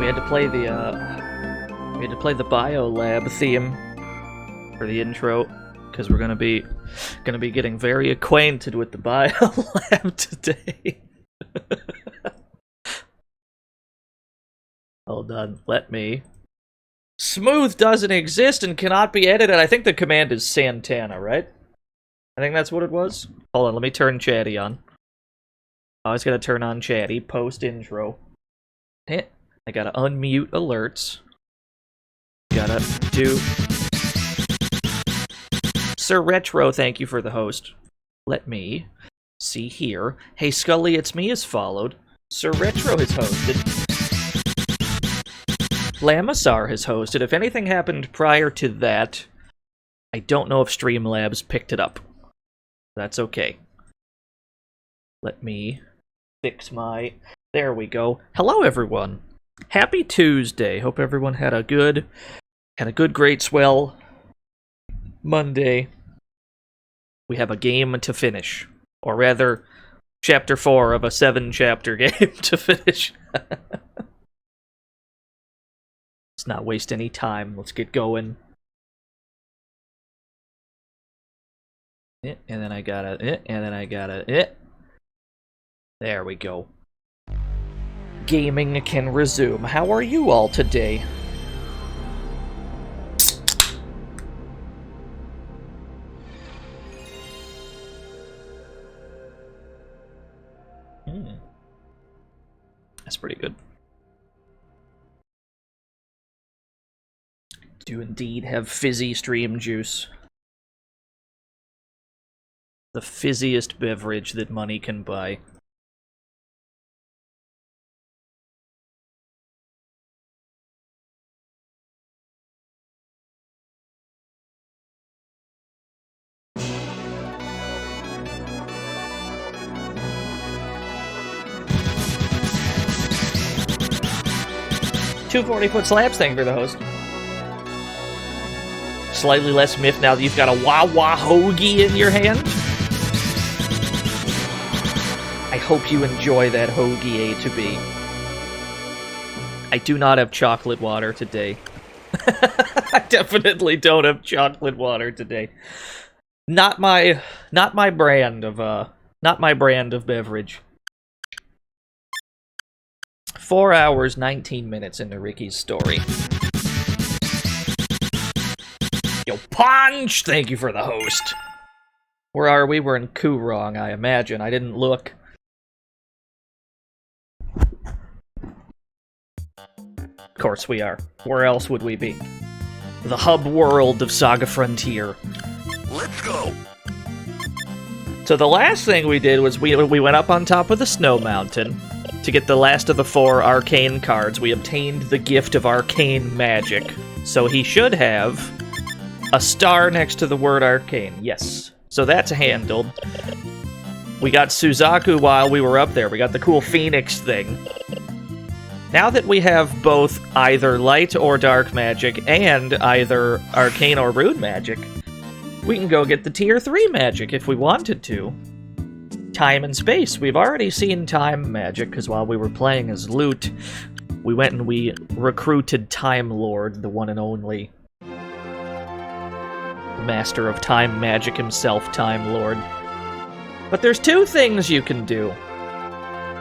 We had to play the bio lab theme for the intro. because we're gonna be getting very acquainted with the biolab today. Hold on, let me. Smooth doesn't exist and cannot be edited. I think the command is Santana, right? I think that's what it was. Hold on, let me turn Chatty on. I was gonna turn on Chatty, post intro. I gotta unmute alerts. Gotta do... Sir Retro, thank you for the host. Let me see here. Hey Scully, it's me has followed. Sir Retro has hosted. Lamisar has hosted. If anything happened prior to that, I don't know if Streamlabs picked it up. That's okay. Let me fix my... There we go. Hello, everyone. Happy Tuesday. Hope everyone had a good, great, swell Monday. We have a game to finish. Or rather, Chapter 4 of a 7-chapter game to finish. Let's not waste any time. Let's get going. And then I gotta... And then I gotta... There we go. Gaming can resume. How are you all today? That's pretty good. Do indeed have fizzy stream juice. The fizziest beverage that money can buy. $240-foot slabs, thank you for the host. Slightly less myth now that you've got a Wawa hoagie in your hand. I hope you enjoy that hoagie A to B. I do not have chocolate water today. I definitely don't have chocolate water today. Not my brand of beverage. 4 hours, 19 minutes into Riki's story. Yo, Punch! Thank you for the host. Where are we? We're in Kurong, I imagine. I didn't look. Of course we are. Where else would we be? The hub world of SaGa Frontier. Let's go! So the last thing we did was we went up on top of the snow mountain to get the last of the 4 arcane cards. We obtained the gift of arcane magic. So he should have a star next to the word arcane. Yes. So that's handled. We got Suzaku while we were up there. We got the cool phoenix thing. Now that we have both either light or dark magic and either arcane or rune magic, we can go get the tier 3 magic if we wanted to. Time and space. We've already seen time magic, because while we were playing as Loot, we went and we recruited Time Lord, the one and only master of time magic himself, Time Lord. But there's 2 things you can do.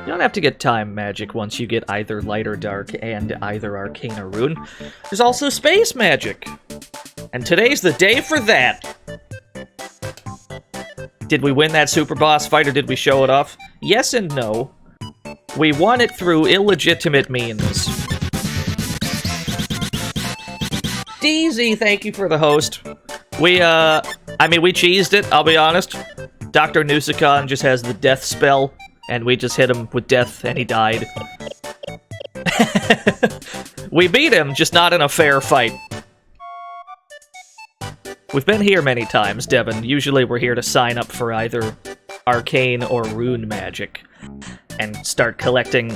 You don't have to get time magic once you get either light or dark and either arcane or rune. There's also space magic. And today's the day for that. Did we win that super boss fight, or did we show it off? Yes and no. We won it through illegitimate means. DZ, thank you for the host. We cheesed it, I'll be honest. Dr. Nusicon just has the death spell, and we just hit him with death, and he died. We beat him, just not in a fair fight. We've been here many times, Devin. Usually we're here to sign up for either arcane or rune magic, and start collecting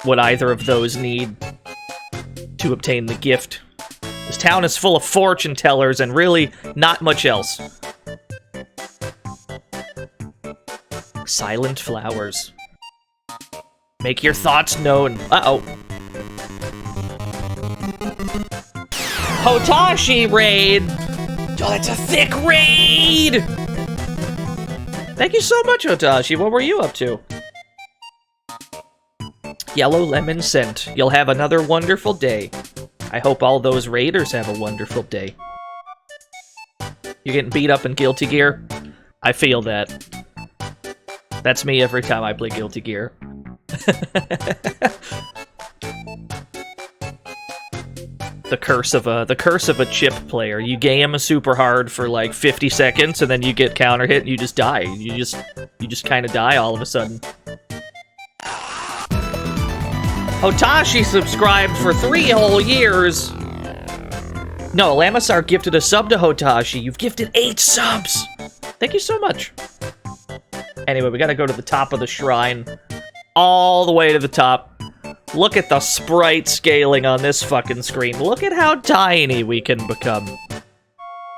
what either of those need to obtain the gift. This town is full of fortune tellers and really not much else. Silent flowers. Make your thoughts known. Uh-oh. Hotashi raid! Oh, that's a thick raid! Thank you so much, Otashi. What were you up to? Yellow lemon scent. You'll have another wonderful day. I hope all those raiders have a wonderful day. You're getting beat up in Guilty Gear? I feel that. That's me every time I play Guilty Gear. The curse of a chip player. You game super hard for like 50 seconds and then you get counter hit and you just die. You just kind of die all of a sudden. Hotashi subscribed for 3 whole years. No, Lamisar gifted a sub to Hotashi. You've gifted 8 subs. Thank you so much. Anyway, we gotta go to the top of the shrine. All the way to the top. Look at the sprite scaling on this fucking screen. Look at how tiny we can become.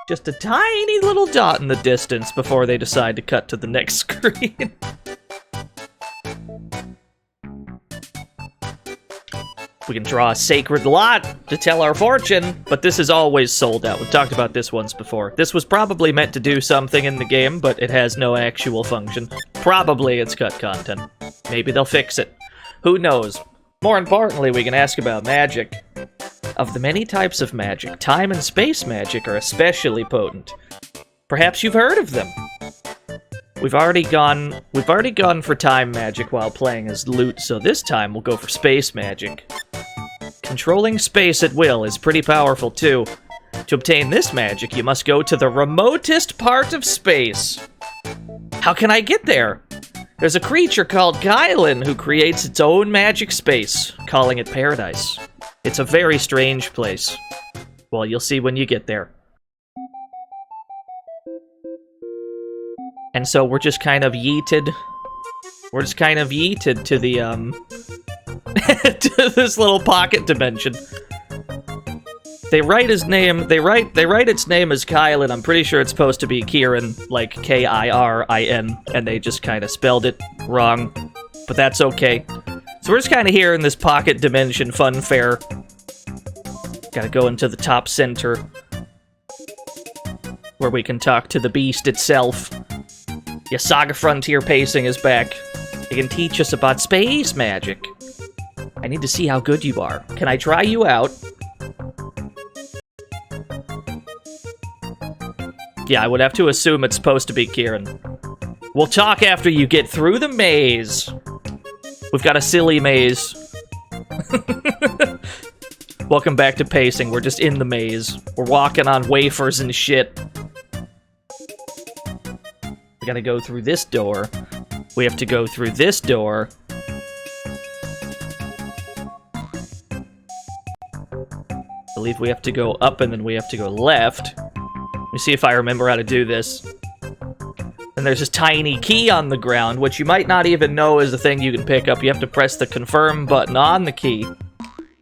Just a tiny little dot in the distance before they decide to cut to the next screen. We can draw a sacred lot to tell our fortune, but this is always sold out. We've talked about this once before. This was probably meant to do something in the game, but it has no actual function. Probably it's cut content. Maybe they'll fix it. Who knows? More importantly, we can ask about magic. Of the many types of magic, time and space magic are especially potent. Perhaps you've heard of them. We've already gone for time magic while playing as Loot, so this time we'll go for space magic. Controlling space at will is pretty powerful too. To obtain this magic, you must go to the remotest part of space. How can I get there? There's a creature called Kylan who creates its own magic space, calling it Paradise. It's a very strange place. Well, you'll see when you get there. And so we're just kind of yeeted. We're just kind of yeeted to the, to this little pocket dimension. They write his name, they write its name as Kylan. I'm pretty sure it's supposed to be Kirin, like K-I-R-I-N, and they just kind of spelled it wrong. But that's okay. So we're just kind of here in this pocket dimension fun fair. Gotta go into the top center, where we can talk to the beast itself. Yeah, SaGa Frontier pacing is back. It can teach us about space magic. I need to see how good you are. Can I try you out? Yeah, I would have to assume it's supposed to be Kirin. We'll talk after you get through the maze. We've got a silly maze. Welcome back to pacing. We're just in the maze. We're walking on wafers and shit. We gotta go through this door. We have to go through this door. I believe we have to go up and then we have to go left. Let me see if I remember how to do this. And there's this tiny key on the ground, which you might not even know is a thing you can pick up. You have to press the confirm button on the key.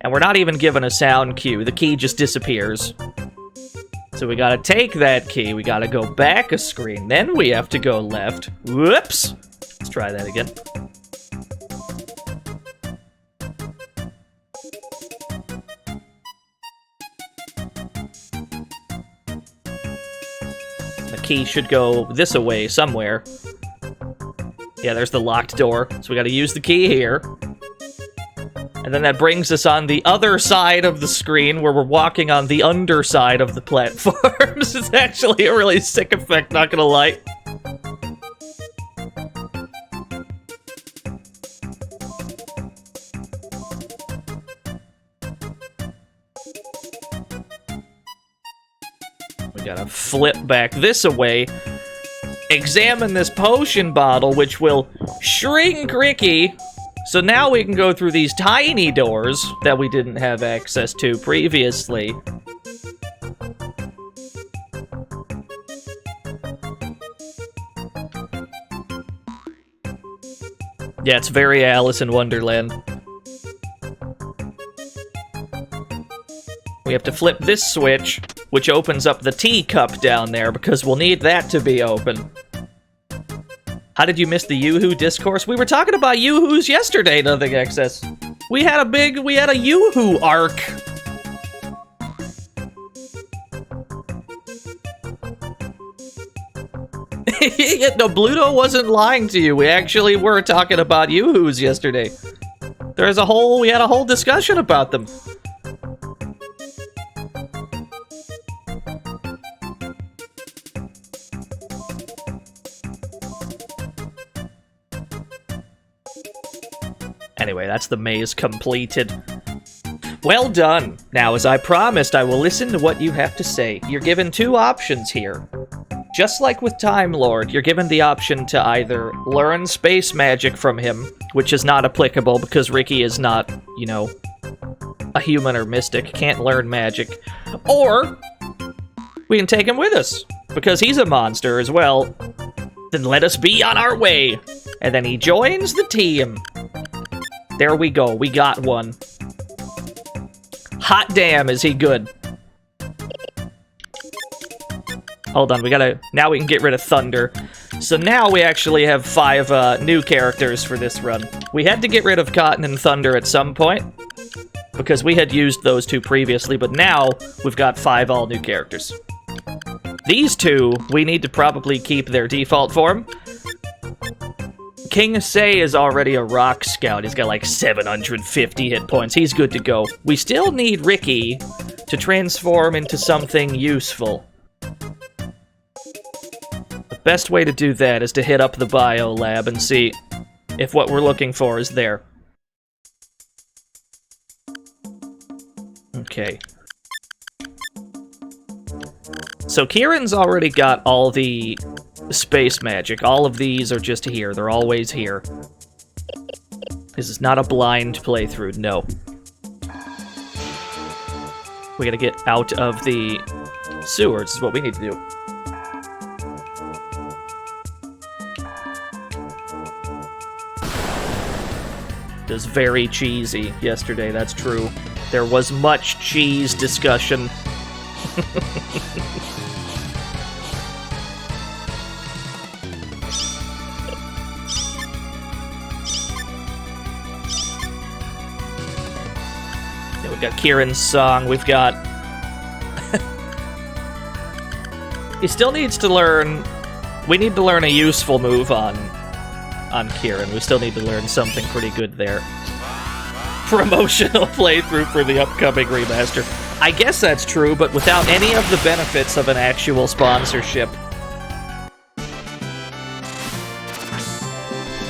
And we're not even given a sound cue. The key just disappears. So we gotta take that key, we gotta go back a screen, then we have to go left. Whoops! Let's try that again. The key should go this away somewhere. Yeah, there's the locked door, so we gotta use the key here. And then that brings us on the other side of the screen, where we're walking on the underside of the platforms. It's actually a really sick effect, not gonna lie. We gotta flip back this away. Examine this potion bottle, which will shrink Riki. So now we can go through these tiny doors that we didn't have access to previously. Yeah, it's very Alice in Wonderland. We have to flip this switch, which opens up the teacup down there, because we'll need that to be open. How did you miss the Yoo-Hoo discourse? We were talking about Yoo-Hoos yesterday, Nothing Excess. We had a Yoo-Hoo arc. No, Bluto wasn't lying to you. We actually were talking about Yoo-hoos yesterday. We had a whole discussion about them. Anyway, that's the maze completed. Well done. Now, as I promised, I will listen to what you have to say. You're given two options here. Just like with Time Lord, you're given the option to either learn space magic from him, which is not applicable because Riki is not, you know, a human or mystic, can't learn magic, or we can take him with us, because he's a monster as well. Then let us be on our way. And then he joins the team. There we go, we got one. Hot damn, is he good. Hold on, now we can get rid of Thunder. So now we actually have 5 new characters for this run. We had to get rid of Cotton and Thunder at some point, because we had used those 2 previously, but now we've got 5 all new characters. These 2, we need to probably keep their default form. King Say is already a rock scout. He's got like 750 hit points. He's good to go. We still need Riki to transform into something useful. The best way to do that is to hit up the bio lab and see if what we're looking for is there. Okay. So Kieran's already got all the space magic. All of these are just here. They're always here. This is not a blind playthrough, no. We gotta get out of the sewers, is what we need to do. It was very cheesy yesterday, that's true. There was much cheese discussion. We've got Kieran's song, we've got... He still needs to learn... We need to learn a useful move on Kieran. We still need to learn something pretty good there. Promotional playthrough for the upcoming remaster. I guess that's true, but without any of the benefits of an actual sponsorship.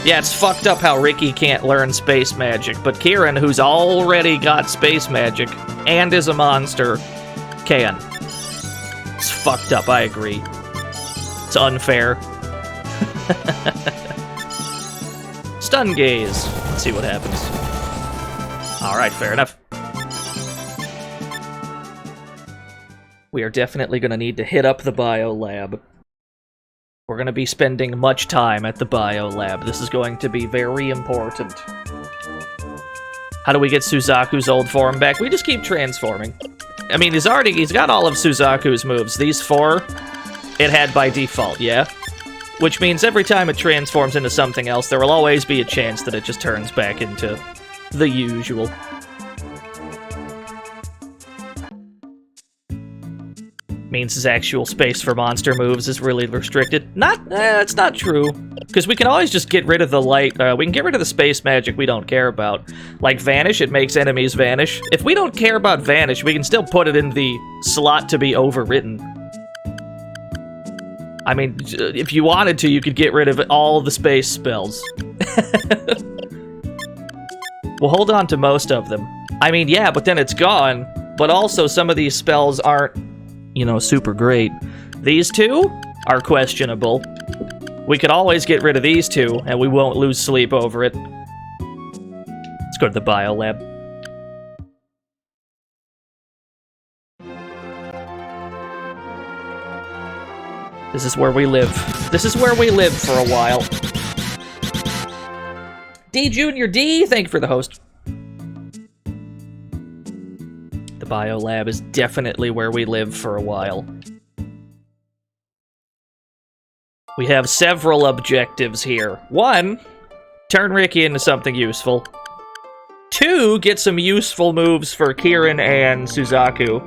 Yeah, it's fucked up how Riki can't learn space magic, but Kieran, who's already got space magic and is a monster, can. It's fucked up, I agree. It's unfair. Stun gaze. Let's see what happens. Alright, fair enough. We are definitely going to need to hit up the bio lab. We're going to be spending much time at the bio lab. This is going to be very important. How do we get Suzaku's old form back? We just keep transforming. I mean, he's got all of Suzaku's moves. These 4, it had by default, yeah? Which means every time it transforms into something else, there will always be a chance that it just turns back into the usual. Means his actual space for monster moves is really restricted. That's not true. Because we can always just get rid of the light, we can get rid of the space magic we don't care about. Like Vanish, it makes enemies vanish. If we don't care about Vanish, we can still put it in the slot to be overwritten. I mean, if you wanted to, you could get rid of all the space spells. We'll hold on to most of them. I mean, yeah, but then it's gone. But also, some of these spells aren't, you know, super great. These 2 are questionable. We could always get rid of these 2, and we won't lose sleep over it. Let's go to the bio lab. This is where we live. This is where we live for a while. D Junior D, thank you for the host. The bio lab is definitely where we live for a while. We have several objectives here. 1, turn Riki into something useful. 2, get some useful moves for Kieran and Suzaku.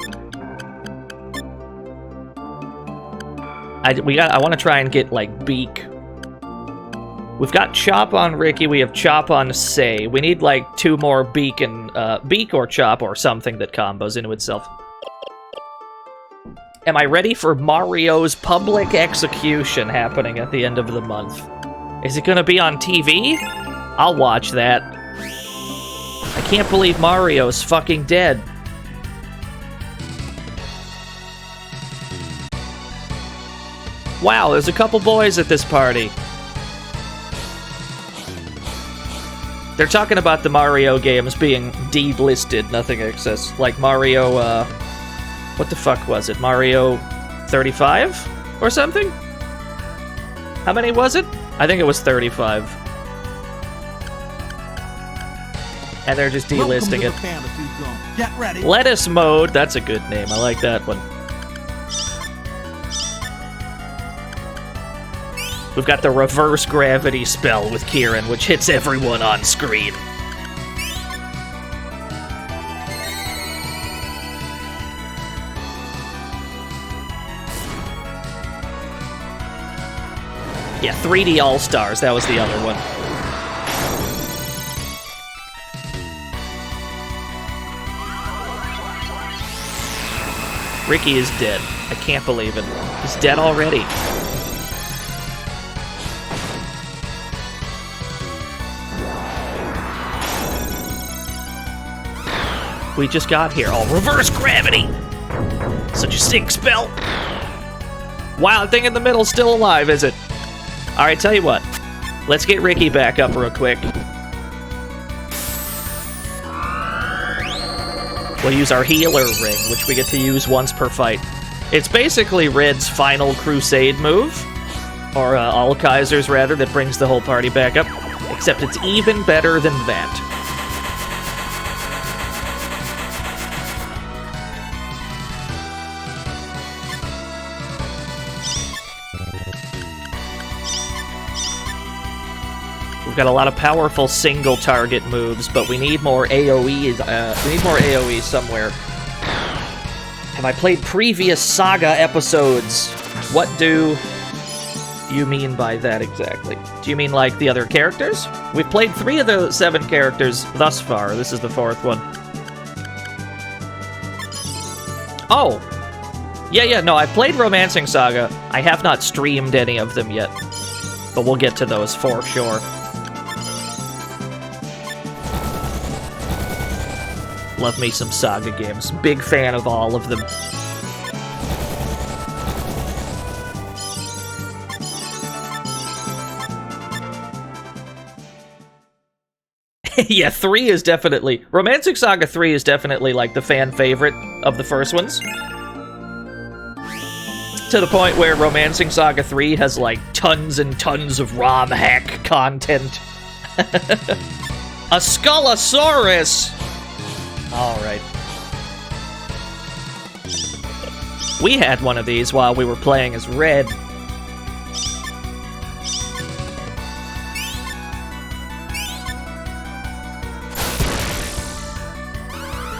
I want to try and get, like, Beak. We've got Chop on Riki, we have Chop on Say. We need, like, 2 more Beak and, Beak or Chop or something that combos into itself. Am I ready for Mario's public execution happening at the end of the month? Is it gonna be on TV? I'll watch that. I can't believe Mario's fucking dead. Wow, there's a couple boys at this party. They're talking about the Mario games being delisted, nothing excess. Like Mario, what the fuck was it? Mario 35? Or something? How many was it? I think it was 35. And they're just delisting it. Get ready. Lettuce Mode, that's a good name. I like that one. We've got the reverse gravity spell with Kieran, which hits everyone on screen. Yeah, 3D All-Stars, that was the other one. Riki is dead. I can't believe it. He's dead already. We just got here. Oh, reverse gravity! Such a sick spell. Wild thing in the middle's still alive, is it? Alright, tell you what. Let's get Riki back up real quick. We'll use our healer ring, which we get to use once per fight. It's basically Red's final crusade move. Or All-Kaiser's, rather, that brings the whole party back up. Except it's even better than that. We've got a lot of powerful single target moves, but we need more AoEs. We need more AoEs somewhere. Have I played previous SaGa episodes? What do you mean by that exactly? Do you mean like the other characters? We've played 3 of the 7 characters thus far. This is the 4th one. Oh! Yeah, no, I've played Romancing Saga. I have not streamed any of them yet. But we'll get to those for sure. Love me some SaGa games. Big fan of all of them. Yeah, 3 is definitely... Romancing Saga 3 is definitely, like, the fan favorite of the first ones. To the point where Romancing Saga 3 has, like, tons and tons of ROM hack content. A Skullasaurus! Alright. We had one of these while we were playing as Red.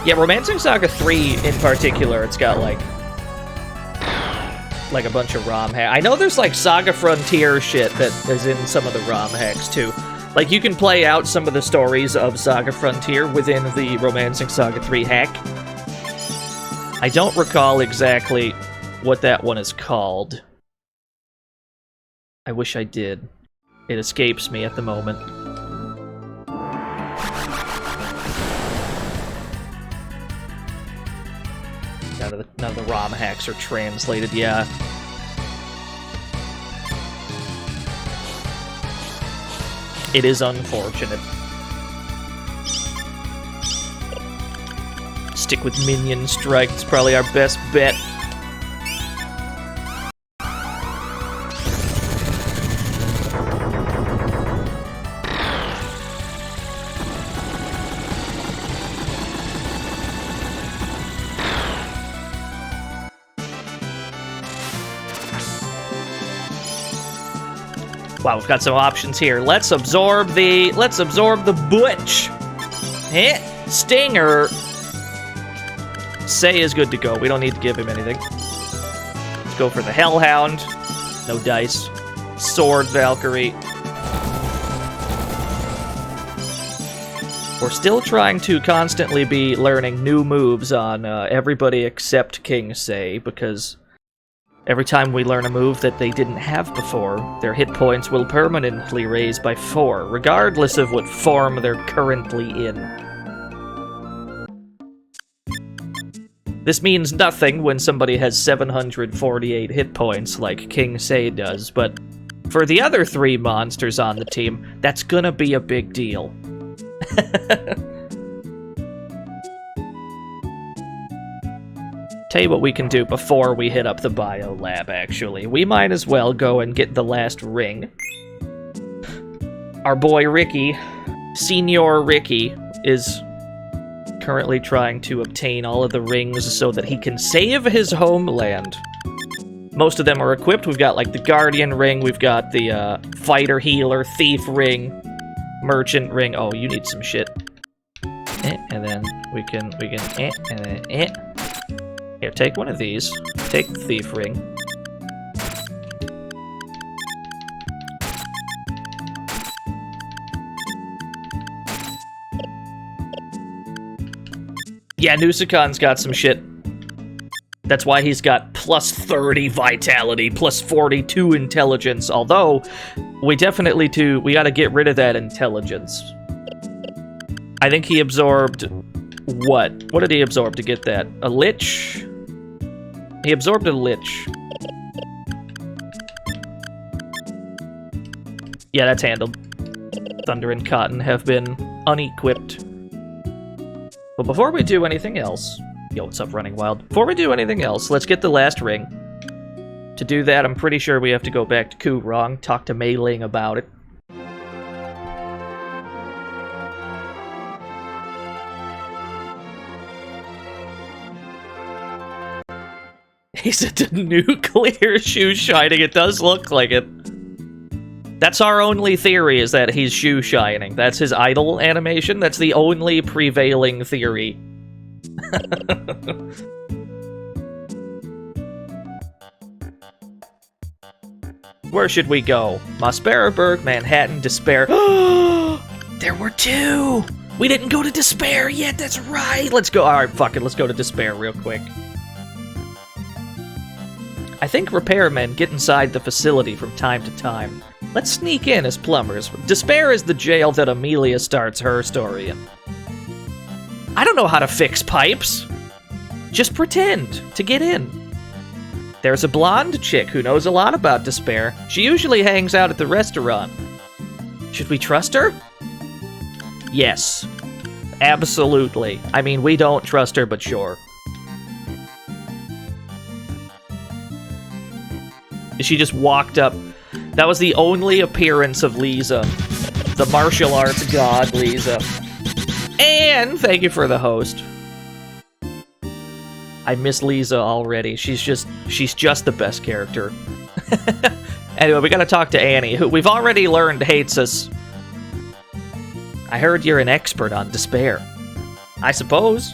Yeah, Romancing Saga 3 in particular, it's got like a bunch of ROM hacks. I know there's like SaGa Frontier shit that is in some of the ROM hacks too. Like, you can play out some of the stories of SaGa Frontier within the Romancing Saga 3 hack. I don't recall exactly what that one is called. I wish I did. It escapes me at the moment. None of the ROM hacks are translated, yeah. It is unfortunate. Stick with Minion Strike, it's probably our best bet. Wow, we've got some options here. Let's absorb the butch. Hit Stinger. Say is good to go. We don't need to give him anything. Let's go for the Hellhound. No dice. Sword Valkyrie. We're still trying to constantly be learning new moves on everybody except King Say, because every time we learn a move that they didn't have before, their hit points will permanently raise by 4, regardless of what form they're currently in. This means nothing when somebody has 748 hit points like King Say does, but for the other 3 monsters on the team, that's gonna be a big deal. Tell you what we can do before we hit up the bio lab, actually. We might as well go and get the last ring. Our boy Riki, Senior Riki, is currently trying to obtain all of the rings so that he can save his homeland. Most of them are equipped. We've got, like, the Guardian ring, we've got the Fighter Healer, Thief ring, Merchant ring. Oh, you need some shit. And then we can, and then, Here, take one of these. Take the Thief ring. Yeah, Nusakon's got some shit. That's why he's got plus 30 vitality, plus 42 intelligence, although we definitely we gotta get rid of that intelligence. I think he absorbed what? What did he absorb to get that? A lich? He absorbed a lich. Yeah, that's handled. Thunder and Cotton have been unequipped. But before we do anything else... Yo, what's up, Running Wild? Before we do anything else, let's get the last ring. To do that, I'm pretty sure we have to go back to Kurong, talk to Mei Ling about it. He said the nuclear shoe shining. It does look like it. That's our only theory, is that he's shoe shining. That's his idle animation. That's the only prevailing theory. Where should we go? Mosperberg, Manhattan, Despair. There were 2! We didn't go to Despair yet, that's right! Let's go. Alright, fuck it, let's go to Despair real quick. I think repairmen get inside the facility from time to time. Let's sneak in as plumbers. Despair is the jail that Amelia starts her story in. I don't know how to fix pipes. Just pretend to get in. There's a blonde chick who knows a lot about Despair. She usually hangs out at the restaurant. Should we trust her? Yes. Absolutely. I mean, we don't trust her, but sure. She just walked up. That was the only appearance of Lisa. The martial arts god, Lisa. And thank you for the host. I miss Lisa already. She's just the best character. Anyway, we gotta talk to Annie, who we've already learned hates us. I heard you're an expert on Despair. I suppose.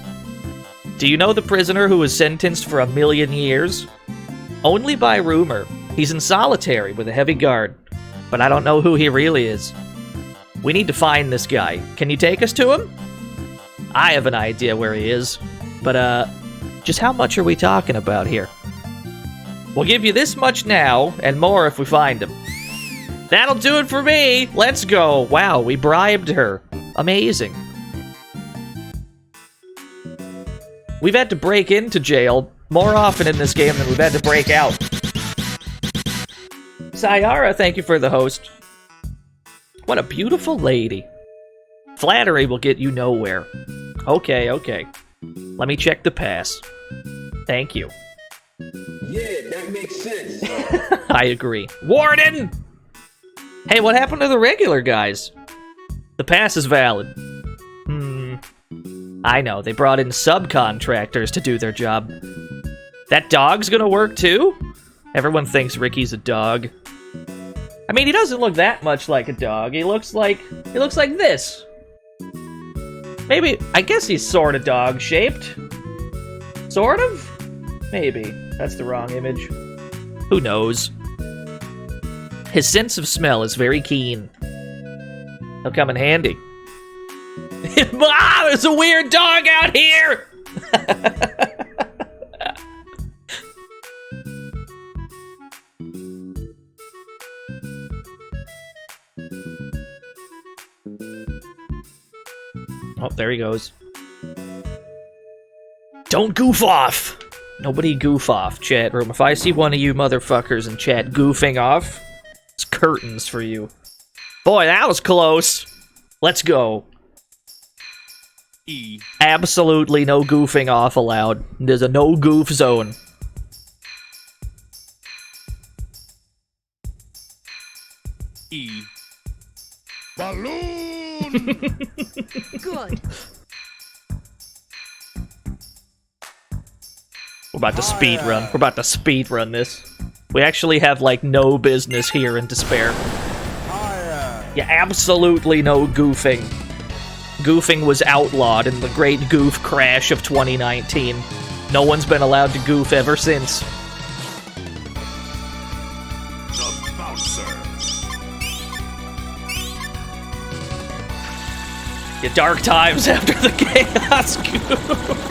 Do you know the prisoner who was sentenced for 1,000,000 years? Only by rumor. He's in solitary with a heavy guard, but I don't know who he really is. We need to find this guy. Can you take us to him? I have an idea where he is, but just how much are we talking about here? We'll give you this much now, and more if we find him. That'll do it for me! Let's go! Wow, we bribed her. Amazing. We've had to break into jail more often in this game than we've had to break out. Sayara, thank you for the host. What a beautiful lady. Flattery will get you nowhere. Okay, okay. Let me check the pass. Thank you. Yeah, that makes sense. I agree. Warden! Hey, what happened to the regular guys? The pass is valid. I know, they brought in subcontractors to do their job. That dog's gonna work too? Everyone thinks Ricky's a dog. I mean, he doesn't look that much like a dog. He looks like this. Maybe, I guess he's sort of dog-shaped. Sort of? Maybe. That's the wrong image. Who knows? His sense of smell is very keen. He'll come in handy. Ah, there's a weird dog out here! Oh, there he goes. Don't goof off! Nobody goof off, chat room. If I see one of you motherfuckers in chat goofing off, it's curtains for you. Boy, that was close. Let's go. E. Absolutely no goofing off allowed. There's a no goof zone. E. Balloon! Good. We're about to speed run. We're about to speed run this. We actually have, like, no business here in Despair. Yeah, absolutely no goofing. Goofing was outlawed in the Great Goof Crash of 2019. No one's been allowed to goof ever since. The bouncer. Yeah, dark times after the chaos goof.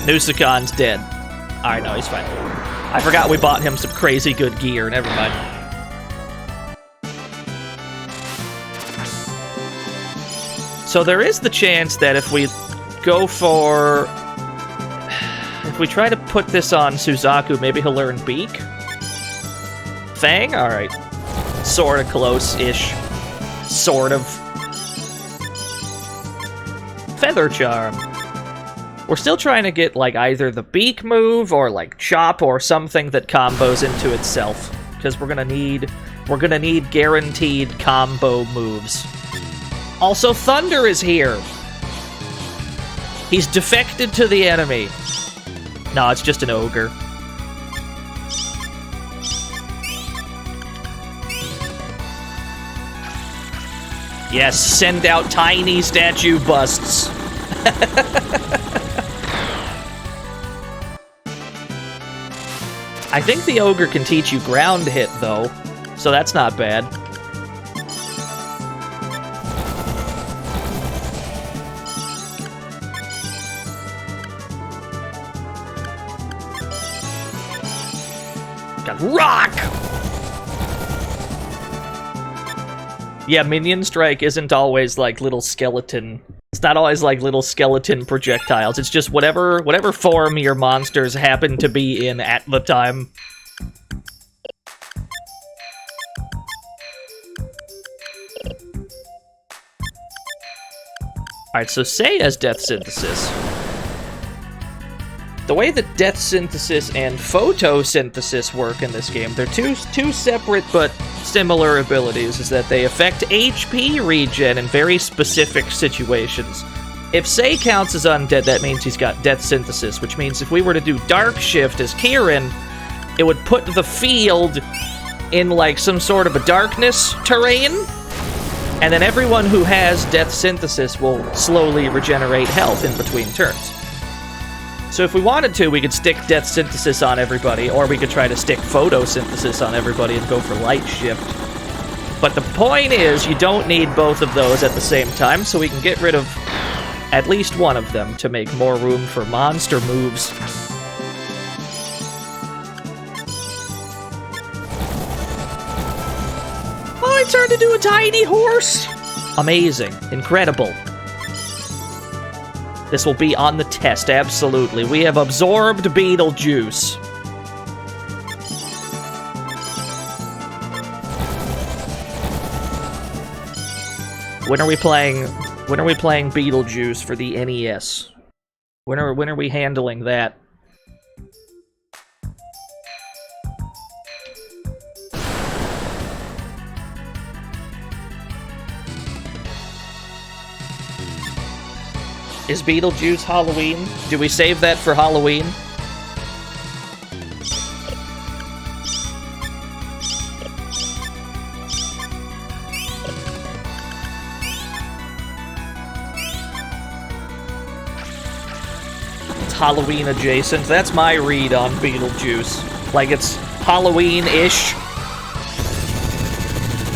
Nusakon's dead. Alright, no, he's fine. I forgot we bought him some crazy good gear. Never mind. So there is the chance that if we go for... If we try to put this on Suzaku, maybe he'll learn Beak? Fang? Alright. Sort of close-ish. Sort of. Feather Charm. We're still trying to get, like, either the Beak move or, like, Chop or something that combos into itself. Because we're gonna need guaranteed combo moves. Also, Thunder is here! He's defected to the enemy. No, it's just an ogre. Yes, send out tiny statue busts. I think the ogre can teach you ground hit, though, so that's not bad. Got rock! Yeah, Minion Strike isn't always like little skeleton. It's not always like little skeleton projectiles. It's just whatever form your monsters happen to be in at the time. Alright, so Sei has Death Synthesis. The way that Death Synthesis and Photosynthesis work in this game, they're two separate but similar abilities, is that they affect HP regen in very specific situations. If Sei counts as undead, that means he's got Death Synthesis, which means if we were to do Dark Shift as Kieran, it would put the field in, like, some sort of a darkness terrain, and then everyone who has Death Synthesis will slowly regenerate health in between turns. So if we wanted to, we could stick Death Synthesis on everybody, or we could try to stick Photosynthesis on everybody and go for Light Shift. But the point is, you don't need both of those at the same time, so we can get rid of at least one of them to make more room for monster moves. Oh, I turned into a tiny horse! Amazing. Incredible. This will be on the test, absolutely. We have absorbed Beetlejuice. When are we playing Beetlejuice for the NES? When are we handling that? Is Beetlejuice Halloween? Do we save that for Halloween? Halloween adjacent. That's my read on Beetlejuice. Like, it's Halloween-ish.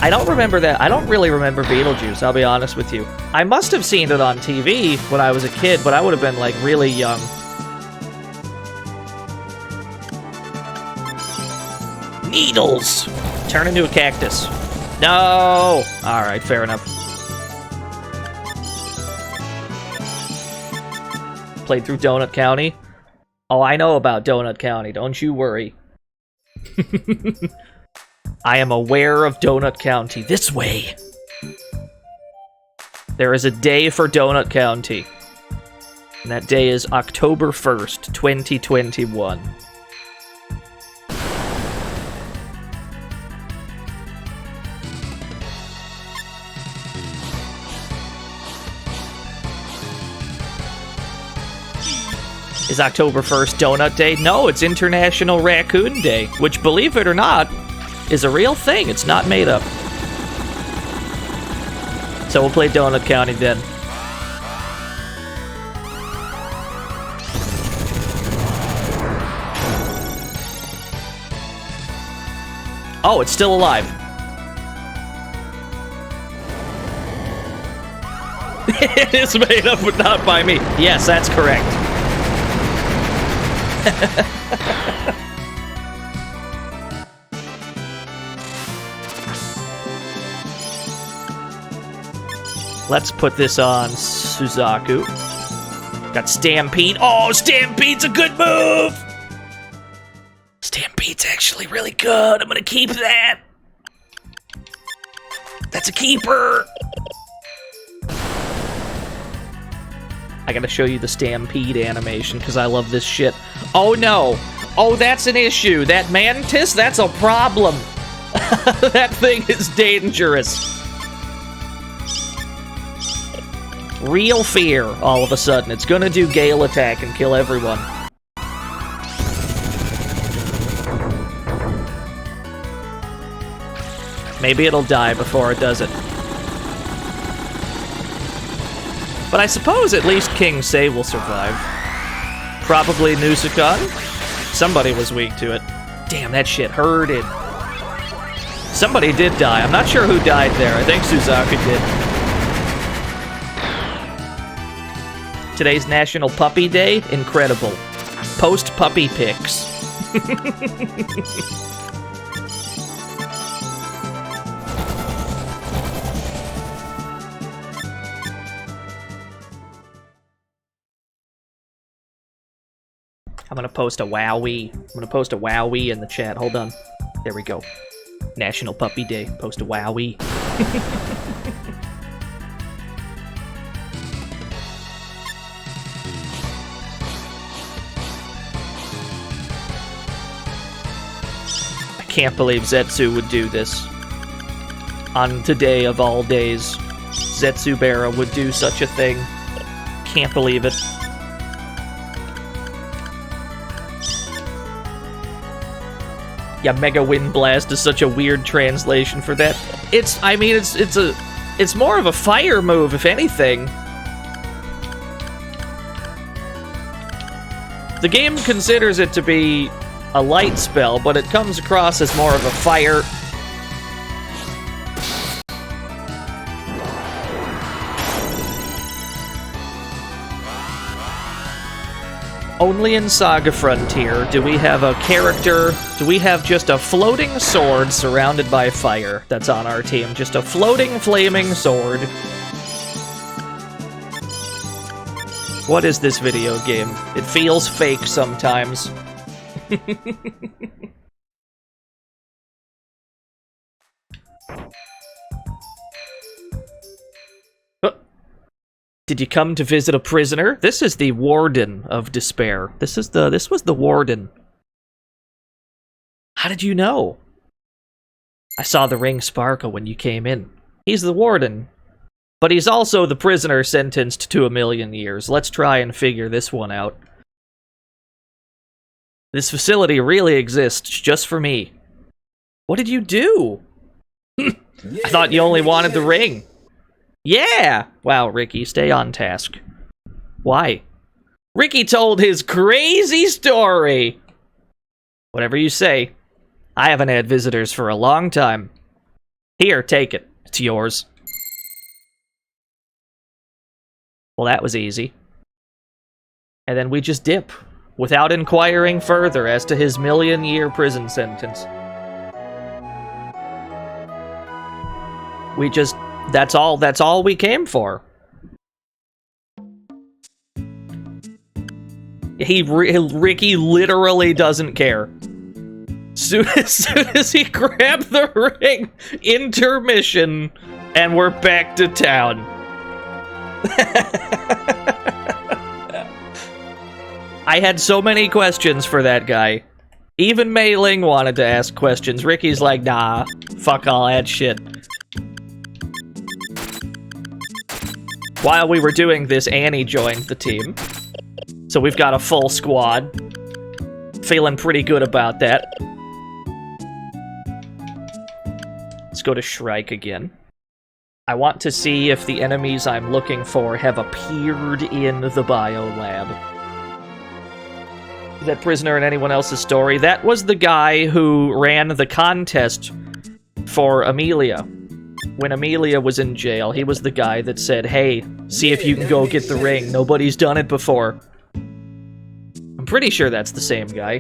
I don't remember that. I don't really remember Beetlejuice, I'll be honest with you. I must have seen it on TV when I was a kid, but I would have been, like, really young. Needles! Turn into a cactus. No! Alright, fair enough. Played through Donut County. Oh, I know about Donut County, don't you worry. I am aware of Donut County. This way! There is a day for Donut County. And that day is October 1st, 2021. Is October 1st Donut Day? No, it's International Raccoon Day, which, believe it or not, is a real thing. It's not made up. So we'll play Donut County then. Oh, it's still alive. It is made up, but not by me. Yes, that's correct. Let's put this on Suzaku. Got Stampede. Oh, Stampede's a good move! Stampede's actually really good. I'm gonna keep that. That's a keeper. I gotta show you the Stampede animation because I love this shit. Oh no! Oh, that's an issue. That mantis, that's a problem. That thing is dangerous. Real fear, all of a sudden. It's gonna do Gale Attack and kill everyone. Maybe it'll die before it does it. But I suppose at least King Sei will survive. Probably Nusukon? Somebody was weak to it. Damn, that shit hurted. Somebody did die. I'm not sure who died there. I think Suzaku did. Today's National Puppy Day? Incredible. Post puppy pics. I'm gonna post a wowie. I'm gonna post a wowie in the chat. Hold on. There we go. National Puppy Day. Post a wowie. I can't believe Zetsu would do this. On today of all days, Zetsubera would do such a thing. Can't believe it. Yeah, Mega Wind Blast is such a weird translation for that. It's more of a fire move, if anything. The game considers it to be a light spell, but it comes across as more of a fire. Only in SaGa Frontier do we have a character, do we have just a floating sword surrounded by fire that's on our team. Just a floating, flaming sword. What is this video game? It feels fake sometimes. Did you come to visit a prisoner? This is the Warden of Despair. This was the Warden. How did you know? I saw the ring sparkle when you came in. He's the Warden. But he's also the prisoner sentenced to 1,000,000 years. Let's try and figure this one out. This facility really exists just for me. What did you do? I thought you only wanted the ring. Yeah! Wow, Ricky, stay on task. Why? Riki told his crazy story. Whatever you say. I haven't had visitors for a long time. Here, take it. It's yours. Well, that was easy. And then we just dip, without inquiring further as to his million-year prison sentence. We just... that's all we came for. Riki literally doesn't care. Soon as he grabbed the ring, intermission, and we're back to town. I had so many questions for that guy. Even Mei Ling wanted to ask questions. Riki's like, nah, fuck all that shit. While we were doing this, Annie joined the team. So we've got a full squad. Feeling pretty good about that. Let's go to Shrike again. I want to see if the enemies I'm looking for have appeared in the biolab. Is that prisoner in anyone else's story? That was the guy who ran the contest for Amelia. When Amelia was in jail, he was the guy that said, hey, see if you can go get the ring. Nobody's done it before. I'm pretty sure that's the same guy.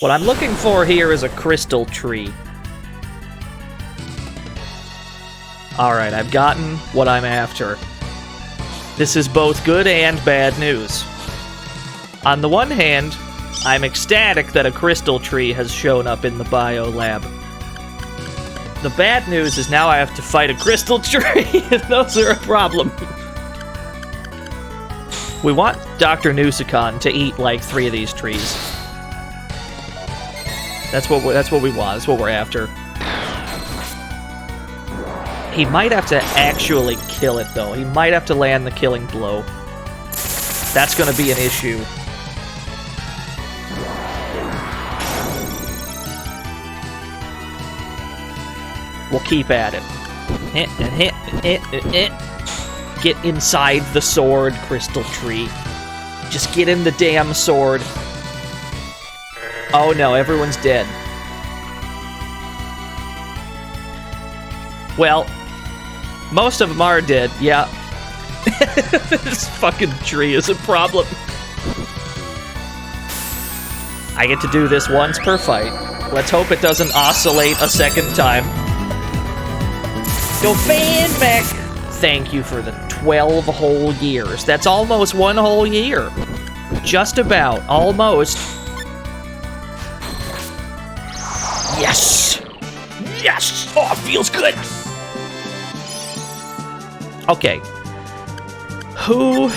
What I'm looking for here is a crystal tree. Alright, I've gotten what I'm after. This is both good and bad news. On the one hand, I'm ecstatic that a crystal tree has shown up in the biolab. The bad news is now I have to fight a crystal tree, and those are a problem. We want Dr. Nusicon to eat like 3 of these trees. That's what we want. That's what we're after. He might have to actually kill it, though. He might have to land the killing blow. That's going to be an issue. We'll keep at it. Get inside the sword, crystal tree. Just get in the damn sword. Oh no, everyone's dead. Well, most of them are dead, yeah. This fucking tree is a problem. I get to do this once per fight. Let's hope it doesn't oscillate a second time. Go fan back! Thank you for the 12 whole years. That's almost 1 whole year. Just about. Almost. Yes! Yes! Oh, it feels good! Okay. Who...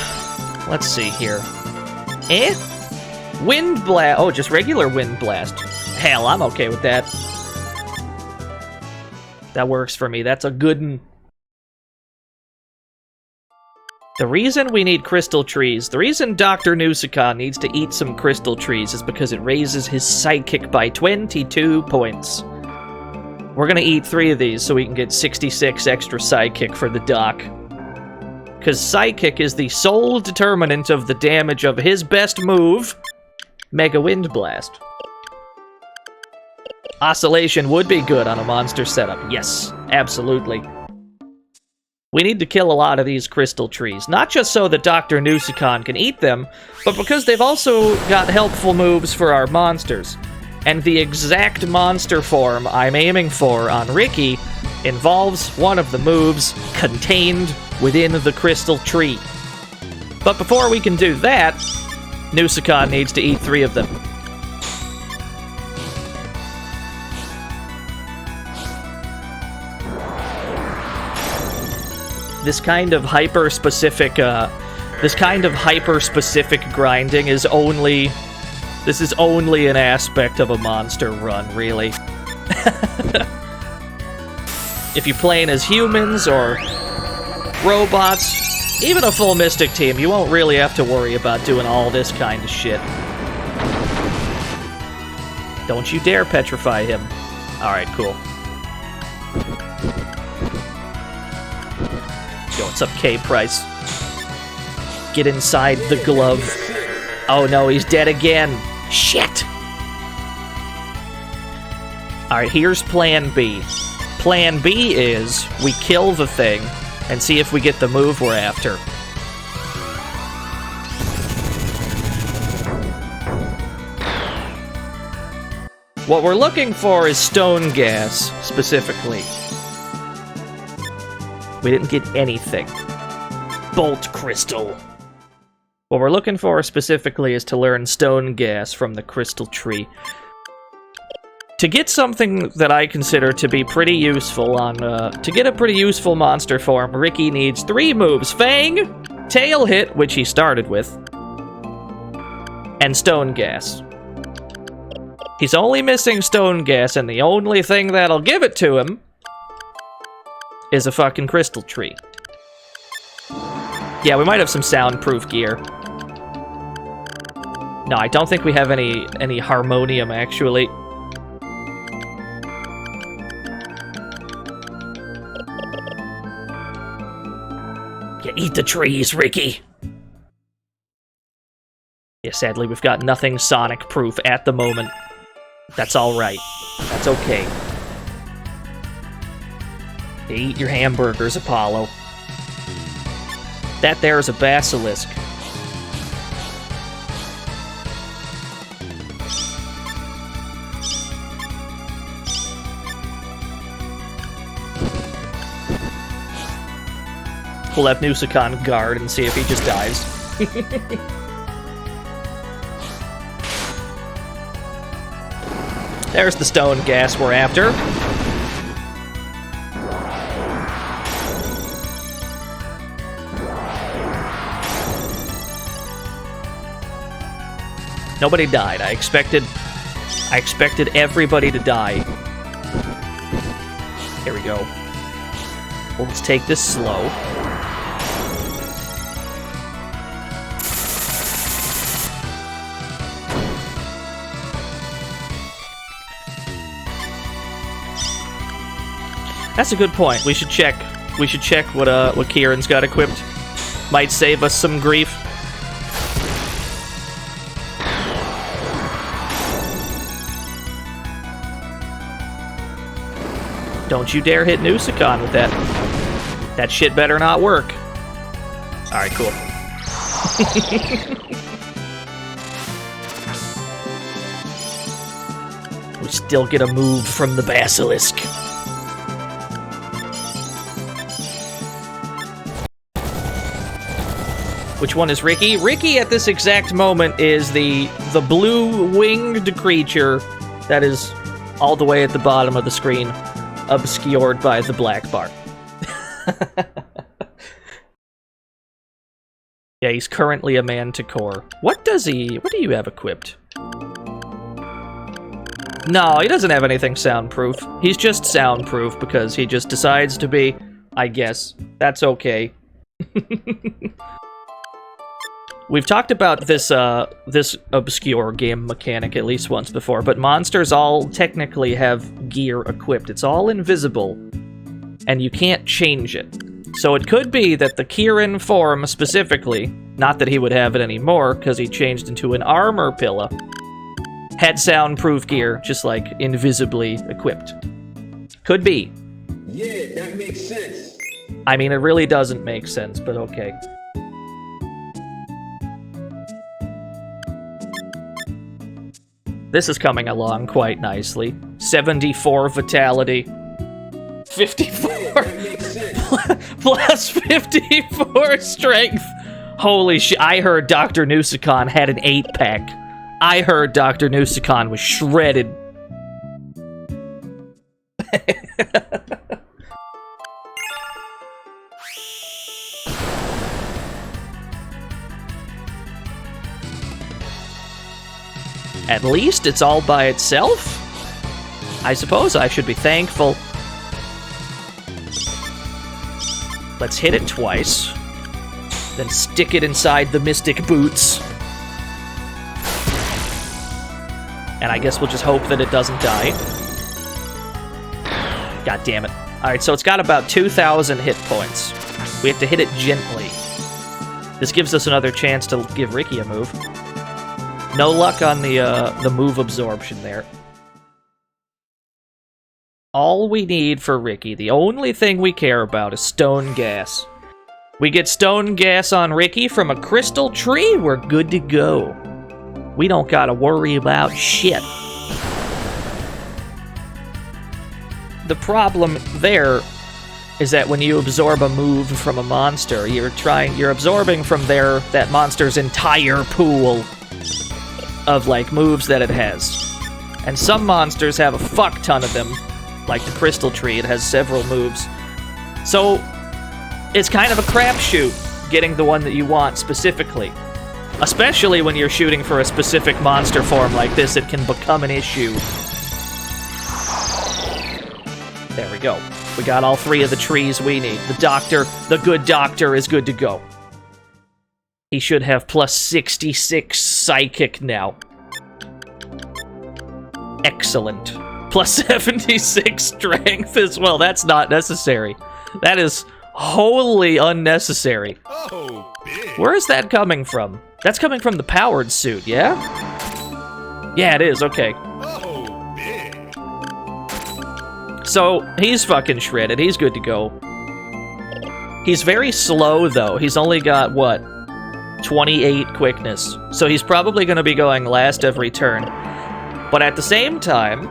let's see here. Wind blast. Oh, just regular wind blast. Hell, I'm okay with that. That works for me. That's a good one. The reason we need crystal trees, the reason Dr. Nusicon needs to eat some crystal trees is because it raises his psychic by 22 points. We're gonna eat 3 of these so we can get 66 extra psychic for the doc. Because psychic is the sole determinant of the damage of his best move, Mega Wind Blast. Oscillation would be good on a monster setup. Yes, absolutely. We need to kill a lot of these crystal trees, not just so that Dr. Nusicon can eat them, but because they've also got helpful moves for our monsters. And the exact monster form I'm aiming for on Riki involves one of the moves contained within the crystal tree. But before we can do that, Nusicon needs to eat 3 of them. This kind of hyper-specific grinding is only... this is only an aspect of a monster run, really. If you're playing as humans or robots, even a full Mystic team, you won't really have to worry about doing all this kind of shit. Don't you dare petrify him. Alright, cool. What's up, K-Price? Get inside the glove. Oh no, he's dead again. Shit! Alright, here's plan B. Plan B is we kill the thing and see if we get the move we're after. What we're looking for is stone gas, specifically. We didn't get anything. Bolt crystal. What we're looking for specifically is to learn stone gas from the crystal tree. To get something that I consider to be pretty useful to get a pretty useful monster form, Riki needs 3 moves. Fang, Tail Hit, which he started with, and Stone Gas. He's only missing Stone Gas, and the only thing that'll give it to him is a fucking crystal tree. Yeah, we might have some soundproof gear. No, I don't think we have any harmonium, actually. Yeah, eat the trees, Riki! Yeah, sadly, we've got nothing Sonic-proof at the moment. That's alright. That's okay. Yeah, eat your hamburgers, Apollo. That there is a basilisk. We'll have Nusicon guard and see if he just dies. There's the stone gas we're after. Nobody died. I expected everybody to die. Here we go. Well, let's take this slow. That's a good point. We should check. We should check what Kieran's got equipped. Might save us some grief. Don't you dare hit Nusicon with that. That shit better not work. Alright, cool. We still get a move from the basilisk. Which one is Riki? Riki at this exact moment is the blue-winged creature that is all the way at the bottom of the screen, obscured by the black bar. Yeah, he's currently a Manticore. What do you have equipped? No, he doesn't have anything soundproof. He's just soundproof because he just decides to be, I guess. That's okay. We've talked about this obscure game mechanic at least once before, but monsters all technically have gear equipped. It's all invisible, and you can't change it. So it could be that the Kieran form specifically, not that he would have it anymore, because he changed into an armor pillar, had soundproof gear, just like invisibly equipped. Could be. Yeah, that makes sense. I mean, it really doesn't make sense, but okay. This is coming along quite nicely. 74 vitality. 54 plus 54 strength. Holy shit, I heard Dr. Nusicon had an 8-pack. I heard Dr. Nusicon was shredded. At least it's all by itself? I suppose I should be thankful. Let's hit it twice. Then stick it inside the Mystic Boots. And I guess we'll just hope that it doesn't die. God damn it. Alright, so it's got about 2,000 hit points. We have to hit it gently. This gives us another chance to give Riki a move. No luck on the move absorption there. All we need for Riki, the only thing we care about, is stone gas. We get stone gas on Riki from a crystal tree, we're good to go. We don't gotta worry about shit. The problem there is that when you absorb a move from a monster, you're absorbing from that monster's entire pool of, like, moves that it has. And some monsters have a fuck ton of them, like the crystal tree, it has several moves. So, it's kind of a crapshoot getting the one that you want specifically. Especially when you're shooting for a specific monster form like this, it can become an issue. There we go. We got all 3 of the trees we need. The good doctor is good to go. He should have plus 66 psychic now. Excellent. Plus 76 strength as well. That's not necessary. That is wholly unnecessary. Oh, big. Where is that coming from? That's coming from the powered suit, yeah? Yeah, it is, okay. Oh, big. So, he's fucking shredded. He's good to go. He's very slow, though. He's only got, what? 28 quickness. So he's probably going to be going last every turn. But at the same time,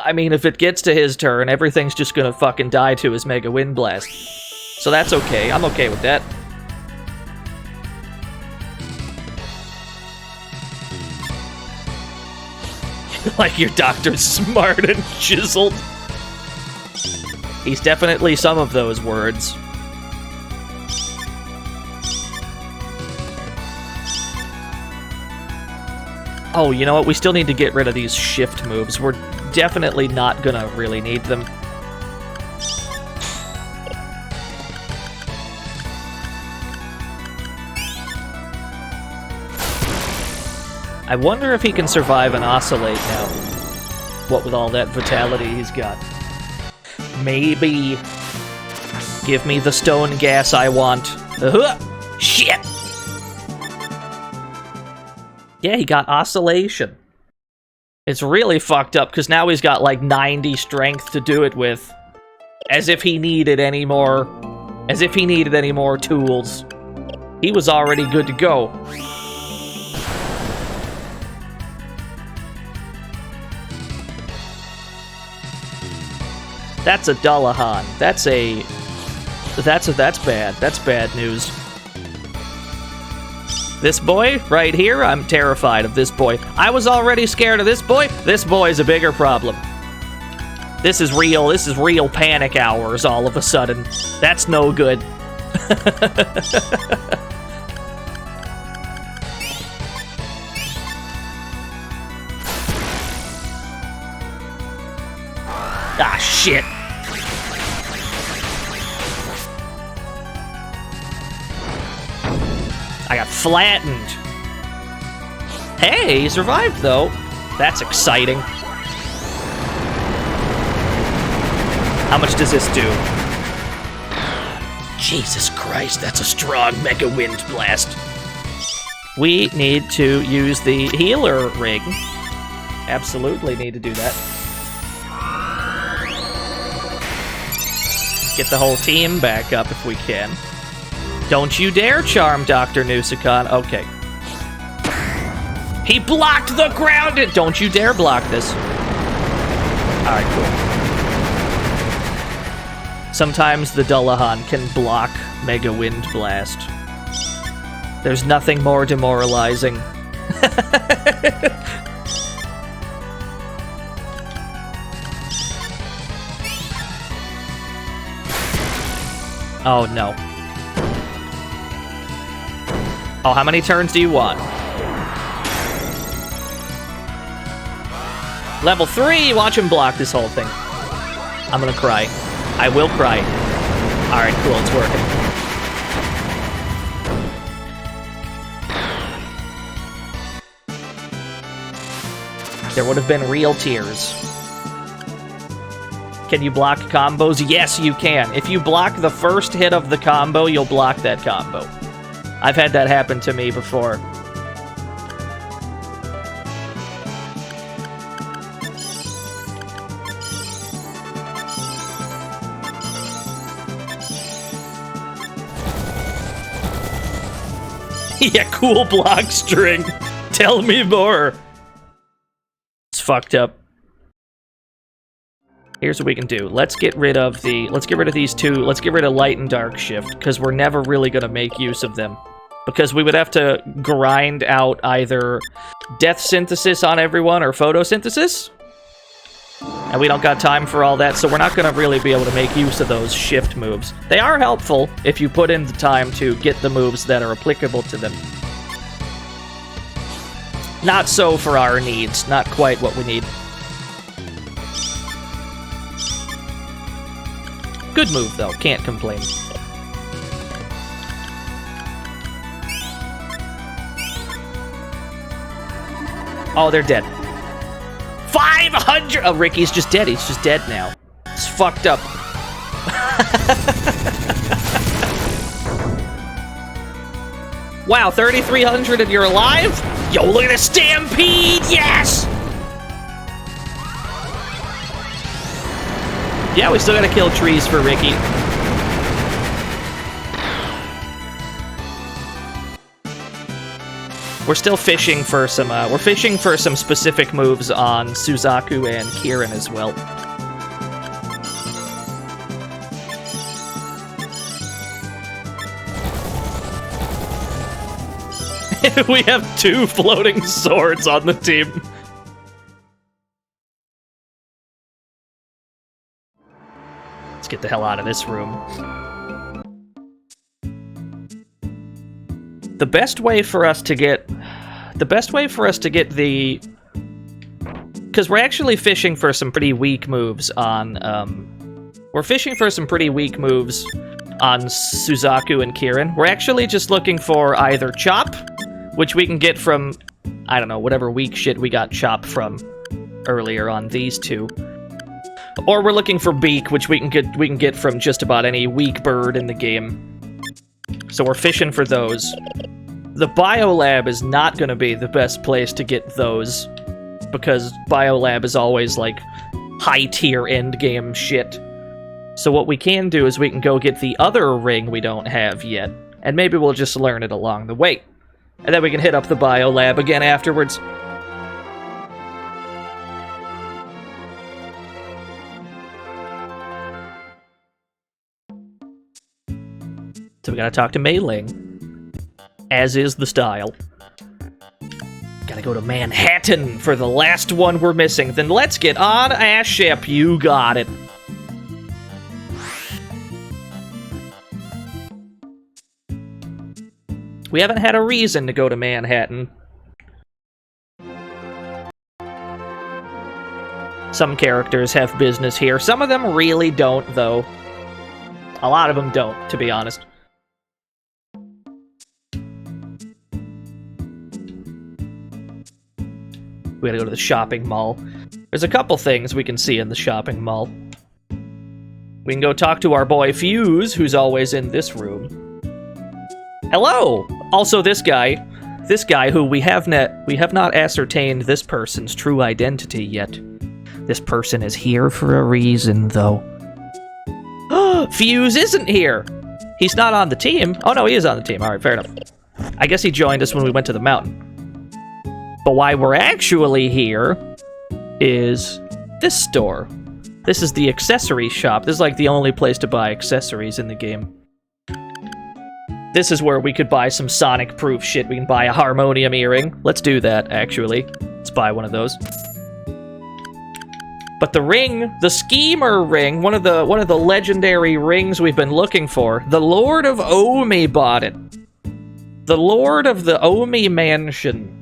I mean, if it gets to his turn, everything's just gonna fucking die to his Mega Wind Blast. So that's okay. I'm okay with that. Like your doctor's smart and chiseled. He's definitely some of those words. Oh, you know what? We still need to get rid of these shift moves. We're definitely not gonna really need them. I wonder if he can survive and oscillate now. What with all that vitality he's got. Maybe. Give me the stone gas I want. Shit! Yeah, he got oscillation. It's really fucked up, because now he's got like 90 strength to do it with. As if he needed any more... As if he needed any more tools. He was already good to go. That's a Dullahan. That's bad. That's bad news. This boy, right here, I'm terrified of this boy. I was already scared of this boy. This boy's a bigger problem. This is real panic hours all of a sudden. That's no good. Ah, shit. I got flattened. Hey, he survived, though. That's exciting. How much does this do? Jesus Christ, that's a strong Mega Wind Blast. We need to use the healer ring. Absolutely need to do that. Get the whole team back up if we can. Don't you dare charm Dr. Nusicon. Okay. He blocked the ground! Don't you dare block this. Alright, cool. Sometimes the Dullahan can block Mega Wind Blast. There's nothing more demoralizing. Oh, no. Oh, how many turns do you want? Level 3! Watch him block this whole thing. I'm gonna cry. I will cry. Alright, cool, it's working. There would have been real tears. Can you block combos? Yes, you can. If you block the first hit of the combo, you'll block that combo. I've had that happen to me before. Yeah, cool block string. Tell me more. It's fucked up. Here's what we can do. Let's get rid of these two. Let's get rid of light and dark shift, because we're never really gonna make use of them. Because we would have to grind out either death synthesis on everyone or photosynthesis. And we don't got time for all that, so we're not gonna really be able to make use of those shift moves. They are helpful if you put in the time to get the moves that are applicable to them. Not so for our needs. Not quite what we need. Good move, though. Can't complain. Oh, they're dead. 500! Oh, Ricky's just dead. He's just dead now. It's fucked up. Wow, 3,300 and you're alive? Yo, look at the stampede! Yes! Yeah, we still gotta kill trees for Ricky. We're still fishing for some, specific moves on Suzaku and Kirin as well. We have 2 floating swords on the team. Let's get the hell out of this room. The best way for us to get the... Because we're actually fishing for some pretty weak moves on, we're fishing for some pretty weak moves on Suzaku and Kirin. We're actually just looking for either Chop, which we can get from, I don't know, whatever weak shit we got Chop from earlier on these two. Or we're looking for Beak, which we can get from just about any weak bird in the game. So we're fishing for those. The Biolab is not going to be the best place to get those, because Biolab is always, like, high-tier endgame shit. So what we can do is we can go get the other ring we don't have yet, and maybe we'll just learn it along the way. And then we can hit up the Biolab again afterwards. So we gotta talk to Mei Ling, as is the style. Gotta go to Manhattan for the last one we're missing. Then let's get on a ship. You got it. We haven't had a reason to go to Manhattan. Some characters have business here. Some of them really don't, though. A lot of them don't, to be honest. We gotta go to the shopping mall. There's a couple things we can see in the shopping mall. We can go talk to our boy Fuse, who's always in this room. Hello! Also this guy who we have not ascertained this person's true identity yet. This person is here for a reason, though. Fuse isn't here! He's not on the team. Oh no, he is on the team. Alright, fair enough. I guess he joined us when we went to the mountain. But why we're actually here is this store. This is the accessory shop. This is like the only place to buy accessories in the game. This is where we could buy some Sonic-proof shit. We can buy a harmonium earring. Let's do that, actually. Let's buy one of those. But the ring, the Schemer ring, one of the legendary rings we've been looking for, the Lord of Omi bought it. The Lord of the Omi Mansion.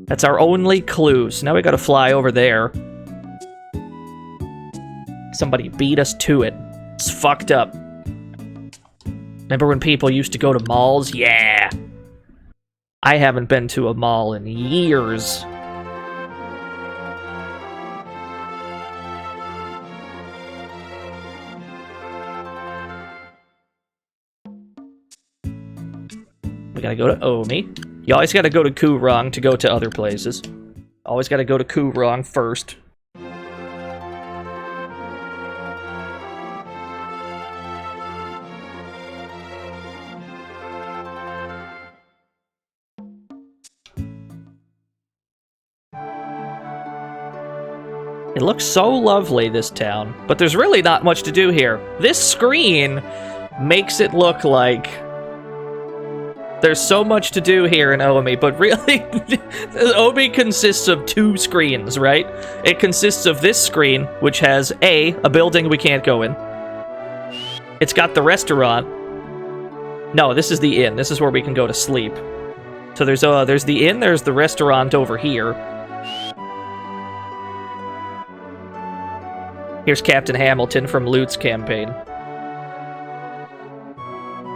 That's our only clue. So now we gotta fly over there. Somebody beat us to it. It's fucked up. Remember when people used to go to malls? Yeah! I haven't been to a mall in years. gotta go to Omi. You always gotta go to Kurong to go to other places. Always gotta go to Kurong first. It looks so lovely, this town, but there's really not much to do here. This screen makes it look like there's so much to do here in Omi, but really, Omi consists of 2 screens, right? It consists of this screen, which has a building we can't go in. It's got the restaurant. No, this is the inn. This is where we can go to sleep. So there's the inn, there's the restaurant over here. Here's Captain Hamilton from Loot's campaign.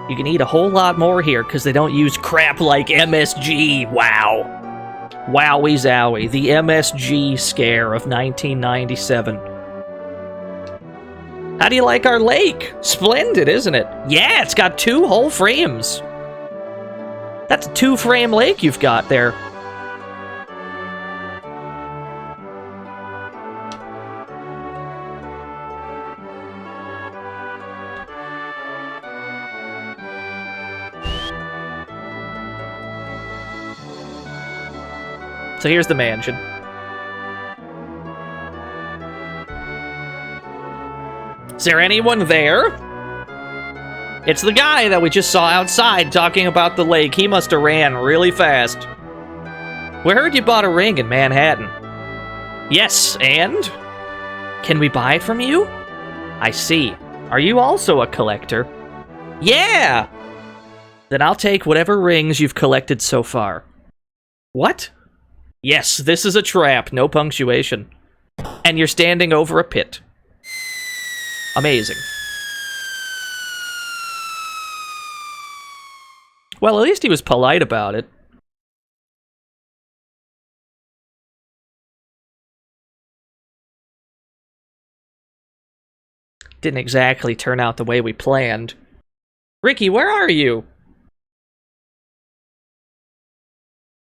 You can eat a whole lot more here because they don't use crap like MSG. Wow. Wowie zowie. The MSG scare of 1997. How do you like our lake? Splendid, isn't it? Yeah, it's got 2 whole frames. That's a 2-frame lake you've got there. So here's the mansion. Is there anyone there? It's the guy that we just saw outside talking about the lake. He must have ran really fast. We heard you bought a ring in Manhattan. Yes, and? Can we buy it from you? I see. Are you also a collector? Yeah! Then I'll take whatever rings you've collected so far. What? Yes, this is a trap, no punctuation. And you're standing over a pit. Amazing. Well, at least he was polite about it. Didn't exactly turn out the way we planned. Ricky, where are you?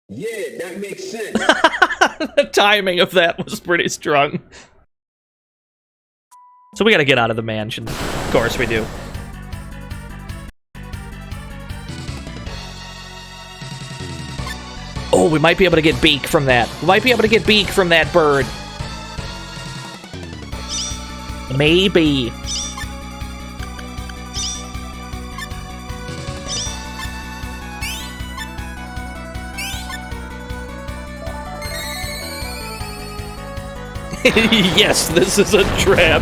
Yeah, that makes sense. The timing of that was pretty strong. So we gotta get out of the mansion. Of course we do. Oh, we might be able to get beak from that. We might be able to get beak from that bird. Maybe. Yes, this is a trap.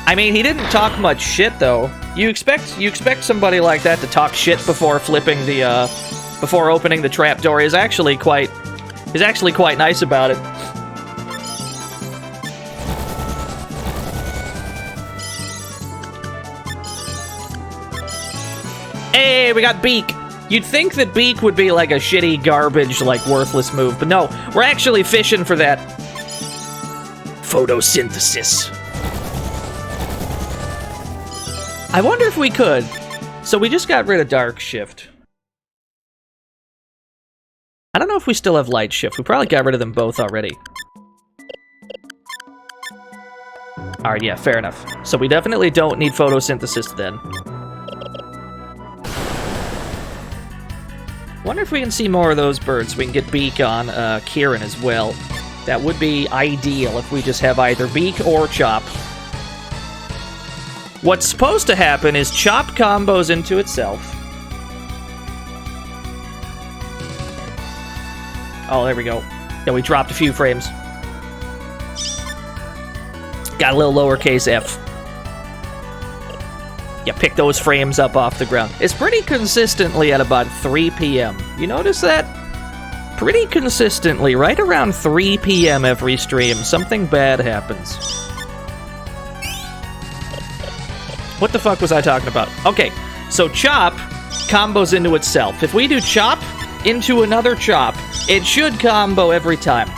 I mean, he didn't talk much shit, though. You expect somebody like that to talk shit before flipping the, before opening the trap door. He's actually quite nice about it. Hey, we got beak. You'd think that beak would be like a shitty, garbage, like, worthless move, but no, we're actually fishing for that photosynthesis. I wonder if we could. So we just got rid of dark shift. I don't know if we still have light shift. We probably got rid of them both already. Alright, yeah, fair enough. So we definitely don't need photosynthesis then. Wonder if we can see more of those birds so we can get beak on Kieran as well. That would be ideal if we just have either beak or chop. What's supposed to happen is chop combos into itself. Oh, there we go. Yeah, we dropped a few frames. Got a little lowercase f. Yeah, pick those frames up off the ground. It's pretty consistently at about 3 p.m. You notice that? Pretty consistently, right around 3 p.m. every stream, something bad happens. What the fuck was I talking about? Okay, so chop combos into itself. If we do chop into another chop, it should combo every time.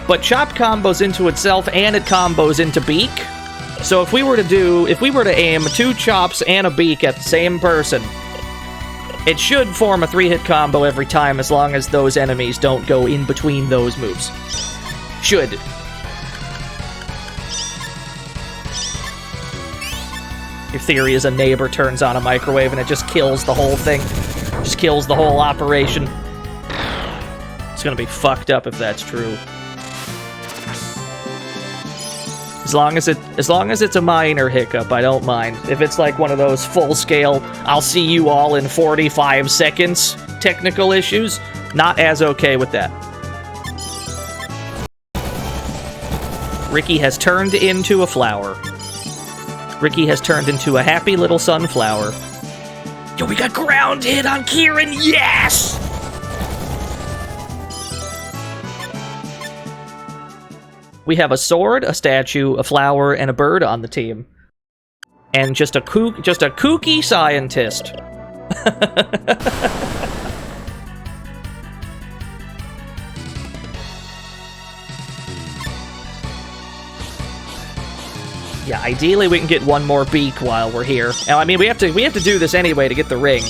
But chop combos into itself and it combos into beak. So if we were to aim 2 chops and a beak at the same person, it should form a 3-hit combo every time as long as those enemies don't go in between those moves. Should. Your theory is a neighbor turns on a microwave and it just kills the whole thing. Just kills the whole operation. It's gonna be fucked up if that's true. As long as it's a minor hiccup, I don't mind. If it's like one of those full-scale, I'll see you all in 45 seconds technical issues, not as okay with that. Riki has turned into a flower. Riki has turned into a happy little sunflower. Yo, we got ground hit on Kieran, yes! We have a sword, a statue, a flower, and a bird on the team. And just a kooky scientist. Yeah, ideally we can get one more beak while we're here. Now, I mean, we have to do this anyway to get the ring.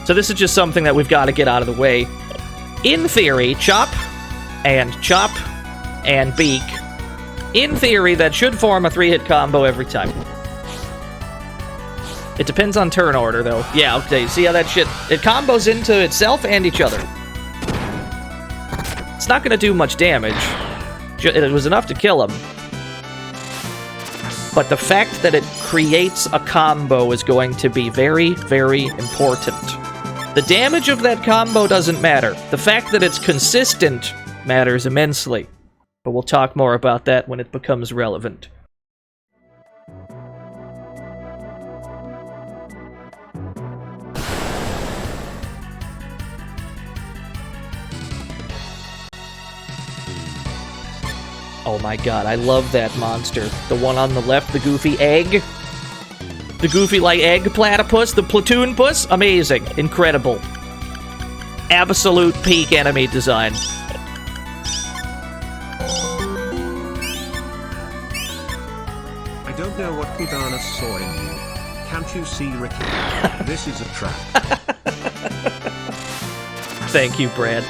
So this is just something that we've got to get out of the way. In theory, chop and beak. In theory, that should form a 3-hit combo every time. It depends on turn order, though. Yeah, okay, see how that shit... It combos into itself and each other. It's not gonna do much damage. It was enough to kill him. But the fact that it creates a combo is going to be very, very important. The damage of that combo doesn't matter. The fact that it's consistent matters immensely. But we'll talk more about that when it becomes relevant. Oh my god, I love that monster. The one on the left, the goofy egg. The goofy, like, egg platypus, the platoon puss. Amazing. Incredible. Absolute peak enemy design. I don't know what Pidana saw in you. Can't you see, Riki? This is a trap. Thank you, Brad.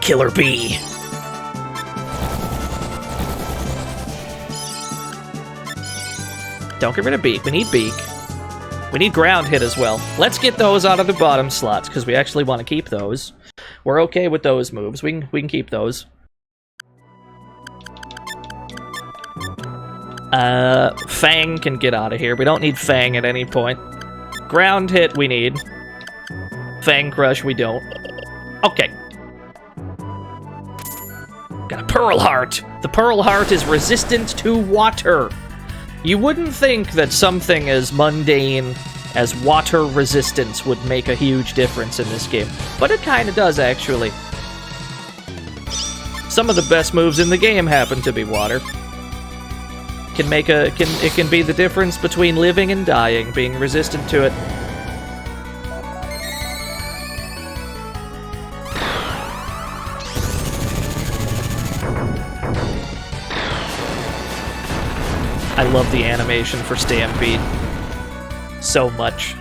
Killer bee. Don't get rid of beak. We need beak. We need ground hit as well. Let's get those out of the bottom slots, because we actually want to keep those. We're okay with those moves. We can keep those. Fang can get out of here. We don't need Fang at any point. Ground hit we need. Fang Crush we don't. Okay. Got a Pearl Heart. The Pearl Heart is resistant to water. You wouldn't think that something as mundane as water resistance would make a huge difference in this game, but it kind of does, actually. Some of the best moves in the game happen to be water. It can be the difference between living and dying, being resistant to it. I love the animation for Stampede so much.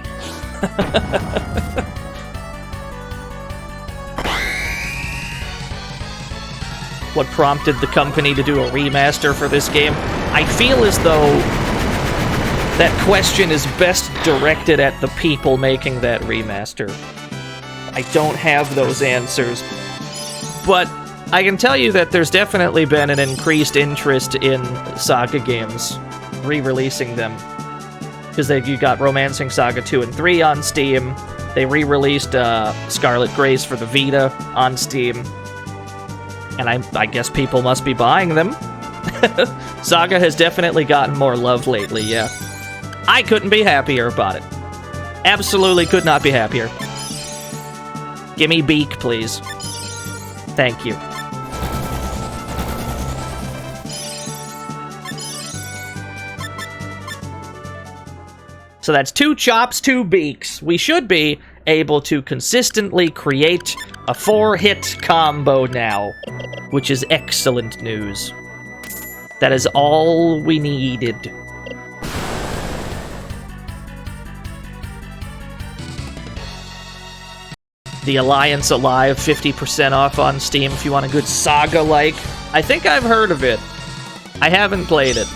What prompted the company to do a remaster for this game? I feel as though that question is best directed at the people making that remaster. I don't have those answers, but I can tell you that there's definitely been an increased interest in SaGa games, re-releasing them. Because you got Romancing Saga 2 and 3 on Steam. They re-released Scarlet Grace for the Vita on Steam. And I guess people must be buying them. SaGa has definitely gotten more love lately, yeah. I couldn't be happier about it. Absolutely could not be happier. Gimme Beak, please. Thank you. So that's 2 chops, 2 beaks. We should be able to consistently create a 4-hit combo now, which is excellent news. That is all we needed. The Alliance Alive, 50% off on Steam if you want a good SaGa-like. I think I've heard of it. I haven't played it.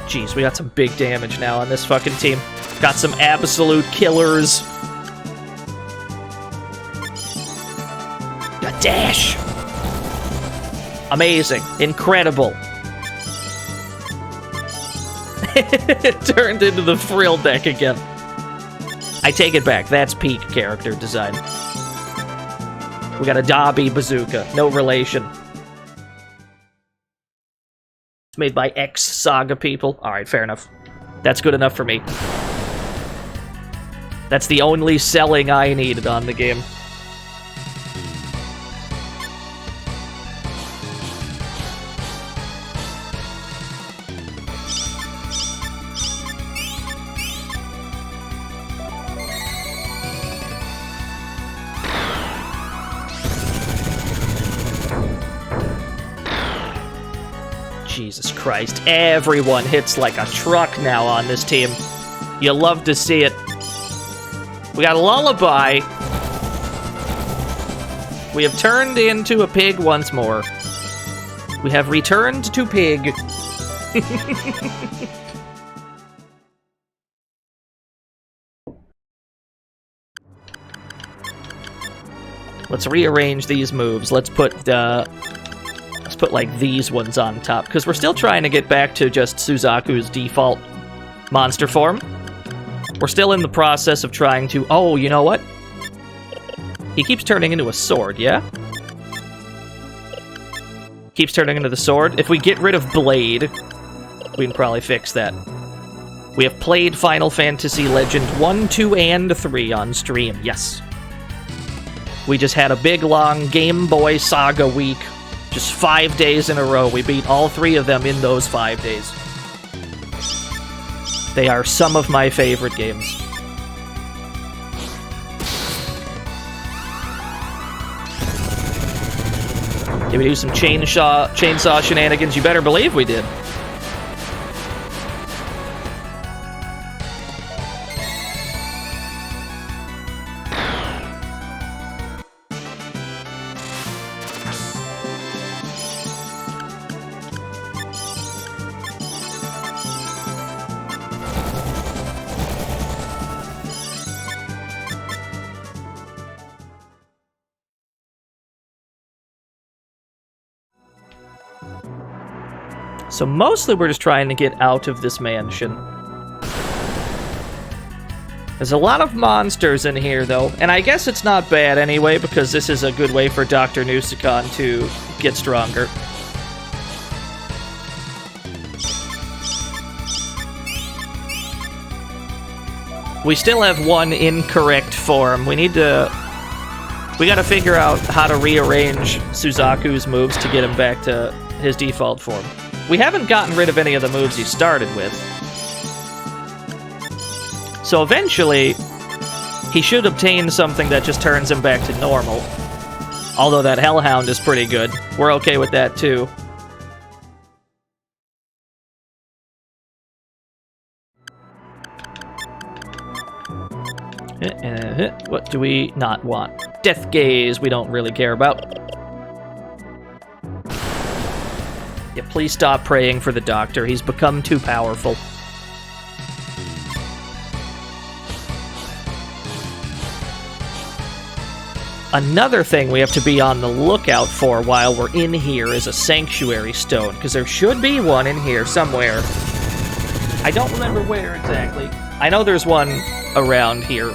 Jeez, we got some big damage now on this fucking team. Got some absolute killers. A dash! Amazing. Incredible. It turned into the Frill deck again. I take it back. That's peak character design. We got a Dobby bazooka. No relation. It's made by ex-SaGa people. Alright, fair enough. That's good enough for me. That's the only selling I needed on the game. Jesus Christ, everyone hits like a truck now on this team. You love to see it. We got a lullaby. We have turned into a pig once more. We have returned to pig. Let's rearrange these moves. Let's put like these ones on top, because we're still trying to get back to just Suzaku's default monster form. We're still in the process of trying to... Oh, you know what? He keeps turning into a sword, yeah? Keeps turning into the sword. If we get rid of Blade, we can probably fix that. We have played Final Fantasy Legend 1, 2, and 3 on stream, yes. We just had a big, long Game Boy Saga week. Just 5 days in a row. We beat all 3 of them in those 5 days. They are some of my favorite games. Did we do some chainsaw shenanigans? You better believe we did. So mostly we're just trying to get out of this mansion. There's a lot of monsters in here, though, and I guess it's not bad anyway, because this is a good way for Dr. Nusicon to get stronger. We still have one incorrect form. We gotta figure out how to rearrange Suzaku's moves to get him back to his default form. We haven't gotten rid of any of the moves he started with. So eventually, he should obtain something that just turns him back to normal. Although that Hellhound is pretty good. We're okay with that, too. What do we not want? Death Gaze we don't really care about. Yeah, please stop praying for the doctor. He's become too powerful. Another thing we have to be on the lookout for while we're in here is a sanctuary stone, because there should be one in here somewhere. I don't remember where exactly. I know there's one around here.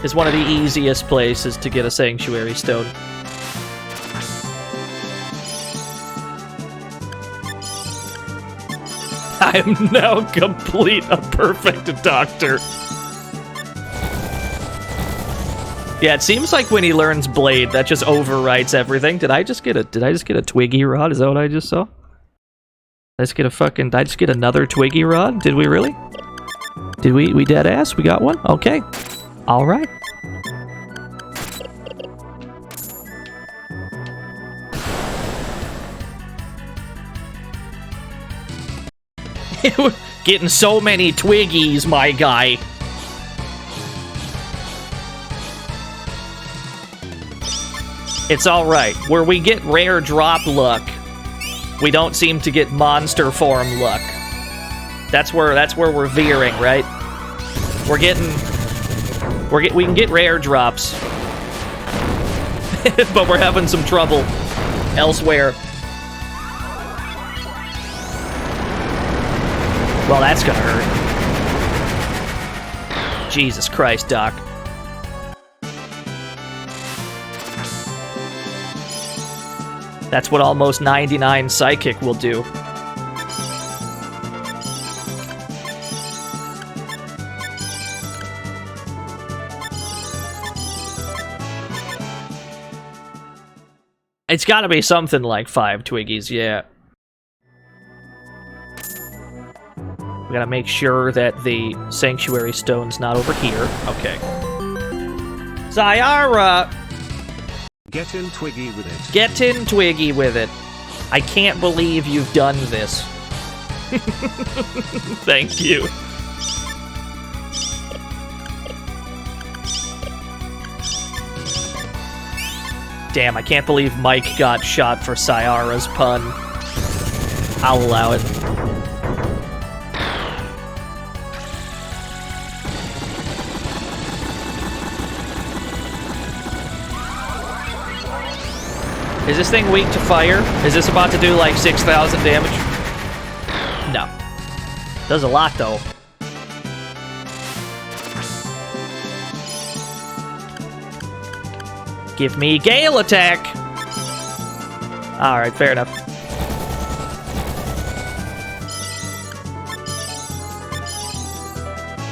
It's one of the easiest places to get a sanctuary stone. I am now complete a perfect doctor. Yeah, it seems like when he learns Blade, that just overwrites everything. Did I just get a Twiggy rod? Is that what I just saw? Did Let's get a fucking... Did I just get another Twiggy rod? Did we really? Did we dead ass? We got one? Okay. Alright. Getting so many Twiggies, my guy. It's alright. Where we get rare drop luck, we don't seem to get monster form luck. That's where we're veering, right? We can get rare drops. But we're having some trouble elsewhere. Well, that's gonna hurt. Jesus Christ, Doc. That's what almost 99 Psychic will do. It's gotta be something like 5 Twiggies, yeah. We gotta make sure that the Sanctuary Stone's not over here. Okay. Zyara! Get in Twiggy with it. Get in Twiggy with it. I can't believe you've done this. Thank you. Damn, I can't believe Mike got shot for Sayara's pun. I'll allow it. Is this thing weak to fire? Is this about to do like 6,000 damage? No. Does a lot though. Give me Gale attack! Alright, fair enough.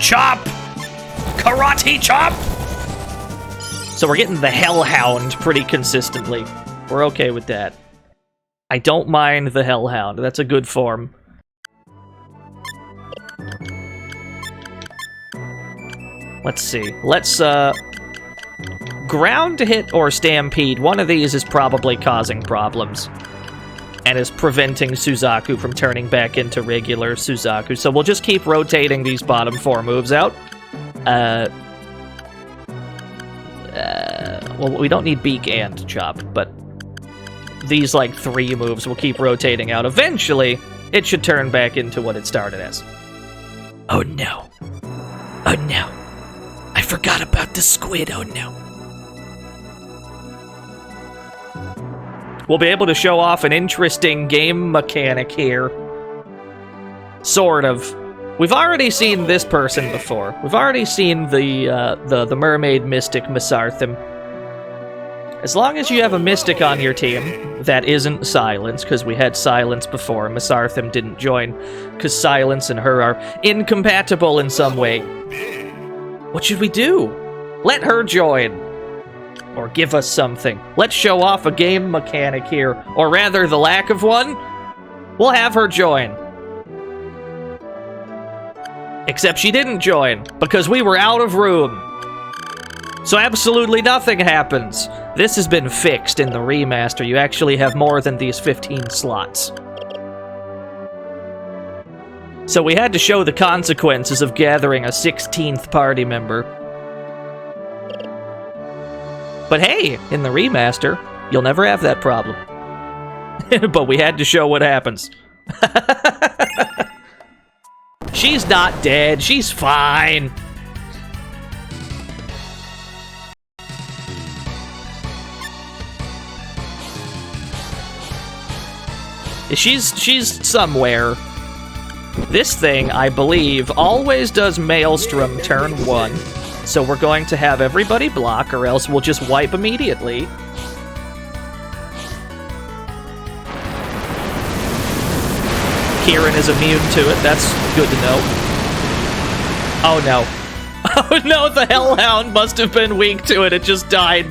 Chop! Karate chop! So we're getting the Hellhound pretty consistently. We're okay with that. I don't mind the Hellhound. That's a good form. Let's see. Let's, ground hit or Stampede. One of these is probably causing problems. And is preventing Suzaku from turning back into regular Suzaku. So we'll just keep rotating these bottom 4 moves out. Well, we don't need Beak and Chop, but these, like, 3 moves will keep rotating out. Eventually, it should turn back into what it started as. Oh no. Oh no. I forgot about the squid, oh no. We'll be able to show off an interesting game mechanic here. Sort of. We've already seen this person before. We've already seen the mermaid mystic Masarthim. As long as you have a mystic on your team that isn't Silence, because we had Silence before, Masarthim didn't join, because Silence and her are incompatible in some way. What should we do? Let her join. Or give us something. Let's show off a game mechanic here. Or rather, the lack of one. We'll have her join. Except she didn't join, because we were out of room. So absolutely nothing happens. This has been fixed in the remaster. You actually have more than these 15 slots. So we had to show the consequences of gathering a 16th party member. But hey, in the remaster, you'll never have that problem. But we had to show what happens. She's not dead. She's fine. She's somewhere. This thing, I believe, always does Maelstrom turn 1. So we're going to have everybody block, or else we'll just wipe immediately. Kieran is immune to it. That's good to know. Oh no. Oh no, the Hellhound must have been weak to it. It just died.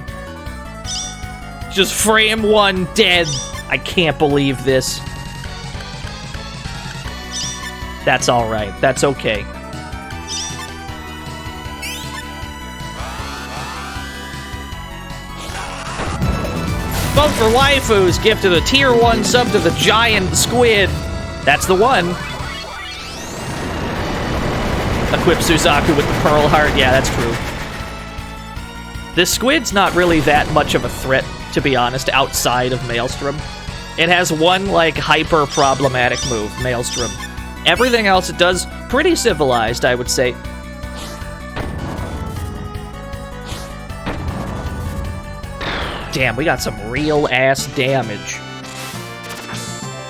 Just frame 1 dead. I can't believe this. That's alright. That's okay. Vote for waifus. Gifted a tier 1 sub to the giant squid. That's the one. Equip Suzaku with the Pearl Heart. Yeah, that's true. This squid's not really that much of a threat, to be honest, outside of Maelstrom. It has one, like, hyper-problematic move, Maelstrom. Everything else it does pretty civilized, I would say. Damn, we got some real-ass damage.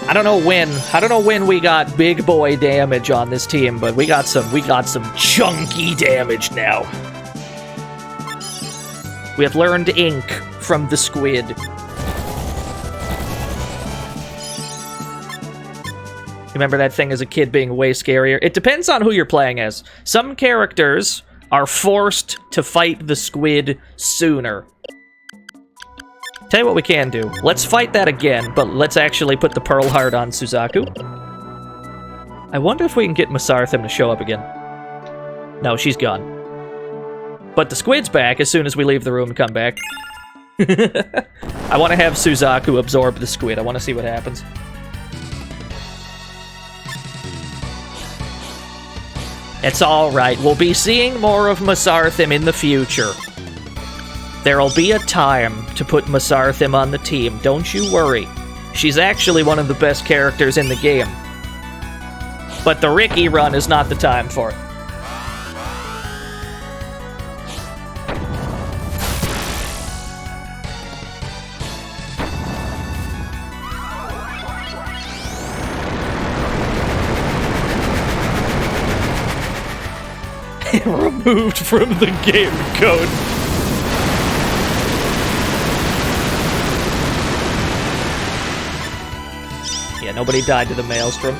I don't know when we got big boy damage on this team, but we got some chunky damage now. We have learned ink from the squid. Remember that thing as a kid being way scarier? It depends on who you're playing as. Some characters are forced to fight the squid sooner. Tell you what we can do. Let's fight that again, but let's actually put the Pearl Heart on Suzaku. I wonder if we can get Masarthim to show up again. No, she's gone. But the squid's back as soon as we leave the room and come back. I want to have Suzaku absorb the squid. I want to see what happens. It's alright. We'll be seeing more of Masarthim in the future. There'll be a time to put Masarthim on the team, don't you worry. She's actually one of the best characters in the game. But the Riki run is not the time for it. Removed from the game code. Yeah, nobody died to the Maelstrom.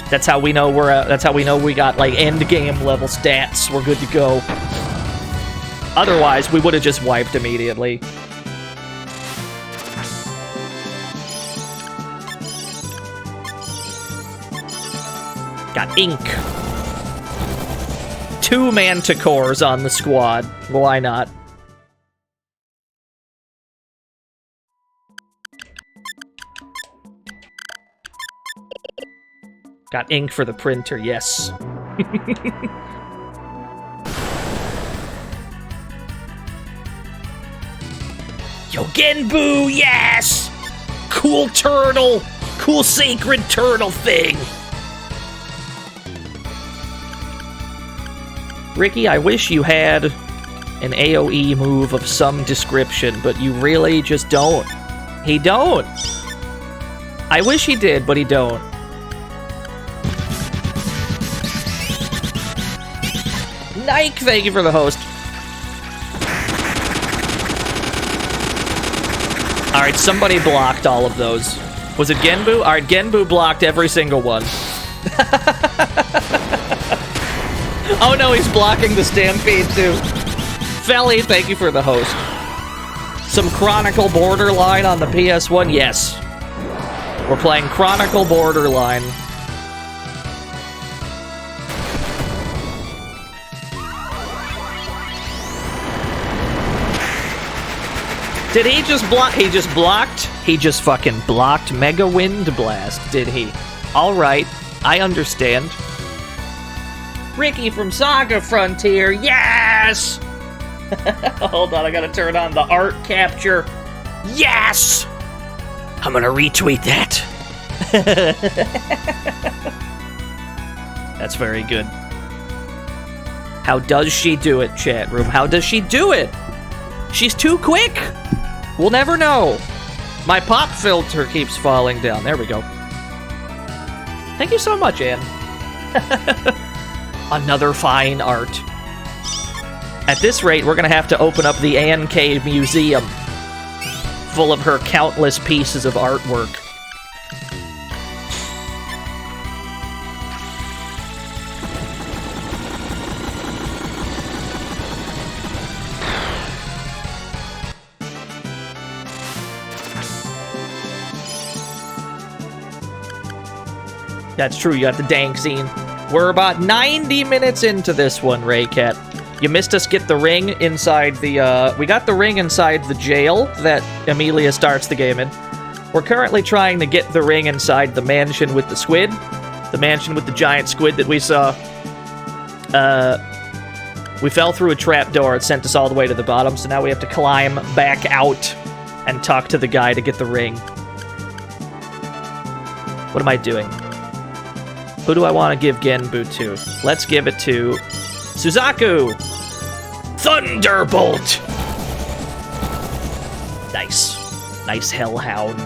That's how we know that's how we know we got like end game level stats. We're good to go. Otherwise, we would have just wiped immediately. Got ink. 2 Manticores on the squad. Why not? Got ink for the printer, yes. Yo, Genbu, yes! Cool turtle! Cool sacred turtle thing! Riki, I wish you had an AoE move of some description, but you really just don't. He don't. I wish he did, but he don't. Nike, thank you for the host. Alright, somebody blocked all of those. Was it Genbu? Alright, Genbu blocked every single one. Oh no, he's blocking the Stampede too. Felly, thank you for the host. Some Chronicle Borderline on the PS1? Yes. We're playing Chronicle Borderline. Did he just block? He just blocked? He just fucking blocked Mega Wind Blast, did he? Alright, I understand. Riki from SaGa Frontier, yes! Hold on, I gotta turn on the art capture. Yes! I'm gonna retweet that. That's very good. How does she do it, chat room? How does she do it? She's too quick! We'll never know. My pop filter keeps falling down. There we go. Thank you so much, Anne. Another fine art. At this rate, we're gonna have to open up the Anne K Museum, full of her countless pieces of artwork. That's true, you got the dank scene. We're about 90 minutes into this one, Raycat. You missed us get the ring inside the, we got the ring inside the jail that Amelia starts the game in. We're currently trying to get the ring inside the mansion with the squid. The mansion with the giant squid that we saw. We fell through a trapdoor. It sent us all the way to the bottom, so now we have to climb back out and talk to the guy to get the ring. What am I doing? Who do I want to give Genbu to? Let's give it to Suzaku! Thunderbolt! Nice. Nice Hellhound.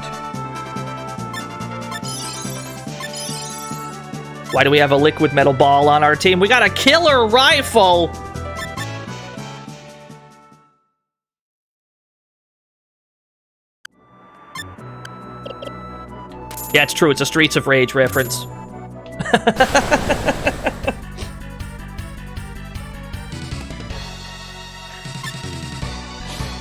Why do we have a liquid metal ball on our team? We got a killer rifle! Yeah, it's true. It's a Streets of Rage reference.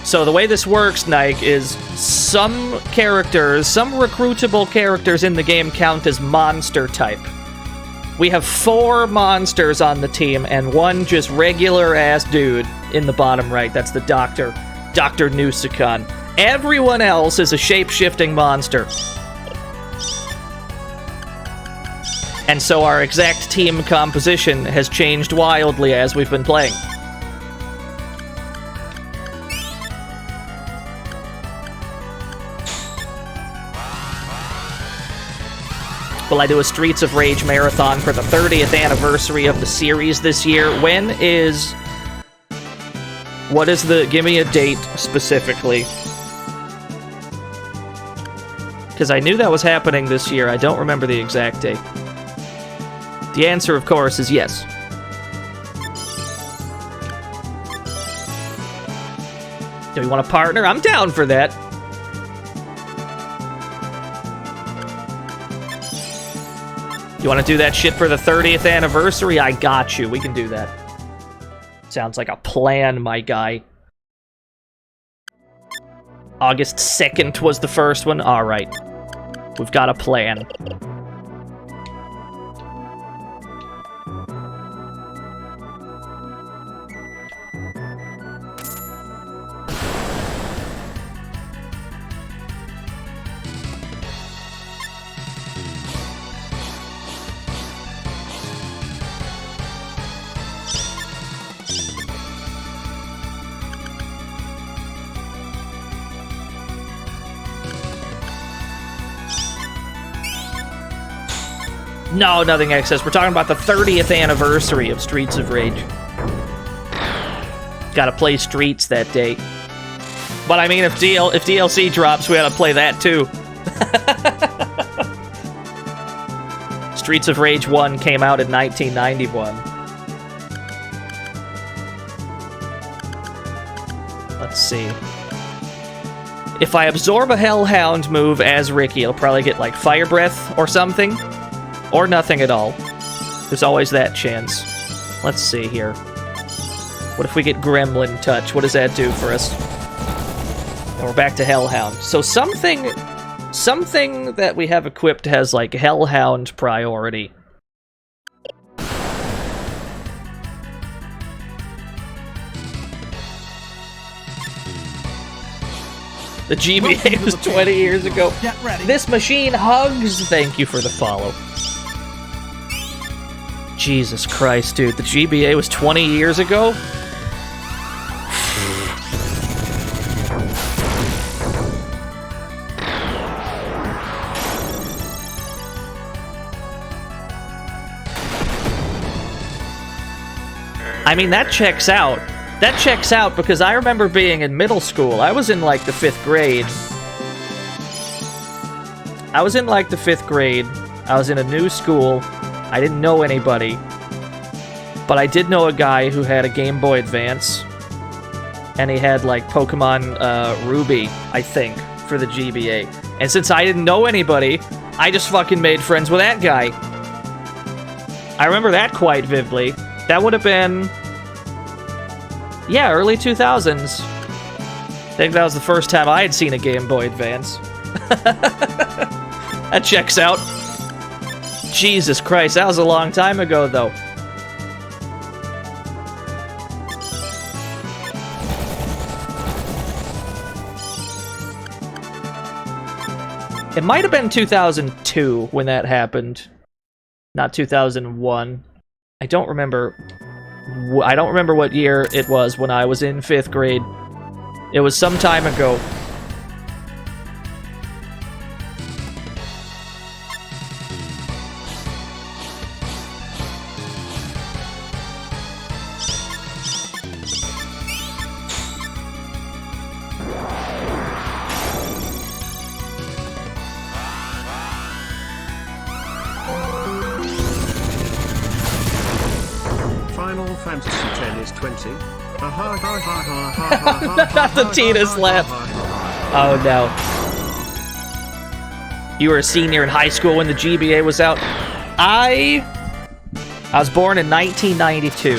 So the way this works, Nike, is some characters, some recruitable characters in the game count as monster type. We have 4 monsters on the team and 1 just regular-ass dude in the bottom right. That's the Doctor, Dr. Nusukon. Everyone else is a shape-shifting monster. And so our exact team composition has changed wildly as we've been playing. Will I do a Streets of Rage marathon for the 30th anniversary of the series this year? When is... What is the... Give me a date, specifically. Because I knew that was happening this year. I don't remember the exact date. The answer, of course, is yes. Do we want a partner? I'm down for that. You want to do that shit for the 30th anniversary? I got you. We can do that. Sounds like a plan, my guy. August 2nd was the first one? Alright. We've got a plan. No, nothing excess. We're talking about the 30th anniversary of Streets of Rage. Gotta play Streets that day. But I mean, if DLC drops, we gotta play that too. Streets of Rage 1 came out in 1991. Let's see. If I absorb a Hellhound move as Riki, it'll probably get like Fire Breath or something. Or nothing at all. There's always that chance. Let's see here. What if we get Gremlin Touch? What does that do for us? And we're back to Hellhound. So something that we have equipped has like Hellhound priority. The GBA was 20 years ago. Get ready. This machine hugs. Thank you for the follow. Jesus Christ, dude. The GBA was 20 years ago? I mean, that checks out. That checks out because I remember being in middle school. I was in, like, the 5th grade. I was in a new school. I didn't know anybody, but I did know a guy who had a Game Boy Advance, and he had, like, Pokemon Ruby, I think, for the GBA. And since I didn't know anybody, I just fucking made friends with that guy. I remember that quite vividly. That would have been... yeah, early 2000s. I think that was the first time I had seen a Game Boy Advance. That checks out. Jesus Christ, that was a long time ago, though. It might have been 2002 when that happened, not 2001. I don't remember what year it was when I was in 5th grade. It was some time ago. Final Fantasy X is 20. Not the Tina slap. Oh no. You were a senior in high school when the GBA was out? I was born in 1992.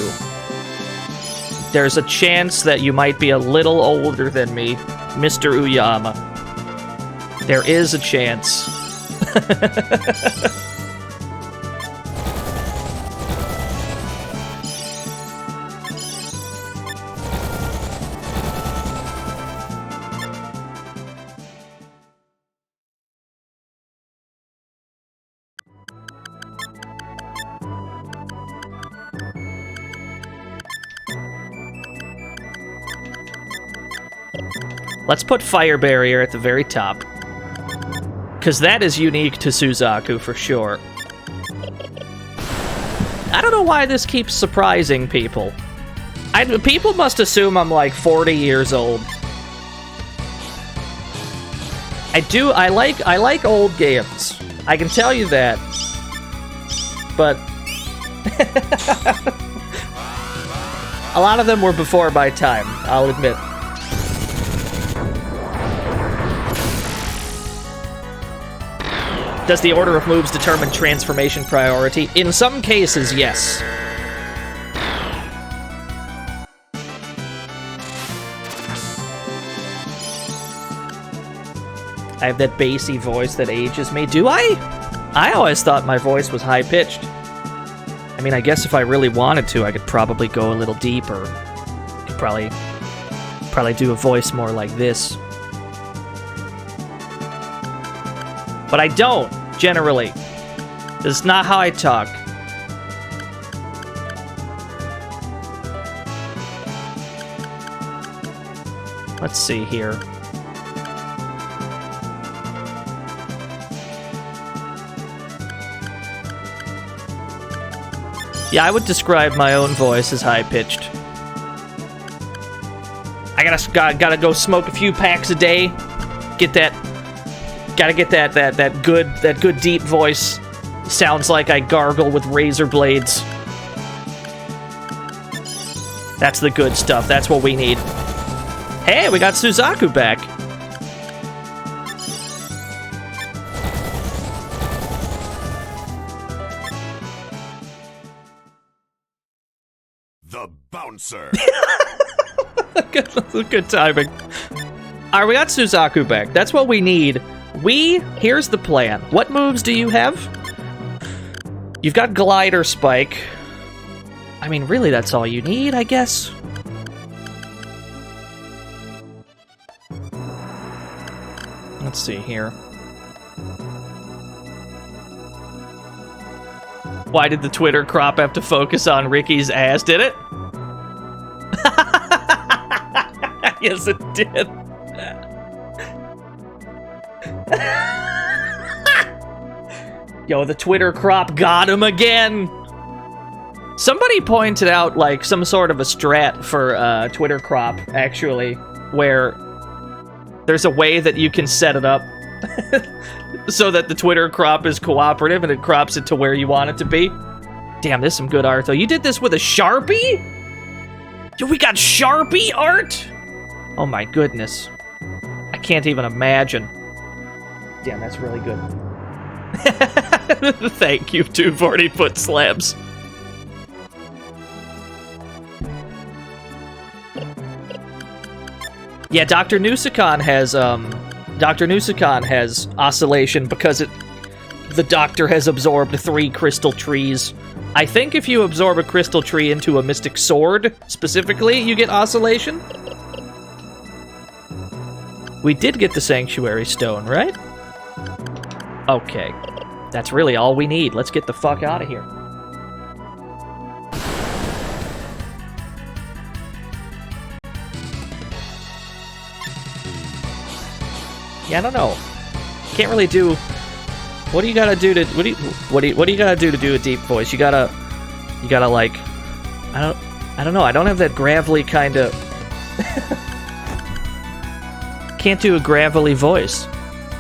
There's a chance that you might be a little older than me, Mr. Uyama. There is a chance. Let's put Fire Barrier at the very top. Because that is unique to Suzaku for sure. I don't know why this keeps surprising people. People must assume I'm like 40 years old. I like old games. I can tell you that. But a lot of them were before my time, I'll admit. Does the order of moves determine transformation priority? In some cases, yes. I have that bassy voice that ages me. Do I? I always thought my voice was high-pitched. I mean, I guess if I really wanted to, I could probably go a little deeper. Could probably do a voice more like this. But I don't, generally. This is not how I talk. Let's see here. Yeah, I would describe my own voice as high-pitched. I gotta go smoke a few packs a day. Gotta get that good deep voice. Sounds like I gargle with razor blades. That's the good stuff. That's what we need. Hey, we got Suzaku back. The bouncer. Good timing. Alright, we got Suzaku back. That's what we need. Here's the plan. What moves do you have? You've got Glider Spike. I mean, really, that's all you need, I guess. Let's see here. Why did the Twitter crop have to focus on Ricky's ass? Did it? Yes, it did. Yo, the Twitter crop got him again. Somebody pointed out, like, some sort of a strat for Twitter crop, actually, where there's a way that you can set it up so that the Twitter crop is cooperative and it crops it to where you want it to be. Damn, this is some good art, though. You did this with a Sharpie? Yo, we got Sharpie art? Oh my goodness. I can't even imagine. Damn, that's really good. Thank you, 240-foot slabs. Yeah, Dr. Nusicon has oscillation because the doctor has absorbed 3 crystal trees. I think if you absorb a crystal tree into a mystic sword, specifically, you get oscillation. We did get the sanctuary stone, right? Okay. That's really all we need. Let's get the fuck out of here. Yeah, I don't know. Can't really do. What do you gotta do to? What do you gotta do to do a deep voice? You gotta like. I don't know. I don't have that gravelly kind of. Can't do a gravelly voice.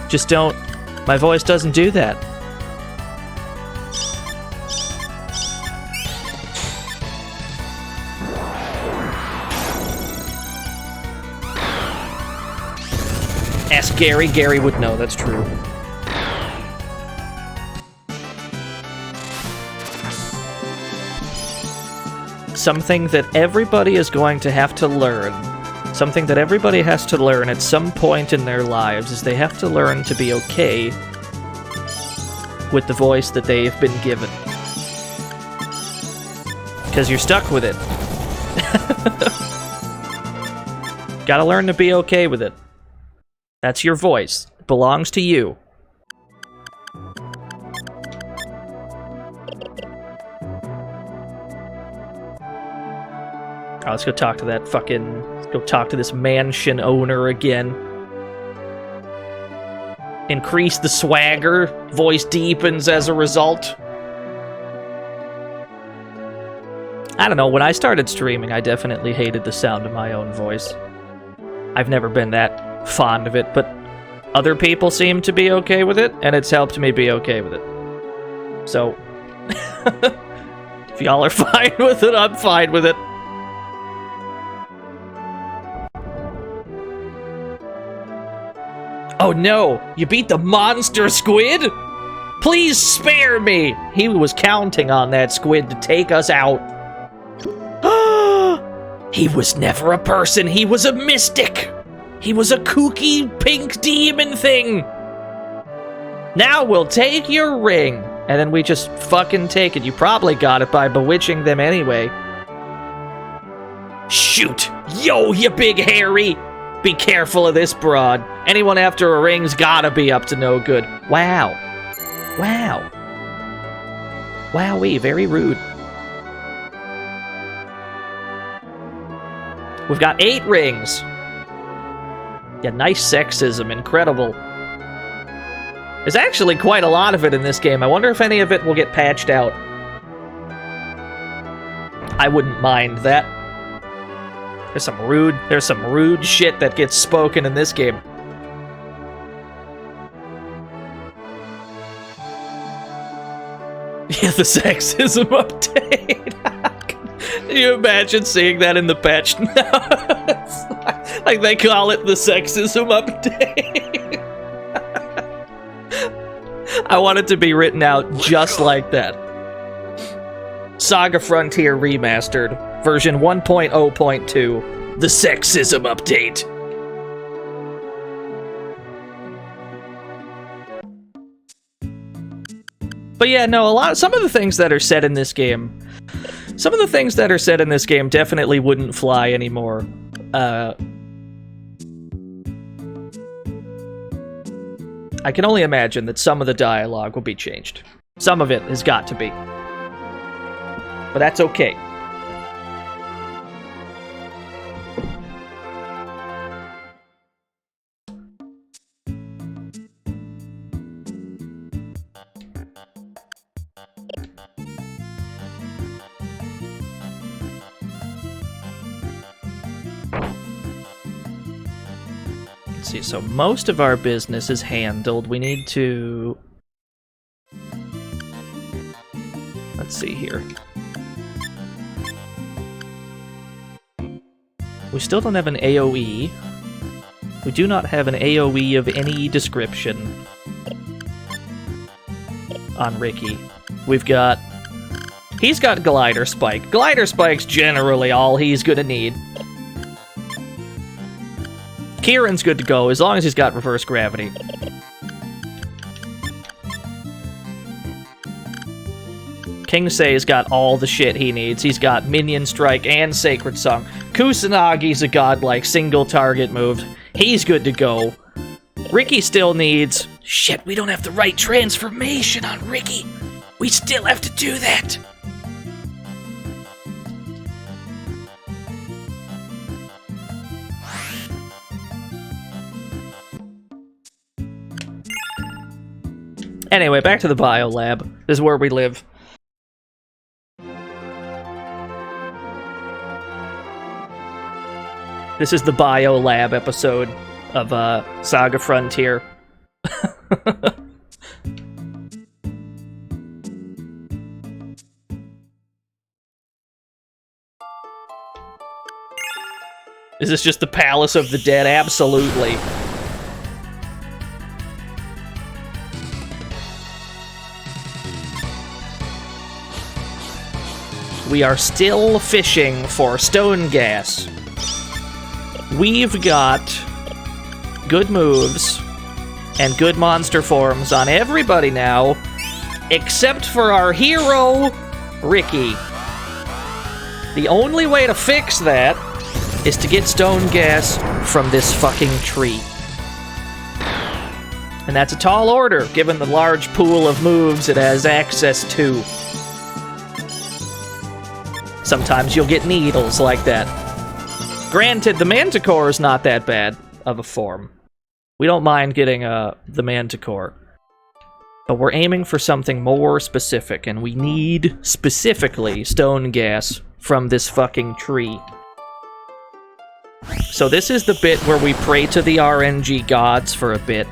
Just don't. My voice doesn't do that. Ask Gary. Gary would know, that's true. Something that everybody is going to have to learn. Something that everybody has to learn at some point in their lives is they have to learn to be okay with the voice that they've been given. Because you're stuck with it. Gotta learn to be okay with it. That's your voice. It belongs to you. Oh, let's go talk to that fucking... Let's go talk to this mansion owner again. Increase the swagger. Voice deepens as a result. I don't know, when I started streaming, I definitely hated the sound of my own voice. I've never been that fond of it, but other people seem to be okay with it, and it's helped me be okay with it. So, if y'all are fine with it, I'm fine with it. Oh no, you beat the monster squid? Please spare me! He was counting on that squid to take us out. He was never a person, he was a mystic! He was a kooky pink demon thing! Now we'll take your ring! And then we just fucking take it. You probably got it by bewitching them anyway. Shoot! Yo, you big hairy! Be careful of this broad. Anyone after a ring's gotta be up to no good. Wow. Wow. Wowee, very rude. We've got 8 rings. Yeah, nice sexism, incredible. There's actually quite a lot of it in this game. I wonder if any of it will get patched out. I wouldn't mind that. There's some rude shit that gets spoken in this game. Yeah, the sexism update. Can you imagine seeing that in the patch notes? Like they call it the sexism update. I want it to be written out just like that. SaGa Frontier Remastered, version 1.0.2, the sexism update. But yeah, no, some of the things that are said in this game, definitely wouldn't fly anymore. I can only imagine that some of the dialogue will be changed. Some of it has got to be. But that's okay. Let's see, so most of our business is handled. We need to... Let's see here. We still don't have an AoE. We do not have an AoE of any description on Riki. We've got... He's got Glider Spike. Glider Spike's generally all he's gonna need. Kieran's good to go, as long as he's got reverse gravity. King Sei's got all the shit he needs. He's got Minion Strike and Sacred Song. Kusanagi's a godlike single target move. He's good to go. Riki still needs... Shit, we don't have the right transformation on Riki. We still have to do that. Anyway, back to the biolab. This is where we live. This is the biolab episode of SaGa Frontier. Is this just the Palace of the Dead? Absolutely. We are still fishing for stone gas. We've got good moves and good monster forms on everybody now, except for our hero, Riki. The only way to fix that is to get stone gas from this fucking tree. And that's a tall order, given the large pool of moves it has access to. Sometimes you'll get needles like that. Granted, the Manticore is not that bad of a form. We don't mind getting the Manticore. But we're aiming for something more specific, and we need, specifically, stone gas from this fucking tree. So this is the bit where we pray to the RNG gods for a bit.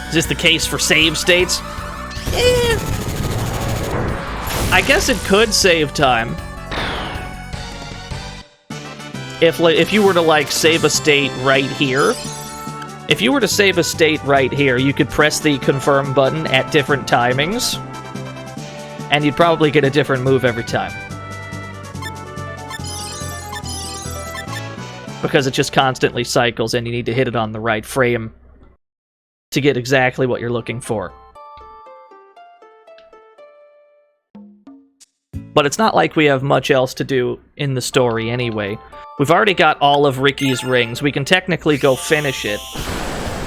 Is this the case for save states? I guess it could save time. If you were to, like, save a state right here, if you were to save a state right here, you could press the confirm button at different timings, and you'd probably get a different move every time. Because it just constantly cycles, and you need to hit it on the right frame to get exactly what you're looking for. But it's not like we have much else to do in the story anyway. We've already got all of Riki's rings. We can technically go finish it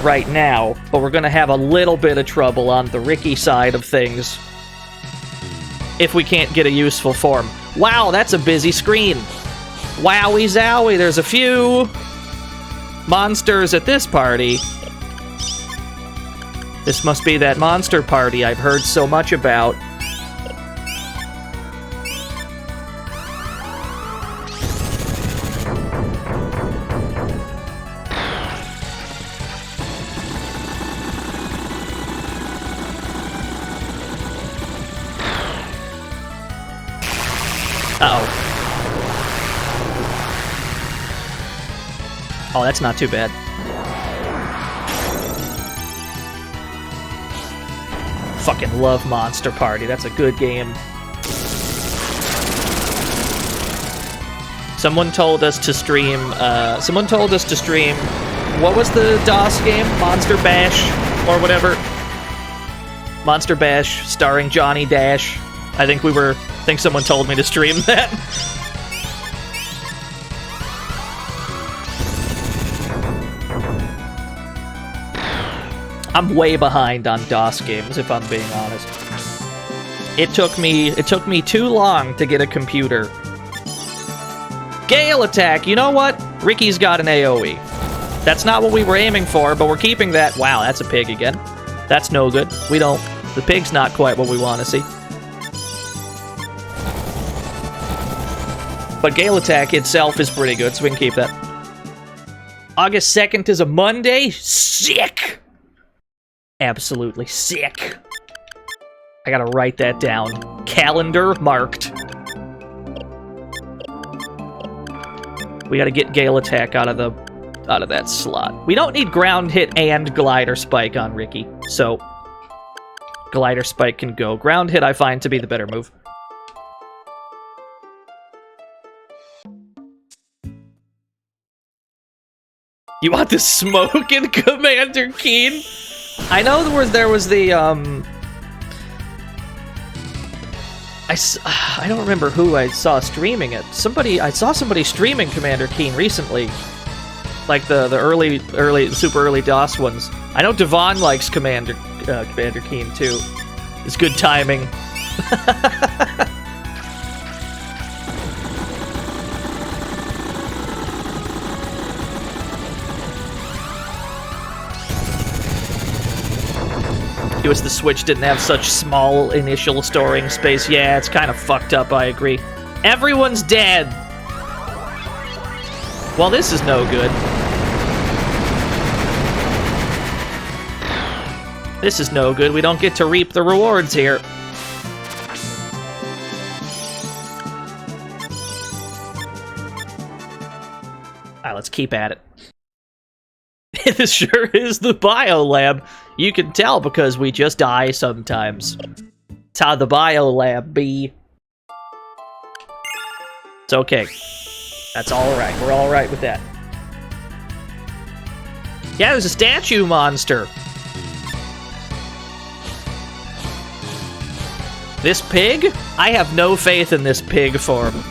right now, but we're gonna have a little bit of trouble on the Riki side of things if we can't get a useful form. Wow, that's a busy screen. Wowie zowie, there's a few monsters at this party. This must be that monster party I've heard so much about. Uh-oh. Oh, that's not too bad. Fucking love Monster Party. That's a good game. Someone told us to stream, what was the DOS game? Monster Bash, or whatever. Monster Bash, starring Johnny Dash. I think someone told me to stream that. I'm way behind on DOS games, if I'm being honest. It took me too long to get a computer. Gale attack! You know what? Riki's got an AoE. That's not what we were aiming for, but we're keeping that. Wow, that's a pig again. That's no good. The pig's not quite what we want to see. But Gale attack itself is pretty good, so we can keep that. August 2nd is a Monday? Sick! Absolutely sick. I gotta write that down. Calendar marked. We gotta get Gale attack out of that slot. We don't need ground hit and glider spike on Riki, so Glider Spike can go. Ground Hit I find to be the better move. You want the smoke in Commander Keen? I know there was the, I don't remember who I saw streaming it. I saw somebody streaming Commander Keen recently. Like the super early DOS ones. I know Devon likes Commander Keen too. It's good timing. It was the Switch didn't have such small initial storing space. Yeah, it's kind of fucked up, I agree. Everyone's dead! Well, this is no good. This is no good. We don't get to reap the rewards here. Alright, let's keep at it. This sure is the biolab. You can tell because we just die sometimes. It's how the biolab be. It's okay. That's alright. We're alright with that. Yeah, there's a statue monster. This pig? I have no faith in this pig form.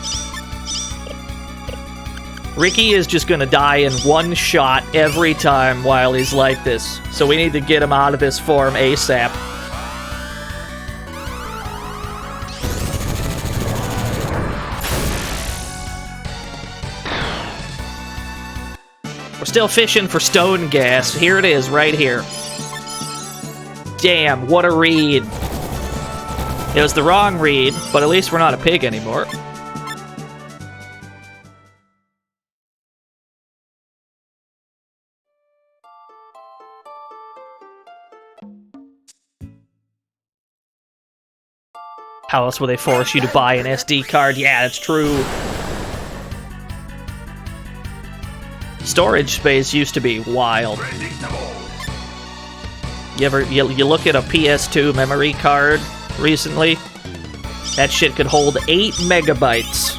Riki is just gonna die in one shot every time while he's like this. So we need to get him out of this form ASAP. We're still fishing for stone gas. Here it is, right here. Damn, what a read. It was the wrong read, but at least we're not a pig anymore. How else will they force you to buy an SD card? Yeah, that's true. Storage space used to be wild. You look at a PS2 memory card recently? That shit could hold 8 megabytes.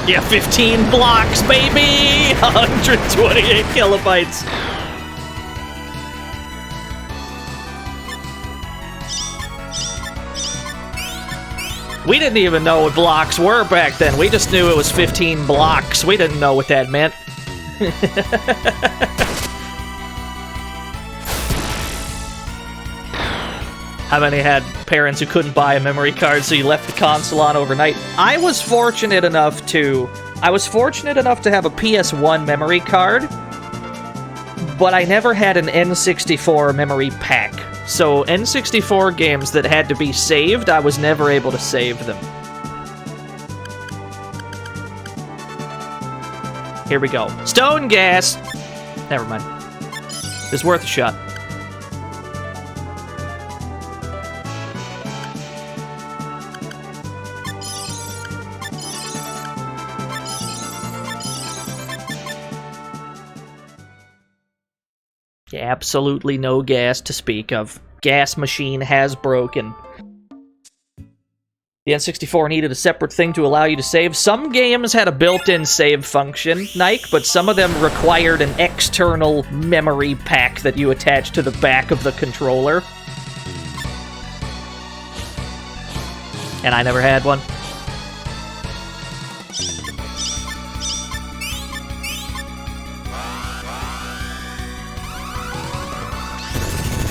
Yeah, 15 blocks, baby! 128 kilobytes. We didn't even know what blocks were back then. We just knew it was 15 blocks. We didn't know what that meant. How many had parents who couldn't buy a memory card, so you left the console on overnight? I was fortunate enough to have a PS1 memory card, but I never had an N64 memory pack. So N64 games that had to be saved, I was never able to save them. Here we go. Stone gas! Never mind. It's worth a shot. Absolutely no gas to speak of. Gas machine has broken. The N64 needed a separate thing to allow you to save. Some games had a built-in save function, Nike, but some of them required an external memory pack that you attach to the back of the controller. And I never had one.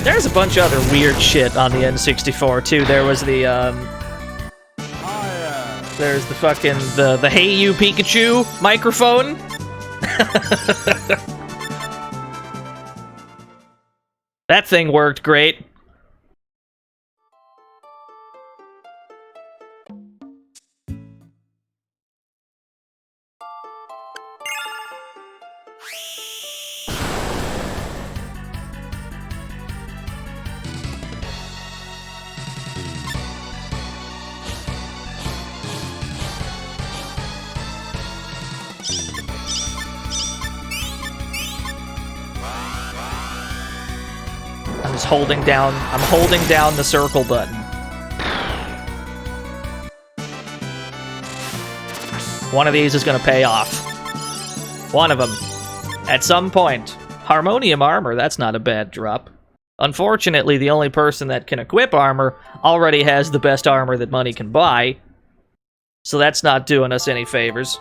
There's a bunch of other weird shit on the N64 too. There was the there's the fucking the Hey You Pikachu microphone. That thing worked great. just holding down... I'm holding down the circle button. One of these is going to pay off. One of them. At some point. Harmonium armor, that's not a bad drop. Unfortunately, the only person that can equip armor already has the best armor that money can buy. So that's not doing us any favors.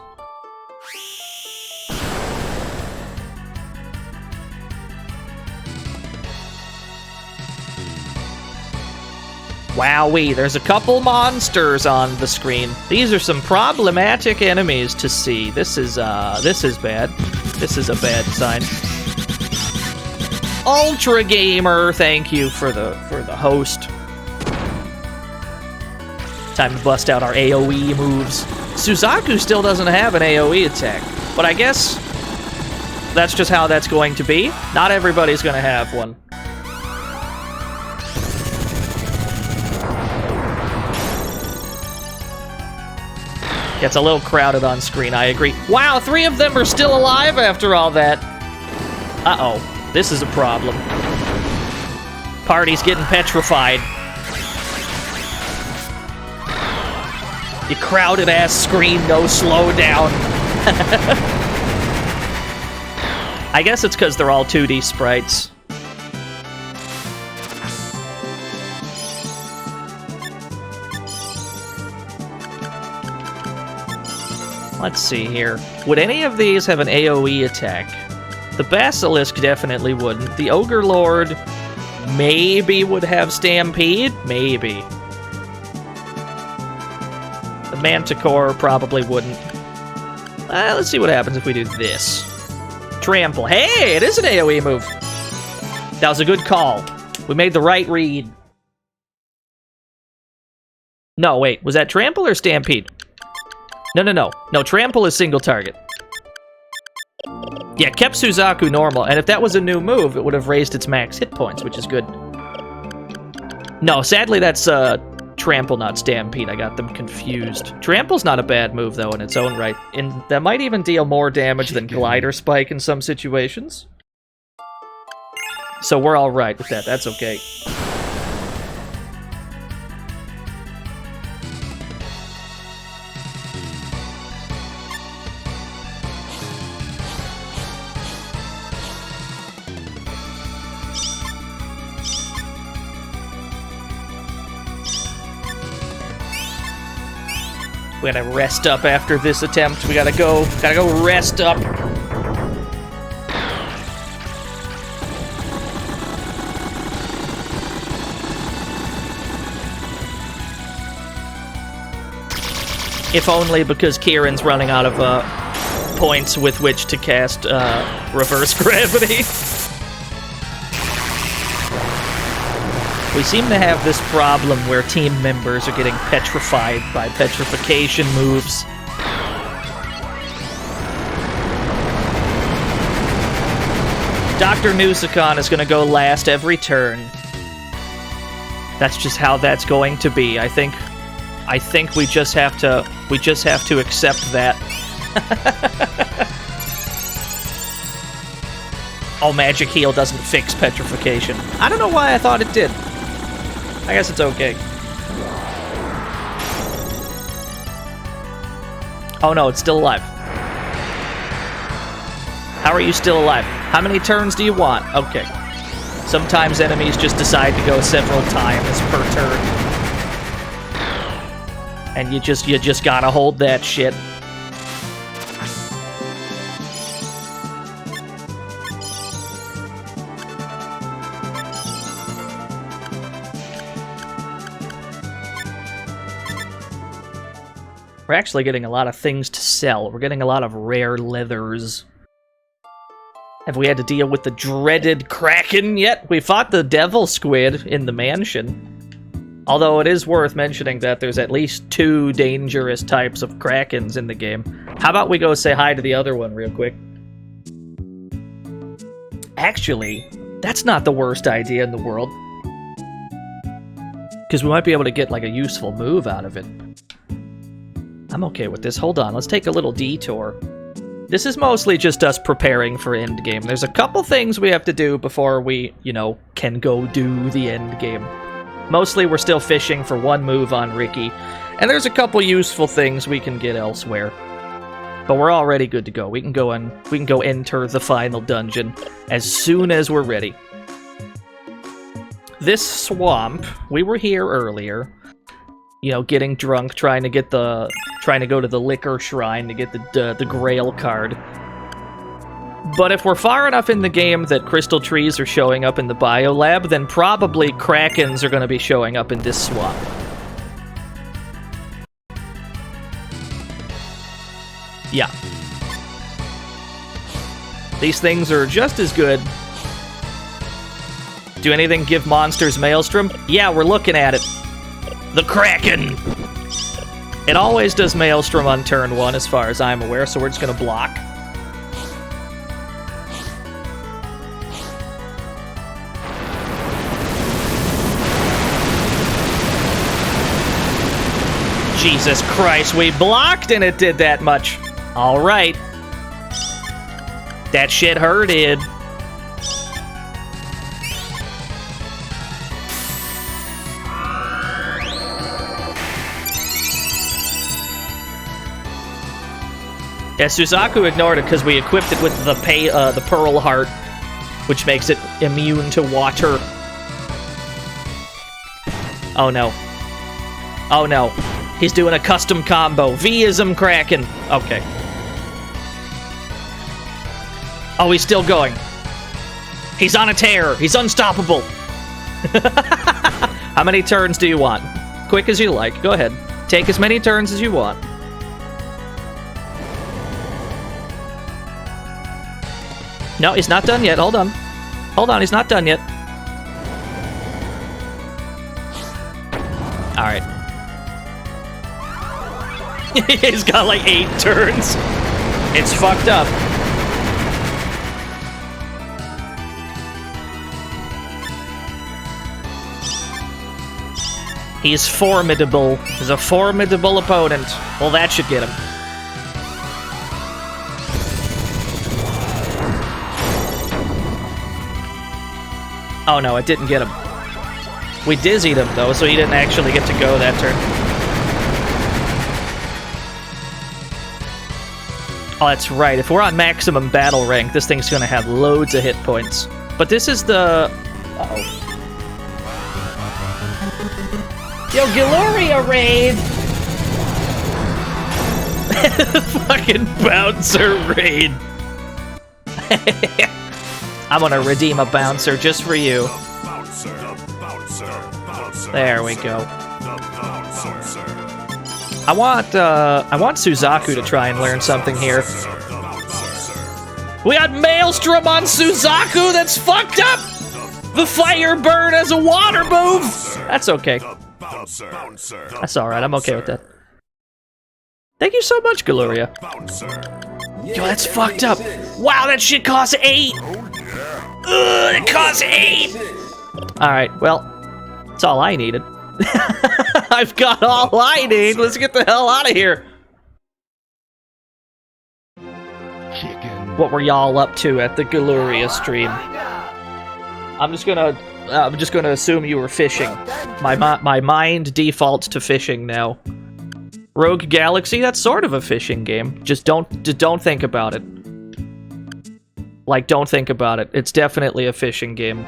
Wowee, there's a couple monsters on the screen. These are some problematic enemies to see. This is bad. This is a bad sign. Ultra Gamer, thank you for the host. Time to bust out our AoE moves. Suzaku still doesn't have an AoE attack, but I guess that's just how that's going to be. Not everybody's gonna have one. Gets a little crowded on screen, I agree. Wow, 3 of them are still alive after all that. Uh-oh, this is a problem. Party's getting petrified. You crowded-ass screen, no slowdown. I guess it's because they're all 2D sprites. Let's see here. Would any of these have an AoE attack? The Basilisk definitely wouldn't. The Ogre Lord maybe would have Stampede? Maybe. The Manticore probably wouldn't. Let's see what happens if we do this. Trample. Hey, it is an AoE move. That was a good call. We made the right read. No, wait. Was that Trample or Stampede? No. No, Trample is single target. Yeah, kept Suzaku normal, and if that was a new move, it would have raised its max hit points, which is good. No, sadly that's Trample, not Stampede. I got them confused. Trample's not a bad move, though, in its own right. And that might even deal more damage than Glider Spike in some situations. So we're alright with that. That's okay. We gotta rest up after this attempt. We gotta go rest up. If only because Kieran's running out of points with which to cast reverse gravity. We seem to have this problem where team members are getting petrified by petrification moves. Dr. Nusicon is going to go last every turn. That's just how that's going to be. I think we just have to accept that. Oh, Magic Heal doesn't fix petrification. I don't know why I thought it did. I guess it's okay. Oh no, it's still alive. How are you still alive? How many turns do you want? Okay. Sometimes enemies just decide to go several times per turn. And you just gotta hold that shit. We're actually getting a lot of things to sell. We're getting a lot of rare leathers. Have we had to deal with the dreaded Kraken yet? We fought the Devil Squid in the mansion. Although it is worth mentioning that there's at least 2 dangerous types of Krakens in the game. How about we go say hi to the other one real quick? Actually, that's not the worst idea in the world. Because we might be able to get like a useful move out of it. I'm okay with this. Hold on, let's take a little detour. This is mostly just us preparing for endgame. There's a couple things we have to do before we, you know, can go do the endgame. Mostly we're still fishing for one move on Riki, and there's a couple useful things we can get elsewhere. But we're already good to go. We can go enter the final dungeon as soon as we're ready. This swamp, we were here earlier. You know, getting drunk, trying to go to the liquor shrine to get the Grail card. But if we're far enough in the game that crystal trees are showing up in the biolab, then probably krakens are going to be showing up in this swamp. Yeah. These things are just as good. Do anything give monsters Maelstrom? Yeah, we're looking at it. The Kraken! It always does Maelstrom on turn 1, as far as I'm aware, so we're just gonna block. Jesus Christ, we blocked and it did that much. Alright. That shit hurted. Yeah, Suzaku ignored it because we equipped it with the Pearl Heart, which makes it immune to water. Oh no. Oh no. He's doing a custom combo. V-ism Kraken. Okay. Oh, he's still going. He's on a tear. He's unstoppable. How many turns do you want? Quick as you like. Go ahead. Take as many turns as you want. No, he's not done yet. Hold on. Hold on, he's not done yet. Alright. He's got like 8 turns. It's fucked up. He's formidable. He's a formidable opponent. Well, that should get him. Oh no, it didn't get him. We dizzied him though, so he didn't actually get to go that turn. Oh, that's right. If we're on maximum battle rank, this thing's gonna have loads of hit points. But this is the... Uh-oh. Yo, Gloria raid! Fucking bouncer raid. I'm gonna redeem a bouncer just for you. There we go. I want Suzaku to try and learn something here. We got Maelstrom on Suzaku. That's fucked up. The Firebird as a water move. That's okay. That's all right. I'm okay with that. Thank you so much, Gloria. Yo, that's fucked up. Wow, that shit costs 8. Ugh, it costs 8! Alright, well, that's all I needed. I've got all I need. Let's get the hell out of here. What were y'all up to at the Gloria stream? I'm just gonna assume you were fishing. My mind defaults to fishing now. Rogue Galaxy, that's sort of a fishing game. Just don't think about it. Like, don't think about it. It's definitely a fishing game.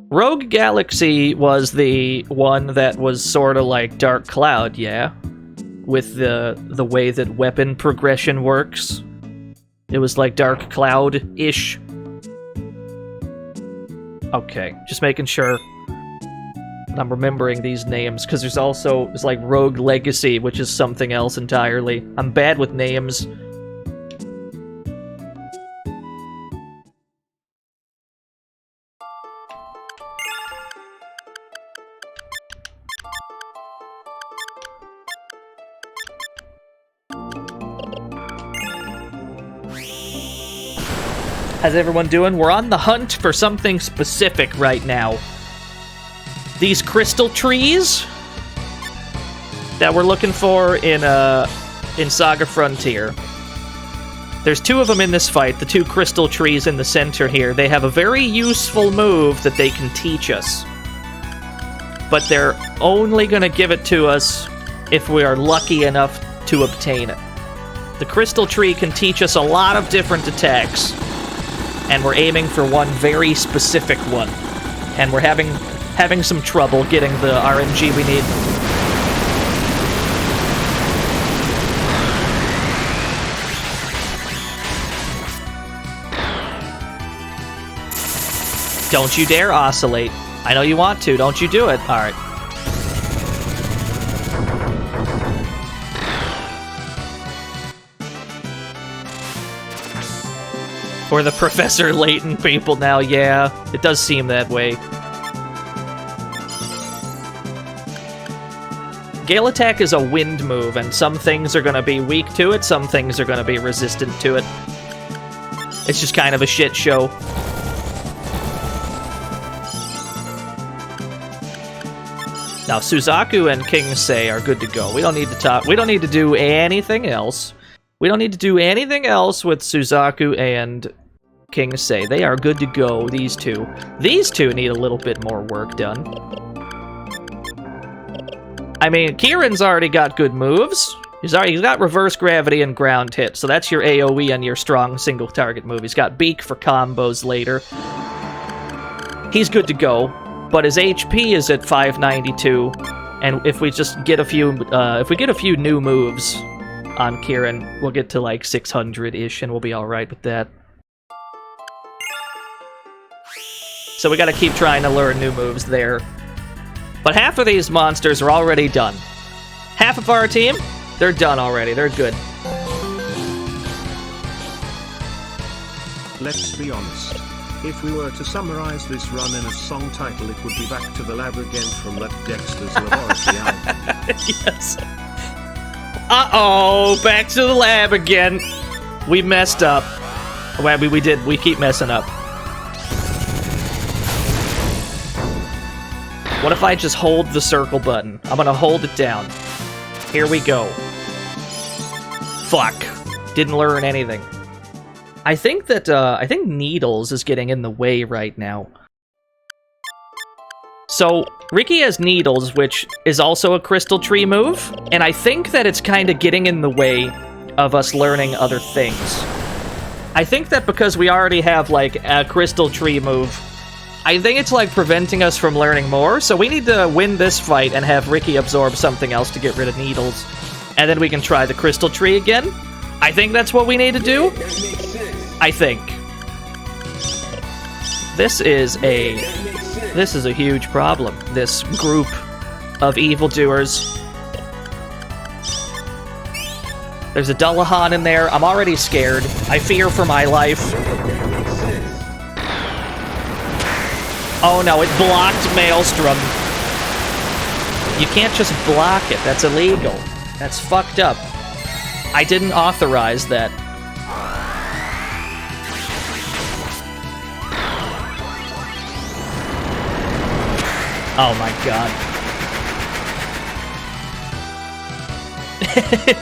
Rogue Galaxy was the one that was sort of like Dark Cloud, yeah? With the way that weapon progression works. It was like Dark Cloud-ish. Okay, just making sure I'm remembering these names, because there's like Rogue Legacy, which is something else entirely. I'm bad with names. How's everyone doing? We're on the hunt for something specific right now. these crystal trees that we're looking for in SaGa Frontier. There's 2 of them in this fight, the 2 crystal trees in the center here. They have a very useful move that they can teach us. But they're only going to give it to us if we are lucky enough to obtain it. The crystal tree can teach us a lot of different attacks, and we're aiming for one very specific one. And we're having some trouble getting the RNG we need. Don't you dare oscillate. I know you want to. Don't you do it. All right. Or the Professor Layton people now. Yeah, it does seem that way. Gale Attack is a wind move, and some things are going to be weak to it, some things are going to be resistant to it. It's just kind of a shit show. Now, Suzaku and King Sei are good to go. We don't need to talk. We don't need to do anything else. We don't need to do anything else with Suzaku and King Sei. They are good to go, these 2. These 2 need a little bit more work done. I mean, Kieran's already got good moves. He's got reverse gravity and ground hit, so that's your AoE and your strong single target move. He's got Beak for combos later. He's good to go. But his HP is at 592, and if we just get a few, new moves on Kieran, we'll get to like 600-ish, and we'll be all right with that. So we got to keep trying to learn new moves there. But half of these monsters are already done. Half of our team, they're done already. They're good. Let's be honest. If we were to summarize this run in a song title, it would be Back to the Lab Again from that Dexter's Laboratory album. Yes. Uh-oh, back to the lab again. We messed up. Well, we did. We keep messing up. What if I just hold the circle button? I'm gonna hold it down. Here we go. Fuck. Didn't learn anything. I think Needles is getting in the way right now. So, Riki has Needles, which is also a Crystal Tree move, and I think that it's kind of getting in the way of us learning other things. I think that because we already have, like, a Crystal Tree move, I think it's, like, preventing us from learning more, so we need to win this fight and have Riki absorb something else to get rid of Needles, and then we can try the Crystal Tree again. I think that's what we need to do. I think. This is a huge problem. This group of evildoers. There's a Dullahan in there. I'm already scared. I fear for my life. Oh no, it blocked Maelstrom. You can't just block it. That's illegal. That's fucked up. I didn't authorize that. Oh my god.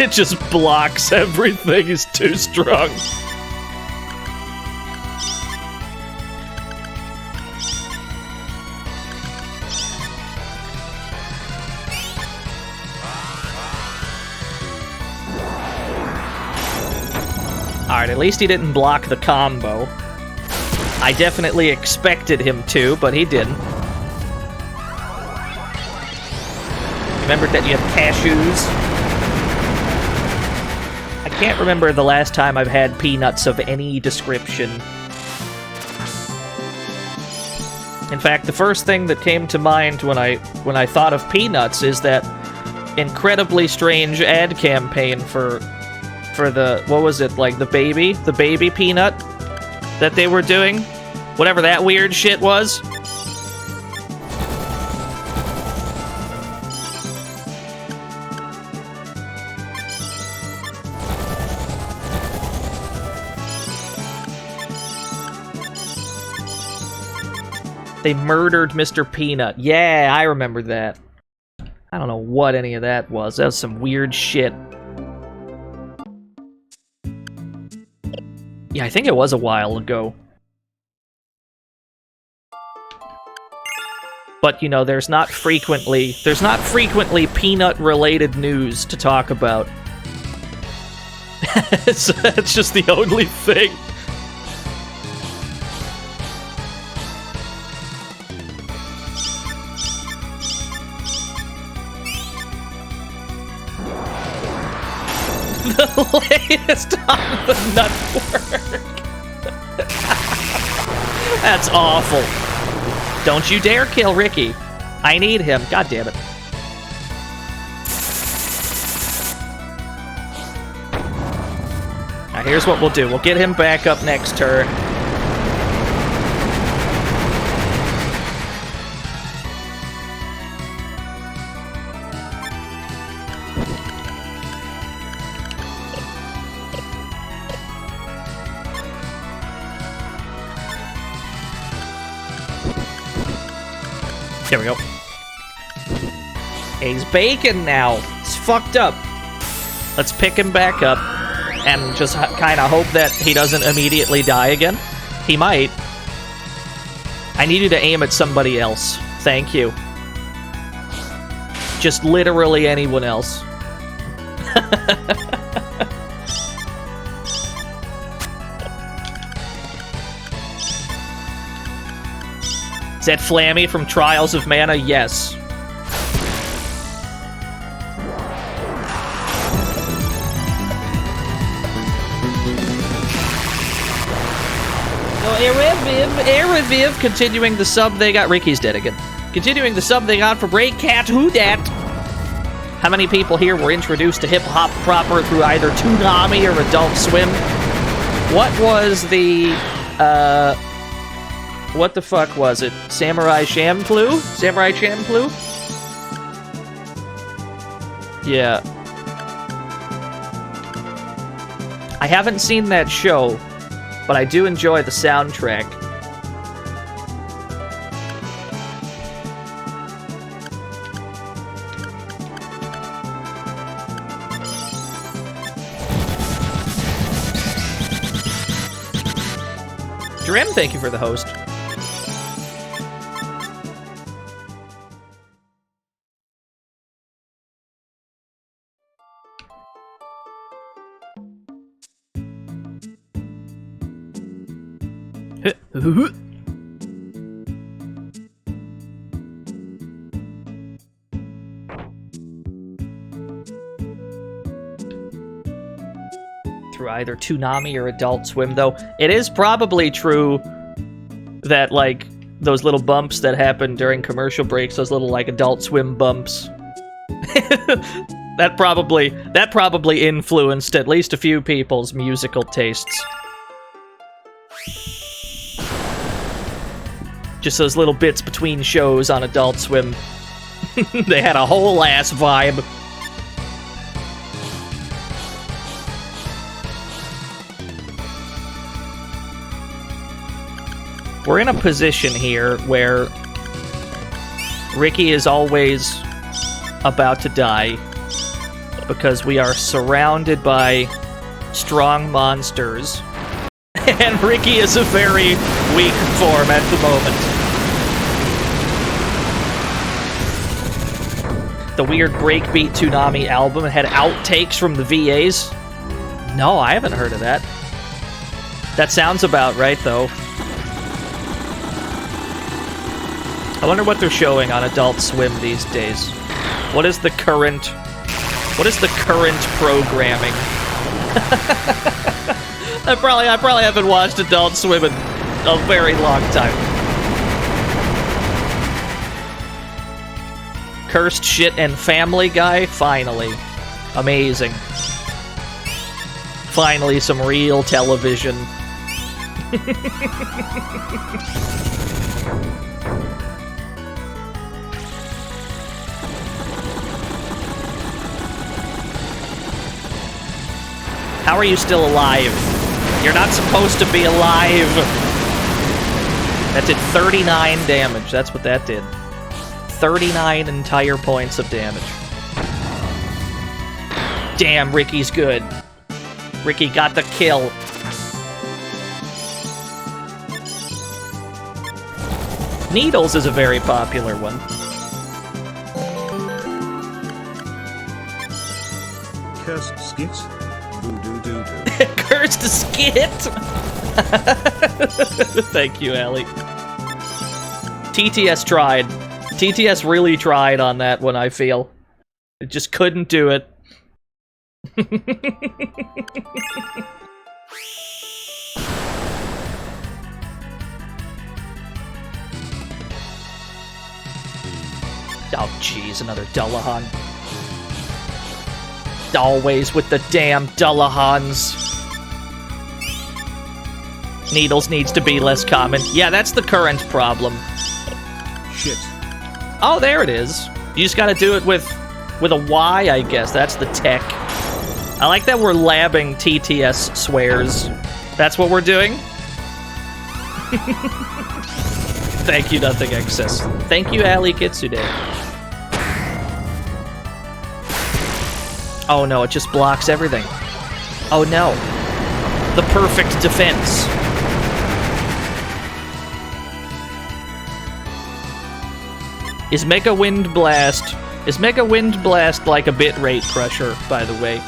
It just blocks everything. It's too strong. Alright, at least he didn't block the combo. I definitely expected him to, but he didn't. Remembered that you have cashews. I can't remember the last time I've had peanuts of any description. In fact, the first thing that came to mind when I thought of peanuts is that incredibly strange ad campaign for the, what was it, like the baby peanut that they were doing? Whatever that weird shit was. They murdered Mr. Peanut. Yeah, I remember that. I don't know what any of that was. That was some weird shit. Yeah, I think it was a while ago. But, you know, there's not frequently peanut-related news to talk about. It's just the only thing. The latest on the network. That's awful. Don't you dare kill Riki. I need him. God damn it. Now here's what we'll do. We'll get him back up next turn. There we go. He's bacon now. It's fucked up. Let's pick him back up and just kind of hope that he doesn't immediately die again. He might. I need you to aim at somebody else. Thank you. Just literally anyone else. Is that Flammy from Trials of Mana? Yes. Eriviv, continuing the sub they got. Riki's dead again. Continuing the sub they got for Break Cat Who Dat. How many people here were introduced to hip hop proper through either Toonami or Adult Swim? What was the what the fuck was it? Samurai Champloo? Samurai Champloo? Yeah. I haven't seen that show, but I do enjoy the soundtrack. Drim, thank you for the host. Through either Toonami or Adult Swim, though. It is probably true that, like, those little bumps that happen during commercial breaks, those little, like, Adult Swim bumps, that probably influenced at least a few people's musical tastes. Just those little bits between shows on Adult Swim. They had a whole ass vibe. We're in a position here where Riki is always about to die because we are surrounded by strong monsters. And Riki is a very weak form at the moment. The weird breakbeat Toonami album had outtakes from the VAs. No, I haven't heard of that. That sounds about right, though. I wonder what they're showing on Adult Swim these days. What is the current programming? I probably haven't watched Adult Swim in a very long time. Cursed Shit and Family Guy? Finally. Amazing. Finally, some real television. How are you still alive? You're not supposed to be alive. That did 39 damage. That's what that did. 39 entire points of damage. Damn, Riki's good. Riki got the kill. Needles is a very popular one. Cursed skit? Boo-doo-doo-doo. Cursed skit! Thank you, Allie. TTS tried. TTS really tried on that one, I feel. It just couldn't do it. Oh, jeez, another Dullahan. Always with the damn Dullahans. Needles needs to be less common. Yeah, that's the current problem. Shit. Oh, there it is. You just gotta do it with a Y, I guess. That's the tech. I like that we're labbing TTS swears. That's what we're doing? Thank you, Nothing Excess. Thank you, Ali Kitsude. Oh no, it just blocks everything. Oh no. The perfect defense. Is Mega Wind Blast like a bitrate crusher, by the way?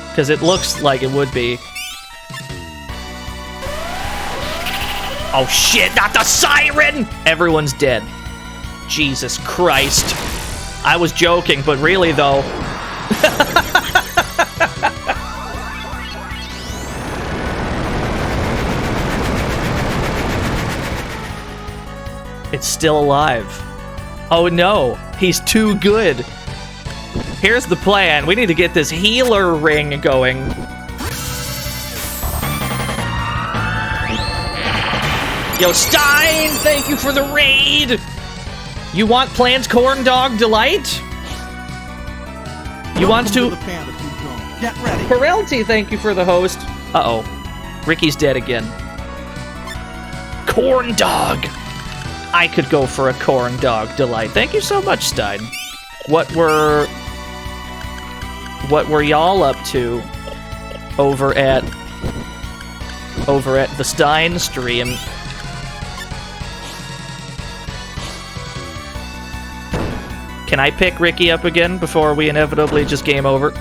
Because it looks like it would be. Oh shit, not the siren! Everyone's dead. Jesus Christ. I was joking, but really though. It's still alive. Oh no, he's too good. Here's the plan. We need to get this healer ring going. Yo, Stein, thank you for the raid. You want Plant Corn Dog Delight? You want to... Get ready. Perelty, thank you for the host. Uh-oh. Ricky's dead again. Corn Dog. I could go for a Corn Dog Delight. Thank you so much, Stein. What were y'all up to over at the Stein stream? Can I pick Ricky up again before we inevitably just game over?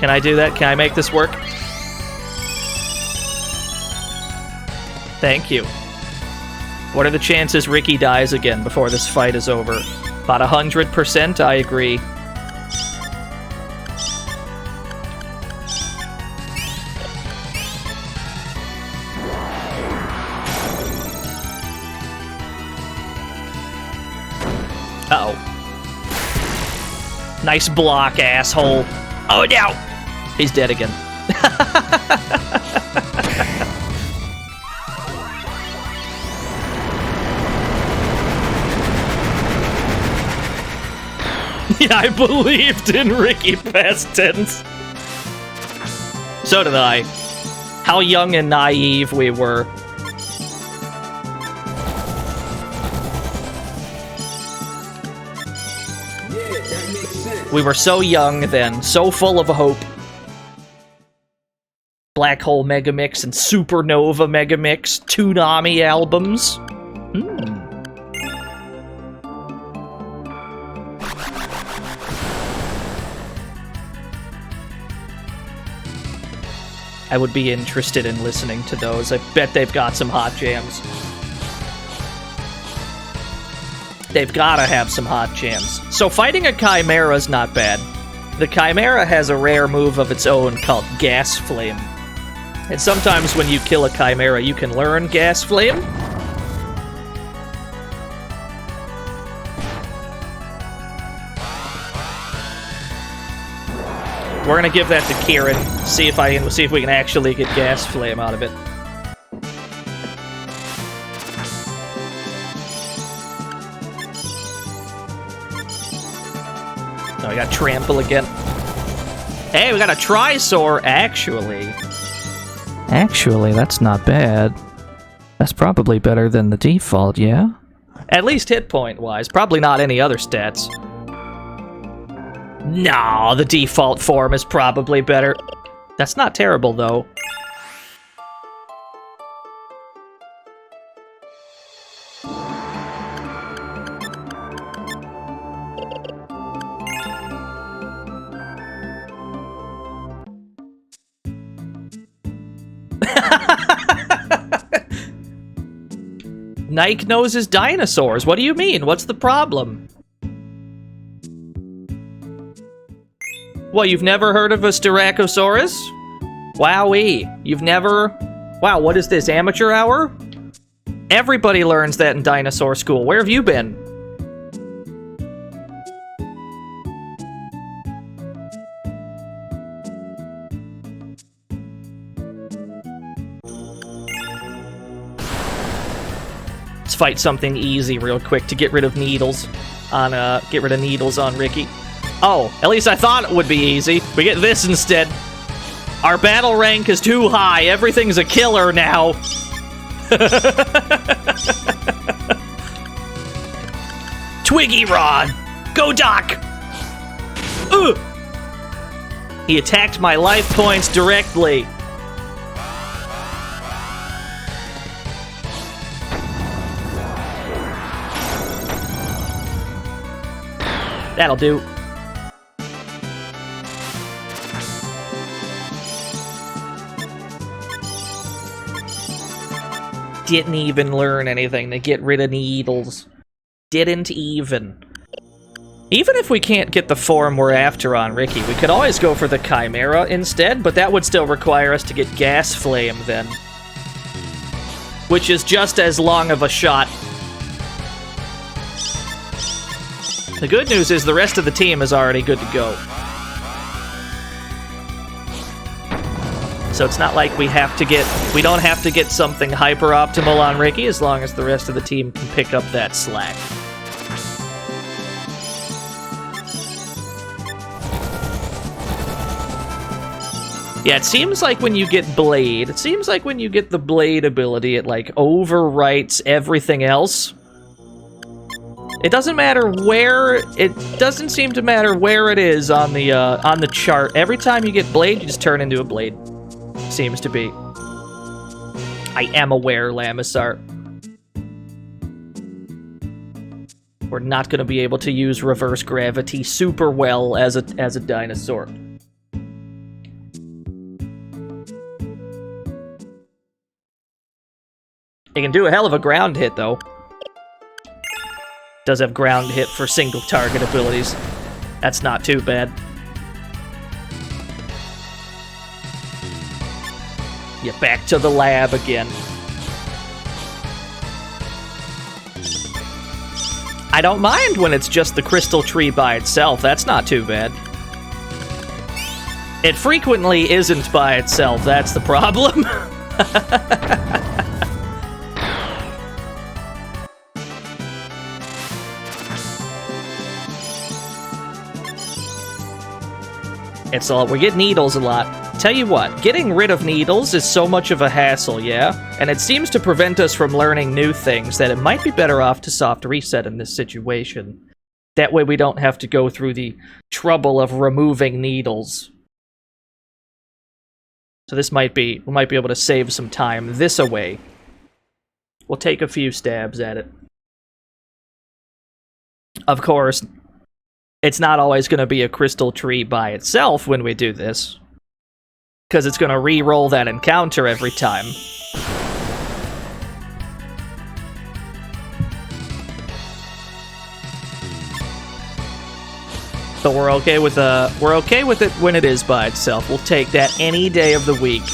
Can I do that? Can I make this work? Thank you. What are the chances Ricky dies again before this fight is over? About 100%, I agree. Uh-oh. Nice block, asshole. Oh, no! He's dead again. Yeah, I believed in Ricky past tense. So did I. How young and naive we were. We were so young then, so full of hope. Black Hole Megamix and Supernova Megamix, two Nami albums. I would be interested in listening to those. I bet they've got some hot jams. They've gotta have some hot jams. So fighting a Chimera's not bad. The Chimera has a rare move of its own called Gas Flame. And sometimes when you kill a Chimera, you can learn Gas Flame. We're gonna give that to Kieran. See if we can actually get Gas Flame out of it. Oh, we got Trample again. Hey, we got a Trisaur, actually. Actually, that's not bad. That's probably better than the default, yeah? At least hit point-wise. Probably not any other stats. No, the default form is probably better. That's not terrible, though. Nike knows his dinosaurs. What do you mean? What's the problem? What, you've never heard of a Styracosaurus? Wowee. You've never... Wow, what is this, amateur hour? Everybody learns that in dinosaur school. Where have you been? Let's fight something easy real quick to get rid of needles on Riki. Oh, at least I thought it would be easy. We get this instead. Our battle rank is too high. Everything's a killer now. Twiggy Rod! Go, Doc! Ugh! He attacked my life points directly. That'll do. Didn't even learn anything to get rid of needles. Didn't even. Even if we can't get the form we're after on Riki, we could always go for the Chimera instead, but that would still require us to get Gas Flame then. Which is just as long of a shot. The good news is the rest of the team is already good to go. So it's not like we don't have to get something hyper optimal on Riki as long as the rest of the team can pick up that slack. Yeah, it seems like when you get Blade, the Blade ability, it like overwrites everything else. It doesn't matter where, it doesn't seem to matter where it is on the chart. Every time you get Blade, you just turn into a Blade. Seems to be. I am aware, Lamisar. We're not going to be able to use reverse gravity super well as a dinosaur. It can do a hell of a ground hit, though. Does have ground hit for single target abilities. That's not too bad. Yeah, back to the lab again. I don't mind when it's just the crystal tree by itself. That's not too bad. It frequently isn't by itself. That's the problem. It's all, we get needles a lot. Tell you what, getting rid of needles is so much of a hassle, yeah? And it seems to prevent us from learning new things that it might be better off to soft reset in this situation. That way we don't have to go through the trouble of removing needles. So this might be, we might be able to save some time this away. We'll take a few stabs at it. Of course, it's not always going to be a crystal tree by itself when we do this, because it's going to re-roll that encounter every time. But we're okay with it when it is by itself. We'll take that any day of the week.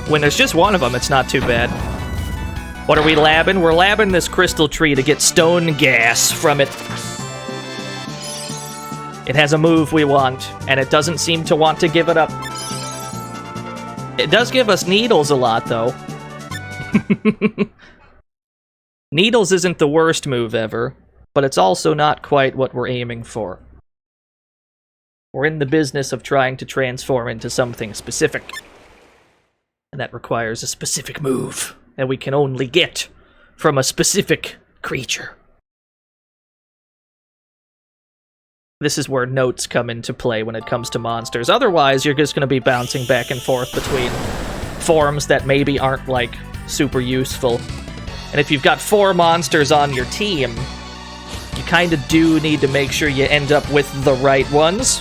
When there's just one of them, it's not too bad. What are we labbing? We're labbing this crystal tree to get stone gas from it. It has a move we want, and it doesn't seem to want to give it up. It does give us needles a lot, though. Needles isn't the worst move ever, but it's also not quite what we're aiming for. We're in the business of trying to transform into something specific. And that requires a specific move that we can only get from a specific creature. This is where notes come into play when it comes to monsters. Otherwise, you're just going to be bouncing back and forth between forms that maybe aren't, like, super useful. And if you've got 4 monsters on your team, you kind of do need to make sure you end up with the right ones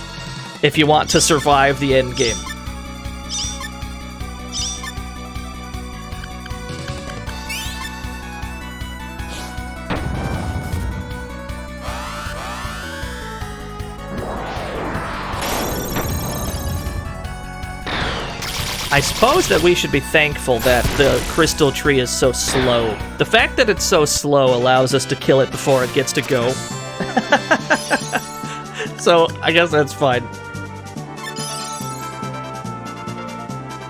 if you want to survive the end game. I suppose that we should be thankful that the crystal tree is so slow. The fact that it's so slow allows us to kill it before it gets to go. So, I guess that's fine.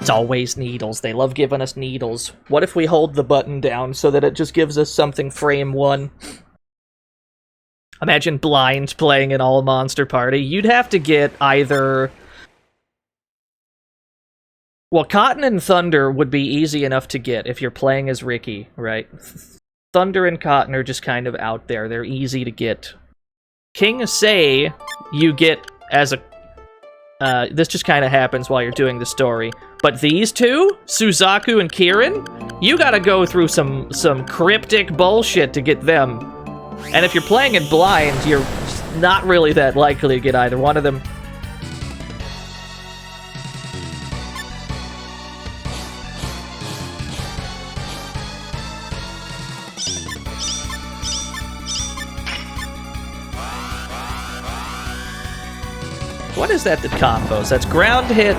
It's always needles. They love giving us needles. What if we hold the button down so that it just gives us something frame 1? Imagine blind playing an all-monster party. You'd have to get either... Well, Cotton and Thunder would be easy enough to get if you're playing as Riki, right? Thunder and Cotton are just kind of out there. They're easy to get. King Say, you get as a... this just kind of happens while you're doing the story. But these two, Suzaku and Kirin, you gotta go through some cryptic bullshit to get them. And if you're playing it blind, you're not really that likely to get either one of them. What is that combos? That's ground hit,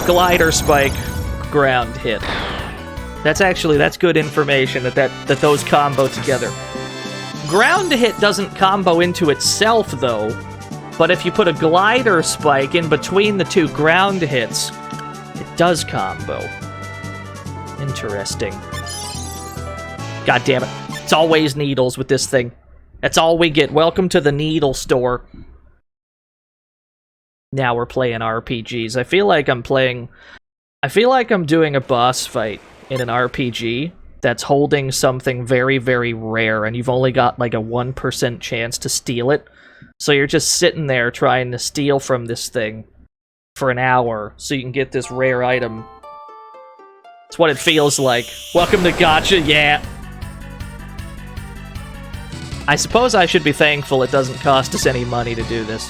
glider spike, ground hit. That's good information that those combo together. Ground hit doesn't combo into itself though, but if you put a glider spike in between the 2 ground hits, it does combo. Interesting. God damn it. It's always needles with this thing. That's all we get. Welcome to the needle store. Now we're playing RPGs. I feel like I'm doing a boss fight in an RPG that's holding something very, very rare, and you've only got like a 1% chance to steal it. So you're just sitting there trying to steal from this thing for an hour so you can get this rare item. It's what it feels like. Welcome to Gacha, yeah. I suppose I should be thankful it doesn't cost us any money to do this.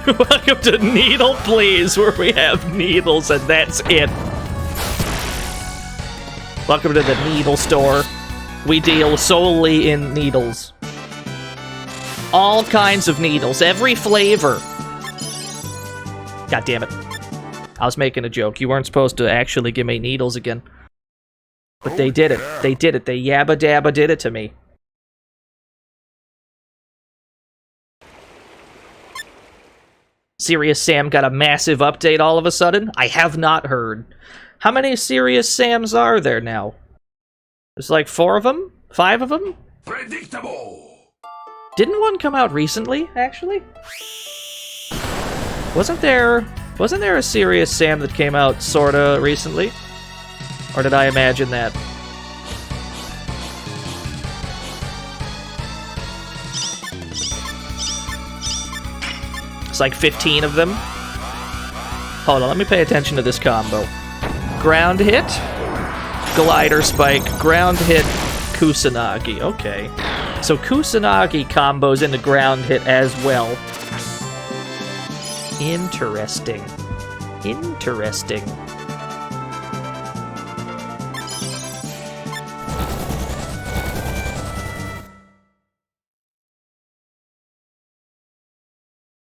Welcome to Needle Please, where we have needles and that's it. Welcome to the needle store. We deal solely in needles. All kinds of needles, every flavor. God damn it. I was making a joke. You weren't supposed to actually give me needles again. But they did it. They did it. They yabba dabba did it to me. Serious Sam got a massive update all of a sudden? I have not heard. How many Serious Sams are there now? There's like 4 of them? 5 of them? Predictable. Didn't one come out recently, actually? Wasn't there a Serious Sam that came out sorta recently? Or did I imagine that? It's like 15 of them. Hold on, let me pay attention to this combo. Ground hit, glider spike, ground hit, Kusanagi. Okay. So Kusanagi combos into ground hit as well. Interesting. Interesting.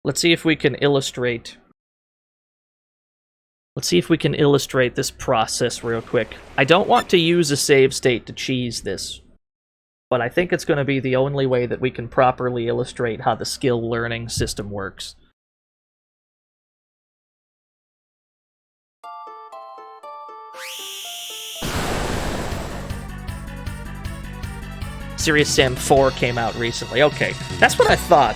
Let's see if we can illustrate. Let's see if we can illustrate this process real quick. I don't want to use a save state to cheese this, but I think it's going to be the only way that we can properly illustrate how the skill learning system works. Serious Sam 4 came out recently. Okay, that's what I thought.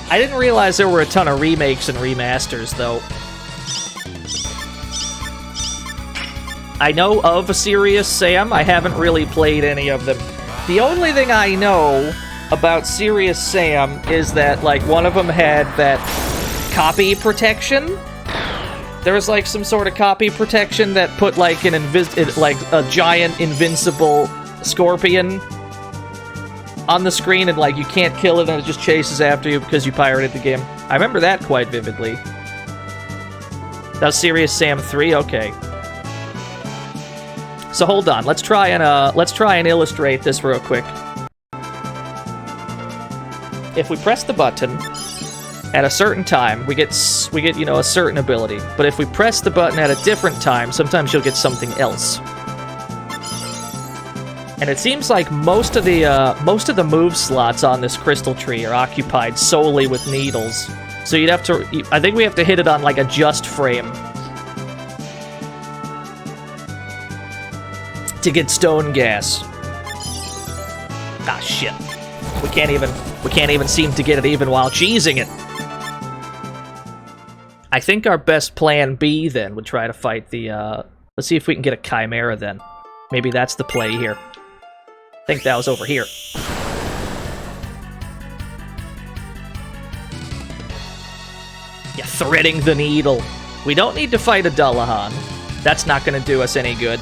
I didn't realize there were a ton of remakes and remasters, though. I know of a Serious Sam. I haven't really played any of them. The only thing I know about Serious Sam is that, like, one of them had that copy protection. There was, like, some sort of copy protection that put, like, an a giant invincible scorpion on the screen, and, like, you can't kill it and it just chases after you because you pirated the game. I remember that quite vividly. That was Serious Sam 3? Okay. So hold on, let's try and illustrate this real quick. If we press the button at a certain time, we get you know, a certain ability. But if we press the button at a different time, sometimes you'll get something else. And it seems like most of the move slots on this crystal tree are occupied solely with needles. So you'd have to, I think we have to hit it on like a just frame to get stone gas. Ah, shit. We can't even seem to get it even while cheesing it. I think our best plan B then would try to fight the, let's see if we can get a Chimera then. Maybe that's the play here. I think that was over here. Yeah, threading the needle. We don't need to fight a Dullahan. That's not gonna do us any good.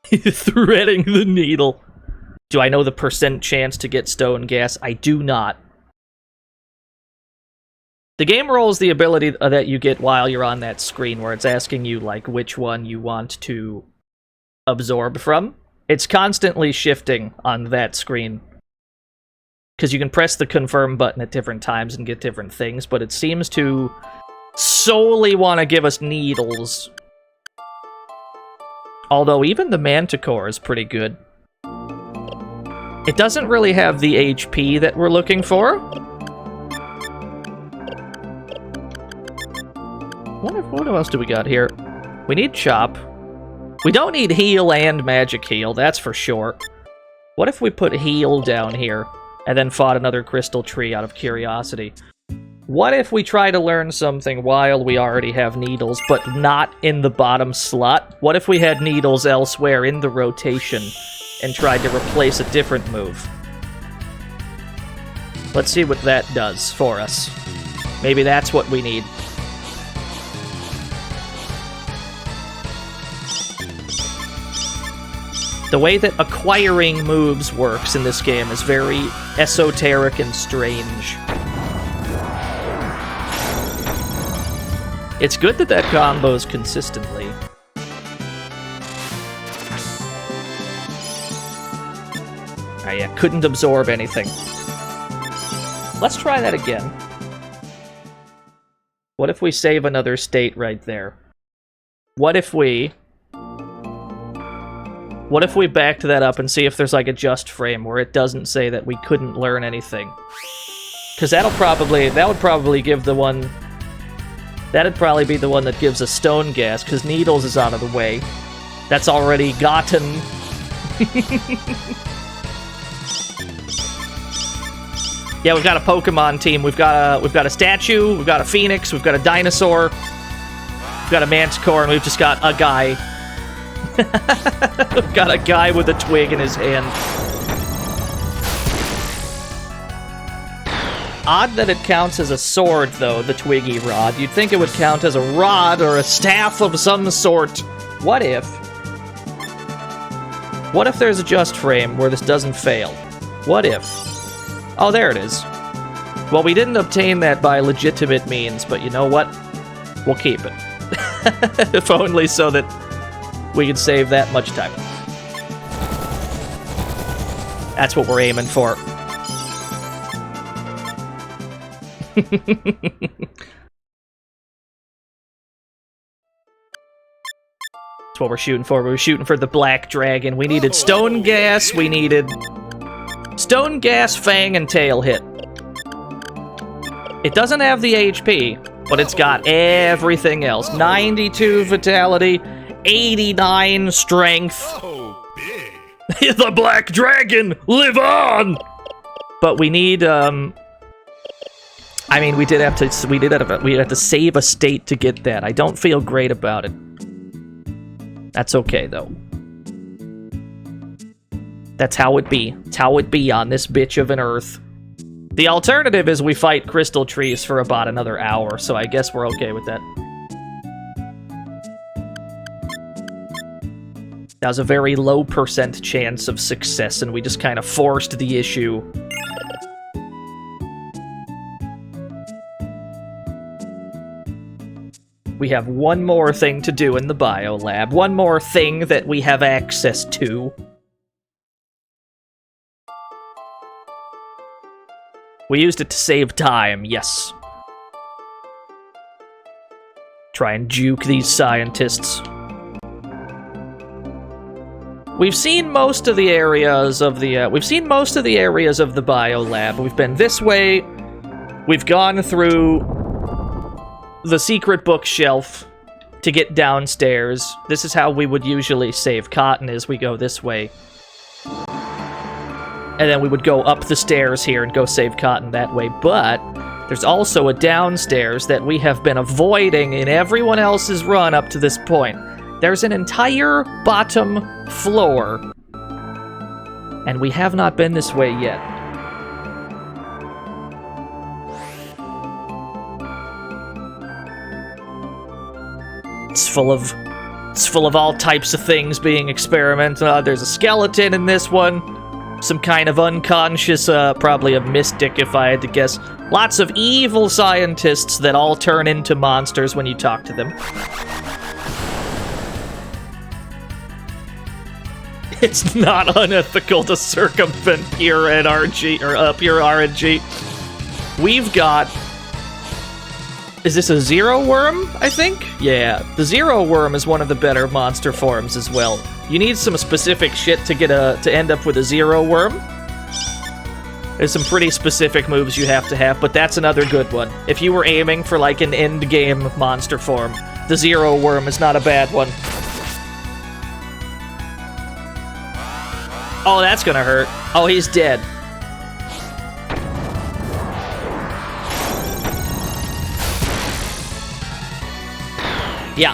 Threading the needle. Do I know the % chance to get stone gas? I do not. The game rolls the ability that you get while you're on that screen, where it's asking you, like, which one you want to absorb from. It's constantly shifting on that screen. Because you can press the confirm button at different times and get different things, but it seems to solely want to give us needles. Although even the Manticore is pretty good. It doesn't really have the HP that we're looking for. What else do we got here? We need Chop. We don't need Heal and Magic Heal, that's for sure. What if we put Heal down here, and then fought another Crystal Tree out of curiosity? What if we try to learn something while we already have needles, but not in the bottom slot? What if we had needles elsewhere in the rotation, and tried to replace a different move? Let's see what that does for us. Maybe that's what we need. The way that acquiring moves works in this game is very esoteric and strange. It's good that combos consistently. Ah, yeah, couldn't absorb anything. Let's try that again. What if we save another state right there? What if we backed that up and see if there's like a just frame where it doesn't say that we couldn't learn anything? Because that would probably give the one... That'd probably be the one that gives us stone gas, because Needles is out of the way. That's already gotten. Yeah, we've got a Pokemon team. We've got a statue, we've got a Phoenix, we've got a dinosaur, we've got a Manticore, and we've just got a guy. We've got a guy with a twig in his hand. Odd that it counts as a sword, though, the Twiggy Rod. You'd think it would count as a rod or a staff of some sort. What if there's a just frame where this doesn't fail? What if? Oh, there it is. Well, we didn't obtain that by legitimate means, but you know what? We'll keep it. If only so that we could save that much time. That's what we're aiming for. That's what we're shooting for. We were shooting for the Black Dragon. We needed Stone Gas. We needed Stone Gas, Fang, and Tail Hit. It doesn't have the HP, but it's got everything else. 92 Vitality, 89 Strength, The Black Dragon, live on! But we need, I mean, we had to save a state to get that. I don't feel great about it. That's okay, though. That's how it be. It's how it be on this bitch of an Earth. The alternative is we fight crystal trees for about another hour, so I guess we're okay with that. That was a very low % chance of success, and we just kind of forced the issue. We have one more thing to do in the biolab. One more thing that we have access to. We used it to save time, yes. Try and juke these scientists. We've seen most of the areas of the biolab. We've been this way. We've gone through the secret bookshelf to get downstairs. This is how we would usually save cotton, is we go this way. And then we would go up the stairs here and go save cotton that way. But there's also a downstairs that we have been avoiding in everyone else's run up to this point. There's an entire bottom floor, and we have not been this way yet. It's full of all types of things being experimented. There's a skeleton in this one. Some kind of unconscious, probably a mystic if I had to guess. Lots of evil scientists that all turn into monsters when you talk to them. It's not unethical to circumvent pure NRG, or pure RNG. We've got... Is this a zero worm, I think? Yeah, the zero worm is one of the better monster forms as well. You need some specific shit to get to end up with a zero worm. There's some pretty specific moves you have to have, but that's another good one. If you were aiming for like an end game monster form, the zero worm is not a bad one. Oh, that's gonna hurt. Oh, he's dead. Yeah.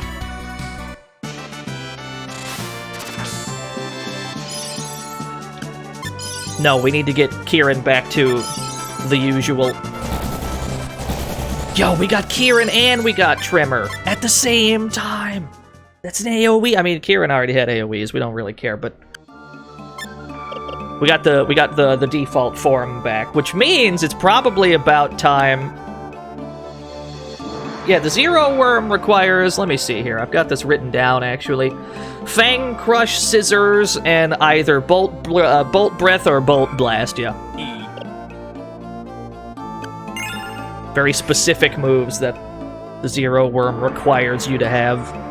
No, we need to get Kieran back to the usual. Yo, we got Kieran and we got Tremor at the same time. That's an AoE. I mean, Kieran already had AoEs. We don't really care, but we got the default form back, which means it's probably about time. Yeah, the zero worm requires, let me see here, I've got this written down, actually. Fang Crush, Scissors, and either Bolt Breath or Bolt Blast, yeah. Very specific moves that the zero worm requires you to have.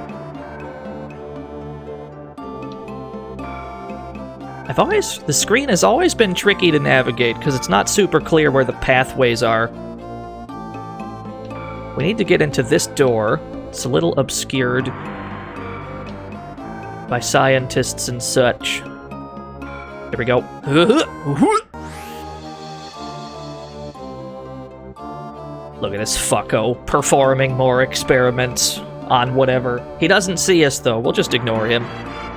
The screen has always been tricky to navigate, because it's not super clear where the pathways are. We need to get into this door. It's a little obscured by scientists and such. Here we go. Look at this fucko performing more experiments on whatever. He doesn't see us, though. We'll just ignore him.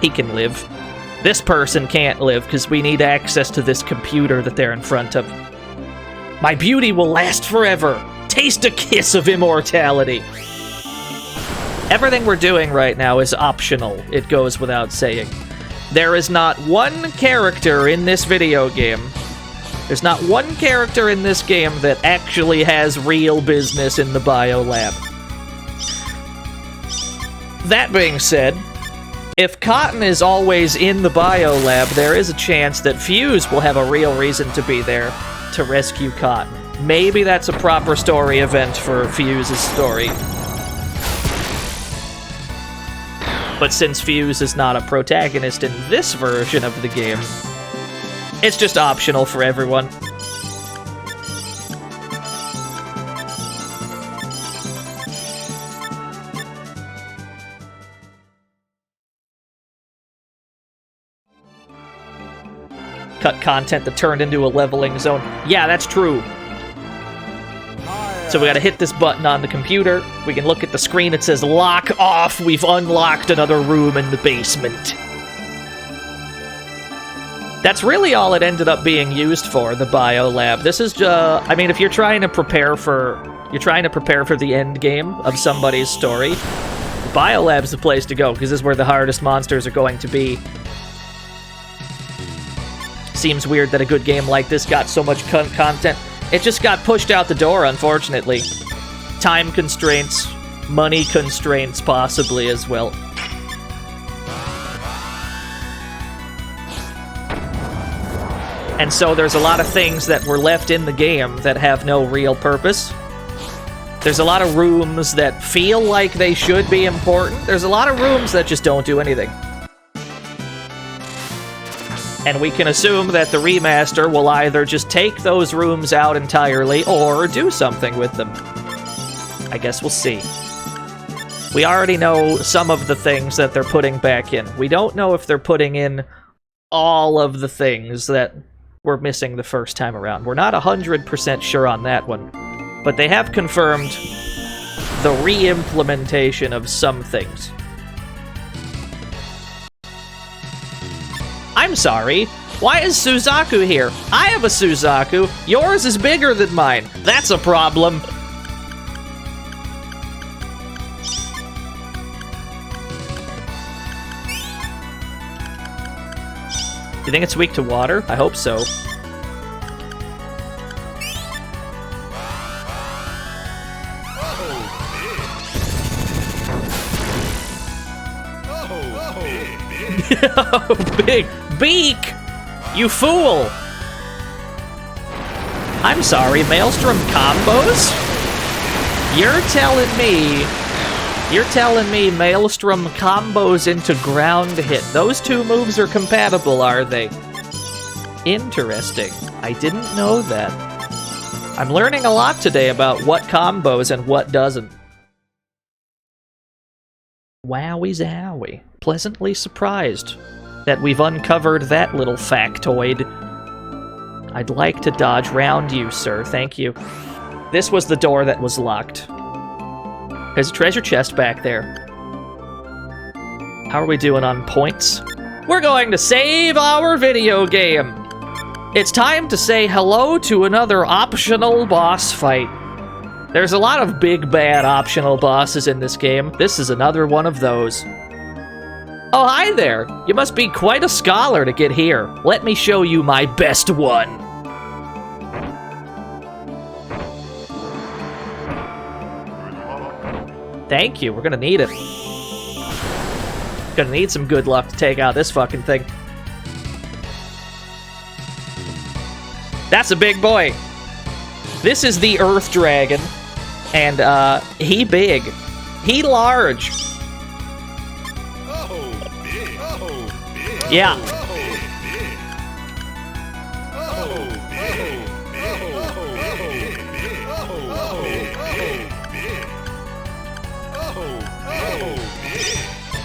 He can live. This person can't live, because we need access to this computer that they're in front of. My beauty will last forever. Taste a kiss of immortality. Everything we're doing right now is optional, it goes without saying. There is not one character in this video game. There's not one character in this game that actually has real business in the biolab. That being said, if Cotton is always in the biolab, there is a chance that Fuse will have a real reason to be there to rescue Cotton. Maybe that's a proper story event for Fuse's story. But since Fuse is not a protagonist in this version of the game, it's just optional for everyone. cut content that turned into a leveling zone. Yeah, that's true. So we gotta hit this button on the computer. We can look at the screen. It says lock off. We've unlocked another room in the basement. That's really all it ended up being used for, the biolab. This is just, I mean, if you're trying to prepare for the end game of somebody's story, the biolab's the place to go, because this is where the hardest monsters are going to be. Seems weird that a good game like this got so much content. It just got pushed out the door, unfortunately. Time constraints, money constraints, possibly as well. And so there's a lot of things that were left in the game that have no real purpose. There's a lot of rooms that feel like they should be important. There's a lot of rooms that just don't do anything. And we can assume that the remaster will either just take those rooms out entirely or do something with them. I guess we'll see. We already know some of the things that they're putting back in. We don't know if they're putting in all of the things that were missing the first time around. We're not 100% sure on that one. But they have confirmed the re-implementation of some things. I'm sorry. Why is Suzaku here? I have a Suzaku. Yours is bigger than mine. That's a problem. You think it's weak to water? I hope so. Oh, big beak! You fool! I'm sorry, Maelstrom combos? You're telling me Maelstrom combos into ground hit. Those two moves are compatible, are they? Interesting. I didn't know that. I'm learning a lot today about what combos and what doesn't. Wowie zowie. Pleasantly surprised that we've uncovered that little factoid. I'd like to dodge round you, sir. Thank you. This was the door that was locked. There's a treasure chest back there. How are we doing on points? We're going to save our video game. It's time to say hello to another optional boss fight. There's a lot of big bad optional bosses in this game. This is another one of those. Oh, hi there! You must be quite a scholar to get here. Let me show you my best one. Thank you, we're gonna need it. Gonna need some good luck to take out this fucking thing. That's a big boy. This is the Earth Dragon. And, he big. He large. Yeah.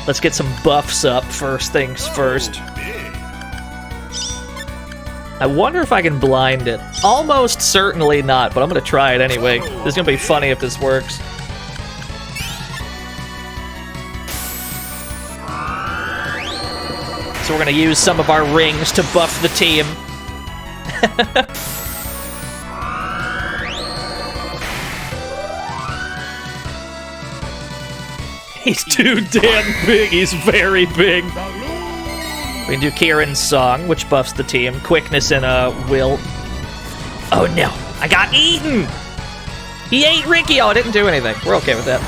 Let's get some buffs up, first things first. I wonder if I can blind it. Almost certainly not, but I'm gonna try it anyway. This is gonna be funny if this works. So we're gonna use some of our rings to buff the team. He's too damn big. He's very big. We can do Kieran's song, which buffs the team. Quickness and will. Oh no, I got eaten! He ate Riki! Oh, it didn't do anything. We're okay with that.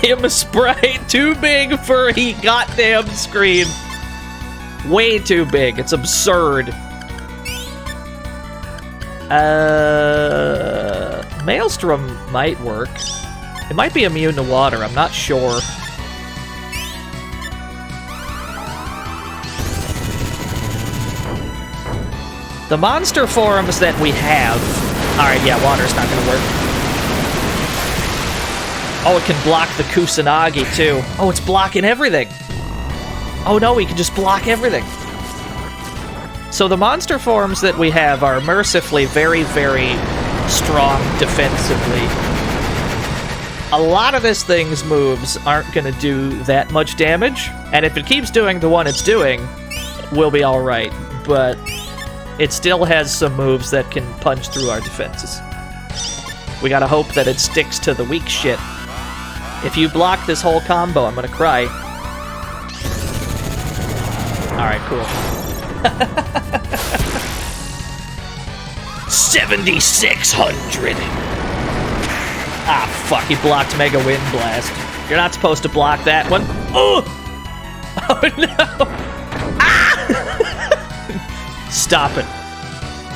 Him sprite too big for a goddamn screen. Way too big. It's absurd. Maelstrom might work. It might be immune to water, I'm not sure. The monster forms that we have... Alright, yeah, water's not gonna work. Oh, it can block the Kusanagi, too. Oh, it's blocking everything. Oh, no, we can just block everything. So the monster forms that we have are mercifully very, very strong defensively. A lot of this thing's moves aren't going to do that much damage, and if it keeps doing the one it's doing, we'll be alright. But it still has some moves that can punch through our defenses. We gotta hope that it sticks to the weak shit. If you block this whole combo, I'm gonna cry. Alright, cool. 7,600! Ah, fuck, he blocked Mega Wind Blast. You're not supposed to block that one. Oh! Oh, no! Ah! Stop it.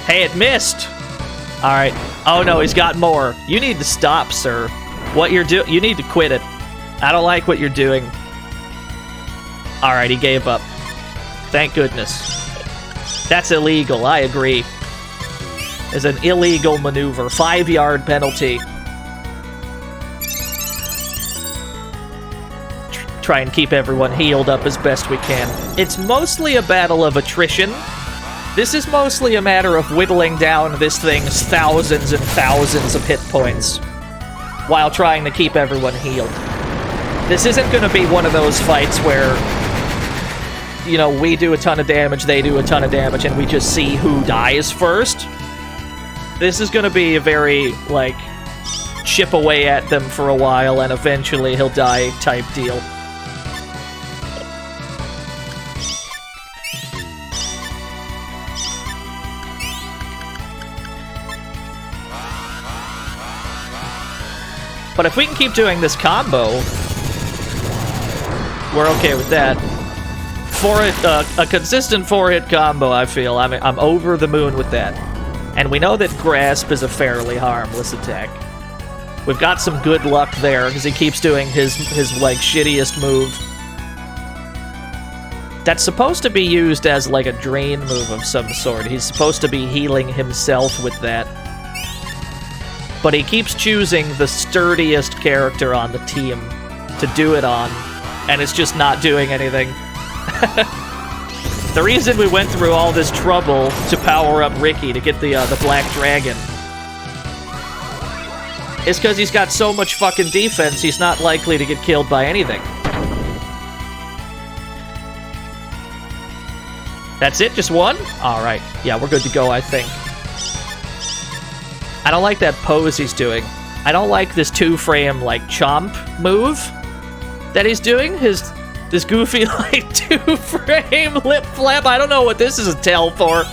Hey, it missed! Alright. Oh, no, he's got more. You need to stop, sir. What you're doing, you need to quit it. I don't like what you're doing. Alright, he gave up. Thank goodness. That's illegal, I agree. It's an illegal maneuver. 5-yard penalty. Try and keep everyone healed up as best we can. It's mostly a battle of attrition. This is mostly a matter of whittling down this thing's thousands and thousands of hit points while trying to keep everyone healed. This isn't going to be one of those fights where, you know, we do a ton of damage, they do a ton of damage, and we just see who dies first. This is going to be a very, like, chip away at them for a while and eventually he'll die type deal. But if we can keep doing this combo, we're okay with that. A consistent 4-hit combo, I feel. I'm over the moon with that. And we know that Grasp is a fairly harmless attack. We've got some good luck there, because he keeps doing his like, shittiest move. That's supposed to be used as, like, a drain move of some sort. He's supposed to be healing himself with that. But he keeps choosing the sturdiest character on the team to do it on, and it's just not doing anything. The reason we went through all this trouble to power up Riki to get the Black Dragon is because he's got so much fucking defense, he's not likely to get killed by anything. That's it? Just one? Alright. Yeah, we're good to go, I think. I don't like that pose he's doing. I don't like this 2-frame, like, chomp move that he's doing. This goofy, like, 2-frame lip flap. I don't know what this is a tell for.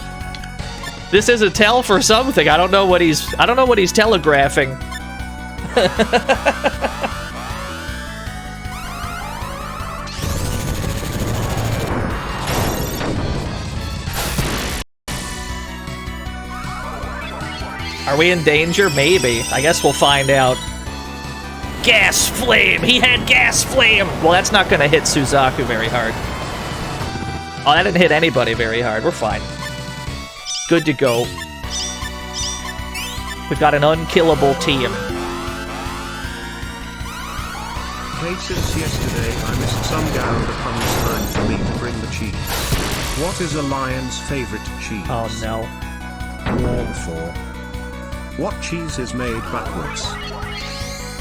This is a tell for something. I don't know what he's telegraphing. Are we in danger? Maybe. I guess we'll find out. Gas Flame! He had Gas Flame! Well, that's not gonna hit Suzaku very hard. Oh, that didn't hit anybody very hard. We're fine. Good to go. We've got an unkillable team. Kate, since yesterday I missed some gathered upon this time for me to bring the cheese. What is a lion's favorite cheese? Oh, no. Warm for. What cheese is made backwards?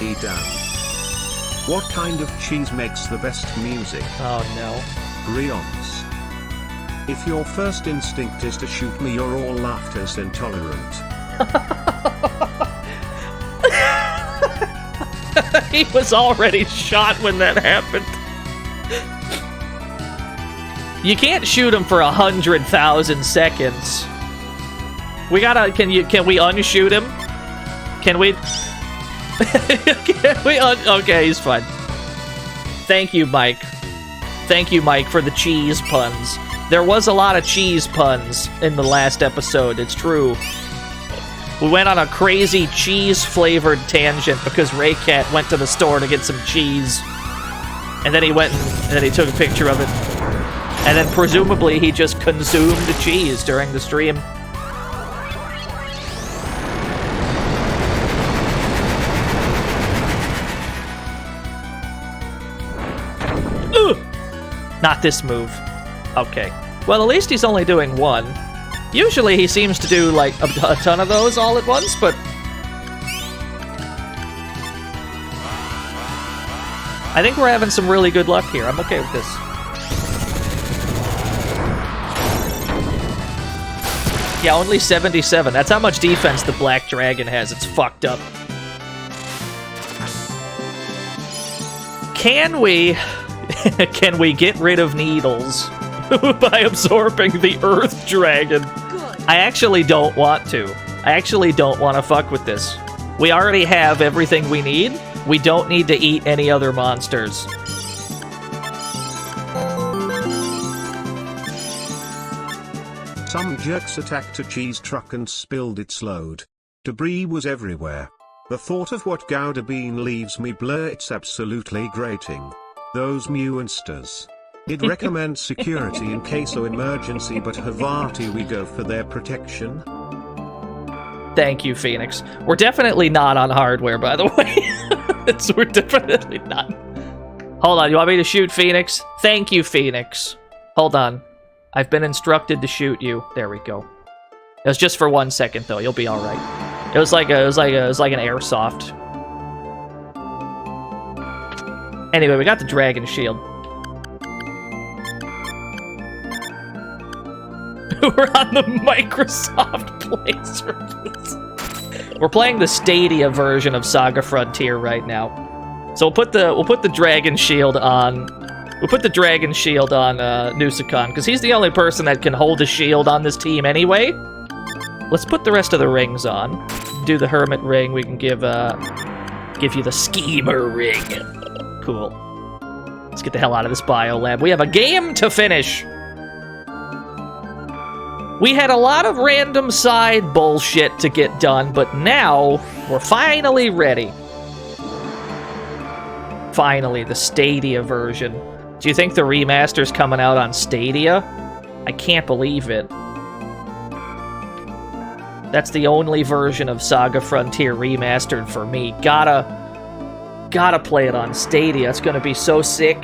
E down. What kind of cheese makes the best music? Oh no. Brions. If your first instinct is to shoot me, you're all lactose intolerant. He was already shot when that happened. You can't shoot him for 100,000 seconds. We gotta. Can we unshoot him? Can we? Okay, he's fine. Thank you, Mike. Thank you, Mike, for the cheese puns. There was a lot of cheese puns in the last episode. It's true. We went on a crazy cheese-flavored tangent because Raycat went to the store to get some cheese, and then he went and then he took a picture of it, and then presumably he just consumed the cheese during the stream. Not this move. Okay. Well, at least he's only doing one. Usually he seems to do, like, a ton of those all at once, but... I think we're having some really good luck here. I'm okay with this. Yeah, only 77. That's how much defense the Black Dragon has. It's fucked up. Can we get rid of needles by absorbing the Earth Dragon? Good. I actually don't want to. I actually don't want to fuck with this. We already have everything we need. We don't need to eat any other monsters. Some jerks attacked a cheese truck and spilled its load. Debris was everywhere. The thought of what Gouda Bean leaves me blur, it's absolutely grating. Those monsters. It recommends security in case of emergency, but Havati we go for their protection. Thank you, Phoenix. We're definitely not on hardware, by the way. We're definitely not. Hold on, you want me to shoot Phoenix? Thank you, Phoenix. Hold on. I've been instructed to shoot you. There we go. It was just for 1 second, though. You'll be all right. It was like an airsoft. Anyway, we got the dragon shield. We're on the Microsoft Play service. We're playing the Stadia version of SaGa Frontier right now. So we'll put the dragon shield on. We'll put the dragon shield on Nusicon, because he's the only person that can hold a shield on this team anyway. Let's put the rest of the rings on. Do the hermit ring. We can give you the schemer ring. Cool. Let's get the hell out of this biolab. We have a game to finish. We had a lot of random side bullshit to get done, but now we're finally ready. Finally, the Stadia version. Do you think the remaster's coming out on Stadia? I can't believe it. That's the only version of SaGa Frontier remastered for me. Gotta play it on Stadia. It's gonna be so sick.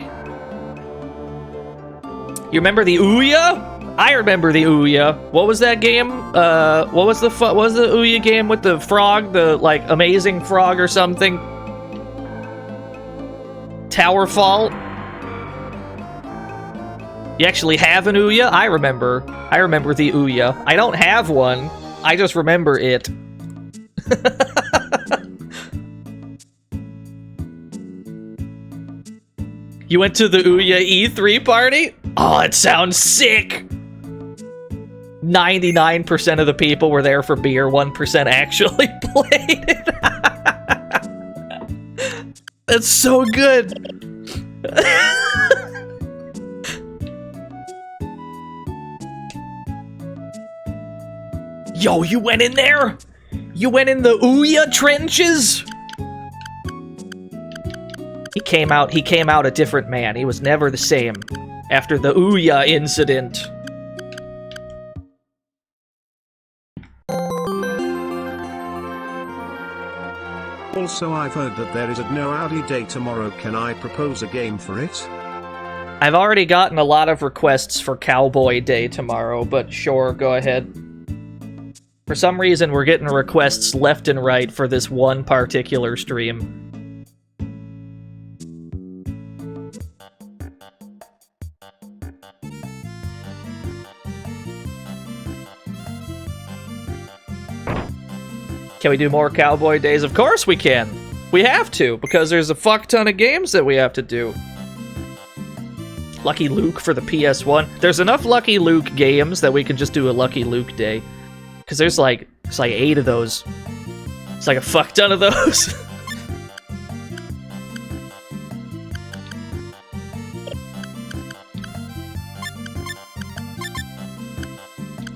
You remember the Ouya? I remember the Ouya. What was that game? What was the Ouya game with the frog? The, like, amazing frog or something? Towerfall? You actually have an Ouya? I remember the Ouya. I don't have one. I just remember it. You went to the Ouya E3 party? Oh, it sounds sick! 99% of the people were there for beer, 1% actually played it. That's so good! Yo, you went in there? You went in the Ouya trenches? He came out a different man. He was never the same after the Ouya incident. Also, I've heard that there is a no Audi day tomorrow. Can I propose a game for it? I've already gotten a lot of requests for Cowboy Day tomorrow, but sure, go ahead. For some reason, we're getting requests left and right for this one particular stream. Can we do more Cowboy Days? Of course we can! We have to, because there's a fuck ton of games that we have to do. Lucky Luke for the PS1. There's enough Lucky Luke games that we can just do a Lucky Luke Day. Because there's like 8 of those. It's like a fuck ton of those.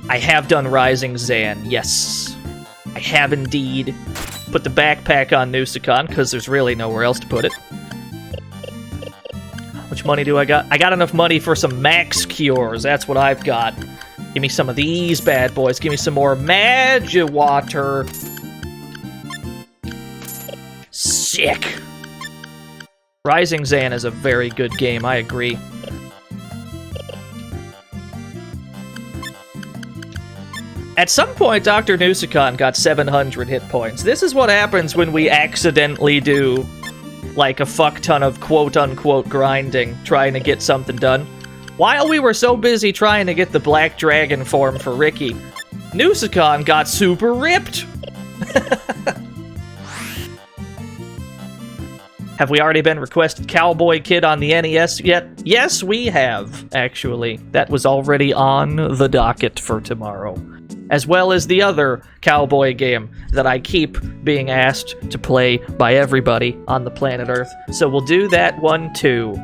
I have done Rising Zan, yes. I have indeed. Put the backpack on Nusicon, because there's really nowhere else to put it. How much money do I got? I got enough money for some max cures, that's what I've got. Give me some of these bad boys. Give me some more Magic Water. Sick. Rising Zan is a very good game, I agree. At some point, Dr. Nusicon got 700 hit points. This is what happens when we accidentally do, like, a fuck ton of quote-unquote grinding, trying to get something done. While we were so busy trying to get the Black Dragon form for Riki, Nusicon got super ripped! Have we already been requested Cowboy Kid on the NES yet? Yes, we have, actually. That was already on the docket for tomorrow. As well as the other cowboy game that I keep being asked to play by everybody on the planet Earth. So we'll do that one too.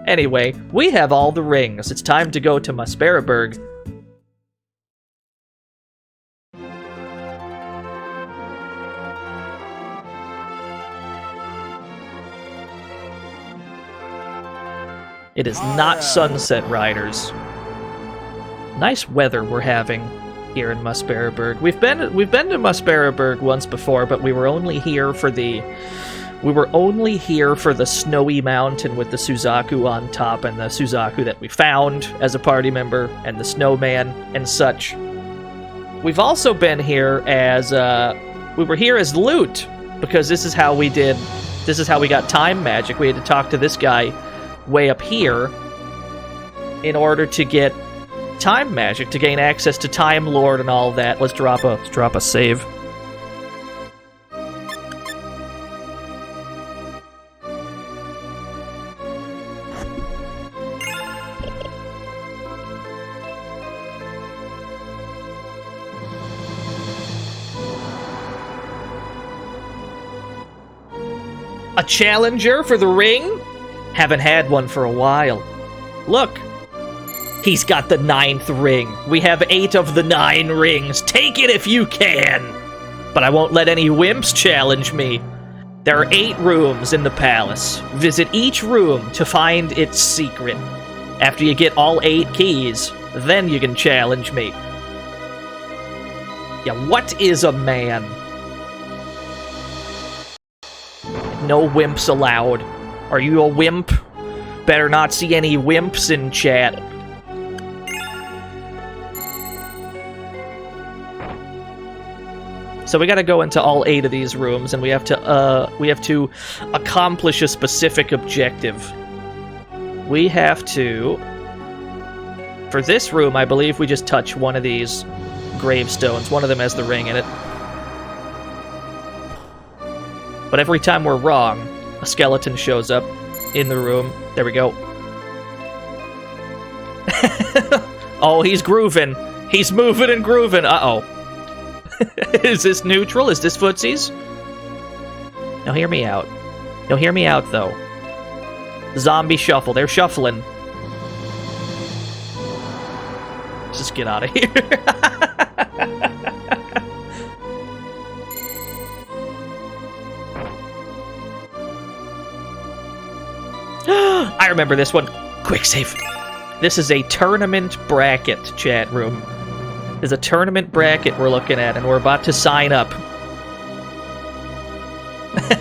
Anyway, we have all the rings. It's time to go to Musperaburg. It is not Sunset Riders. Nice weather we're having here in Musperaburg. We've been to Musperaburg once before, but we were only here for the snowy mountain with the Suzaku on top, and the Suzaku that we found as a party member, and the snowman and such. We've also been here as we were here as loot, because this is how we got time magic. We had to talk to this guy way up here in order to get time magic, to gain access to Time Lord and all that. Let's drop a save. A challenger for the ring? Haven't had one for a while. Look. He's got the 9th ring. We have 8 of the 9 rings. Take it if you can. But I won't let any wimps challenge me. There are 8 rooms in the palace. Visit each room to find its secret. After you get all 8 keys, then you can challenge me. Yeah, what is a man? No wimps allowed. Are you a wimp? Better not see any wimps in chat. So we gotta go into all 8 of these rooms, and we have to accomplish a specific objective. We have to... For this room, I believe we just touch one of these gravestones. One of them has the ring in it. But every time we're wrong, a skeleton shows up in the room. There we go. Oh, he's grooving. He's moving and grooving. Uh-oh. Is this neutral? Is this footsies? Now hear me out. Now hear me out, though. Zombie shuffle. They're shuffling. Let's just get out of here. I remember this one. Quick save. This is a tournament bracket, chat room. There's a tournament bracket we're looking at, and we're about to sign up.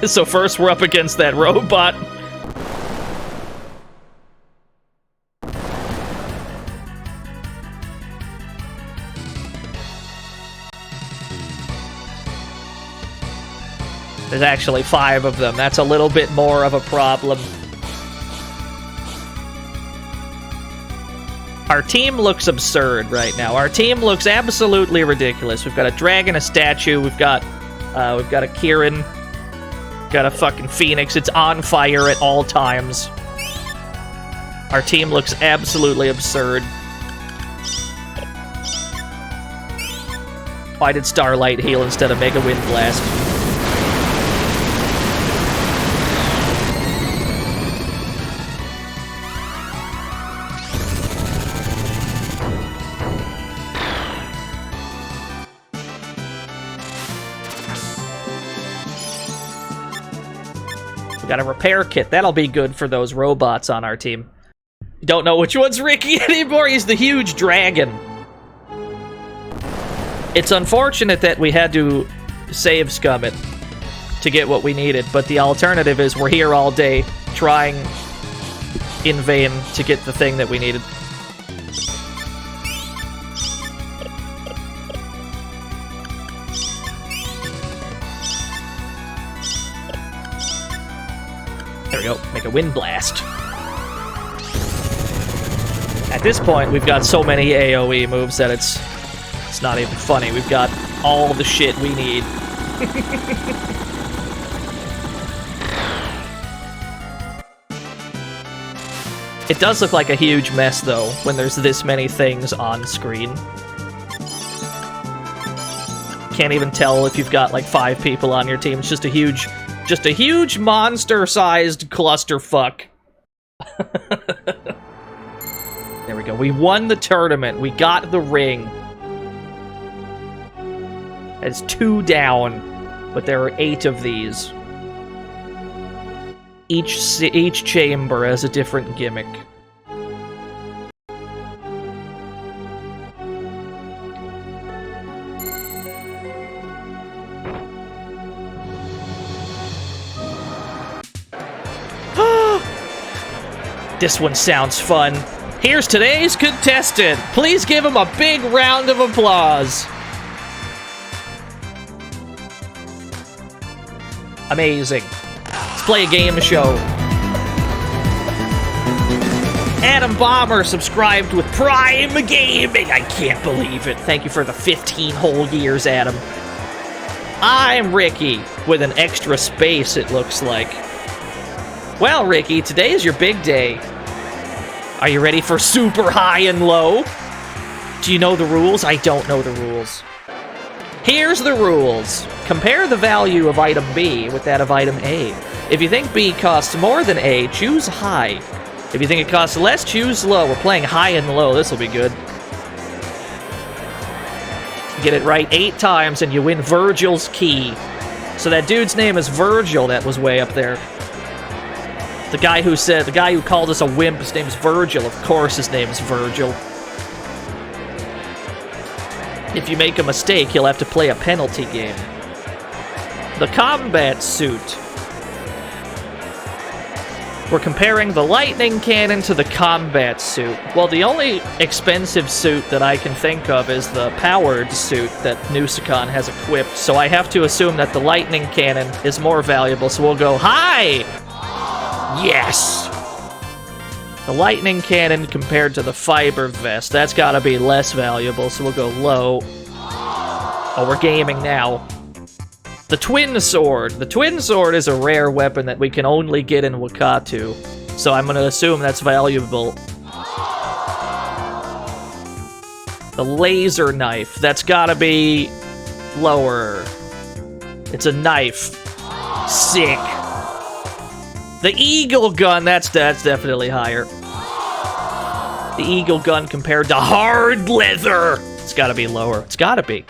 So first we're up against that robot. There's actually 5 of them. That's a little bit more of a problem. Our team looks absurd right now. Our team looks absolutely ridiculous. We've got a dragon, a statue. We've got a Kieran. Got a fucking phoenix. It's on fire at all times. Our team looks absolutely absurd. Why did Starlight heal instead of Mega Wind Blast? We got a repair kit. That'll be good for those robots on our team. Don't know which one's Riki anymore. He's the huge dragon. It's unfortunate that we had to save scum it to get what we needed, but the alternative is we're here all day trying in vain to get the thing that we needed. There we go. Make a wind blast. At this point, we've got so many AoE moves that it's not even funny. We've got all the shit we need. It does look like a huge mess, though, when there's this many things on screen. Can't even tell if you've got like 5 people on your team. It's just a huge monster-sized clusterfuck. There we go. We won the tournament. We got the ring. It's 2 down, but there are 8 of these. Each chamber has a different gimmick. This one sounds fun. Here's today's contestant. Please give him a big round of applause. Amazing. Let's play a game show. Adam Bomber subscribed with Prime Gaming. I can't believe it. Thank you for the 15 whole years, Adam. I'm Ricky, with an extra space, it looks like. Well, Ricky, today is your big day. Are you ready for super high and low? Do you know the rules? I don't know the rules. Here's the rules. Compare the value of item B with that of item A. If you think B costs more than A, choose high. If you think it costs less, choose low. We're playing high and low. This will be good. Get it right 8 times and you win Virgil's key. So that dude's name is Virgil that was way up there. The guy who called us a wimp, his name's Virgil. Of course his name's Virgil. If you make a mistake, you'll have to play a penalty game. The combat suit. We're comparing the lightning cannon to the combat suit. Well, the only expensive suit that I can think of is the powered suit that Nusicon has equipped, so I have to assume that the lightning cannon is more valuable, so we'll go high! Yes! The lightning cannon compared to the fiber vest, that's gotta be less valuable, so we'll go low. Oh, we're gaming now. The twin sword. The twin sword is a rare weapon that we can only get in Wakatu, so I'm gonna assume that's valuable. The laser knife, that's gotta be lower. It's a knife. Sick. The eagle gun, that's definitely higher. The eagle gun compared to hard leather. It's gotta be lower. It's gotta be.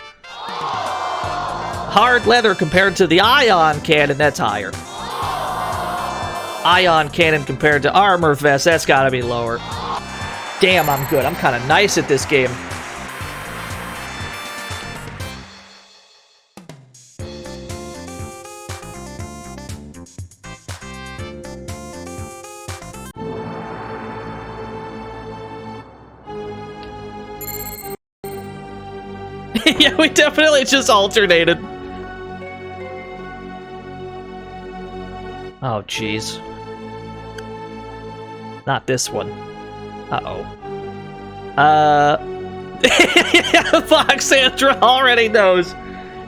Hard leather compared to the ion cannon, that's higher. Ion cannon compared to armor vest, that's gotta be lower. Damn, I'm good. I'm kind of nice at this game. Yeah, we definitely just alternated. Oh, jeez. Not this one. Uh-oh. Foxandra already knows.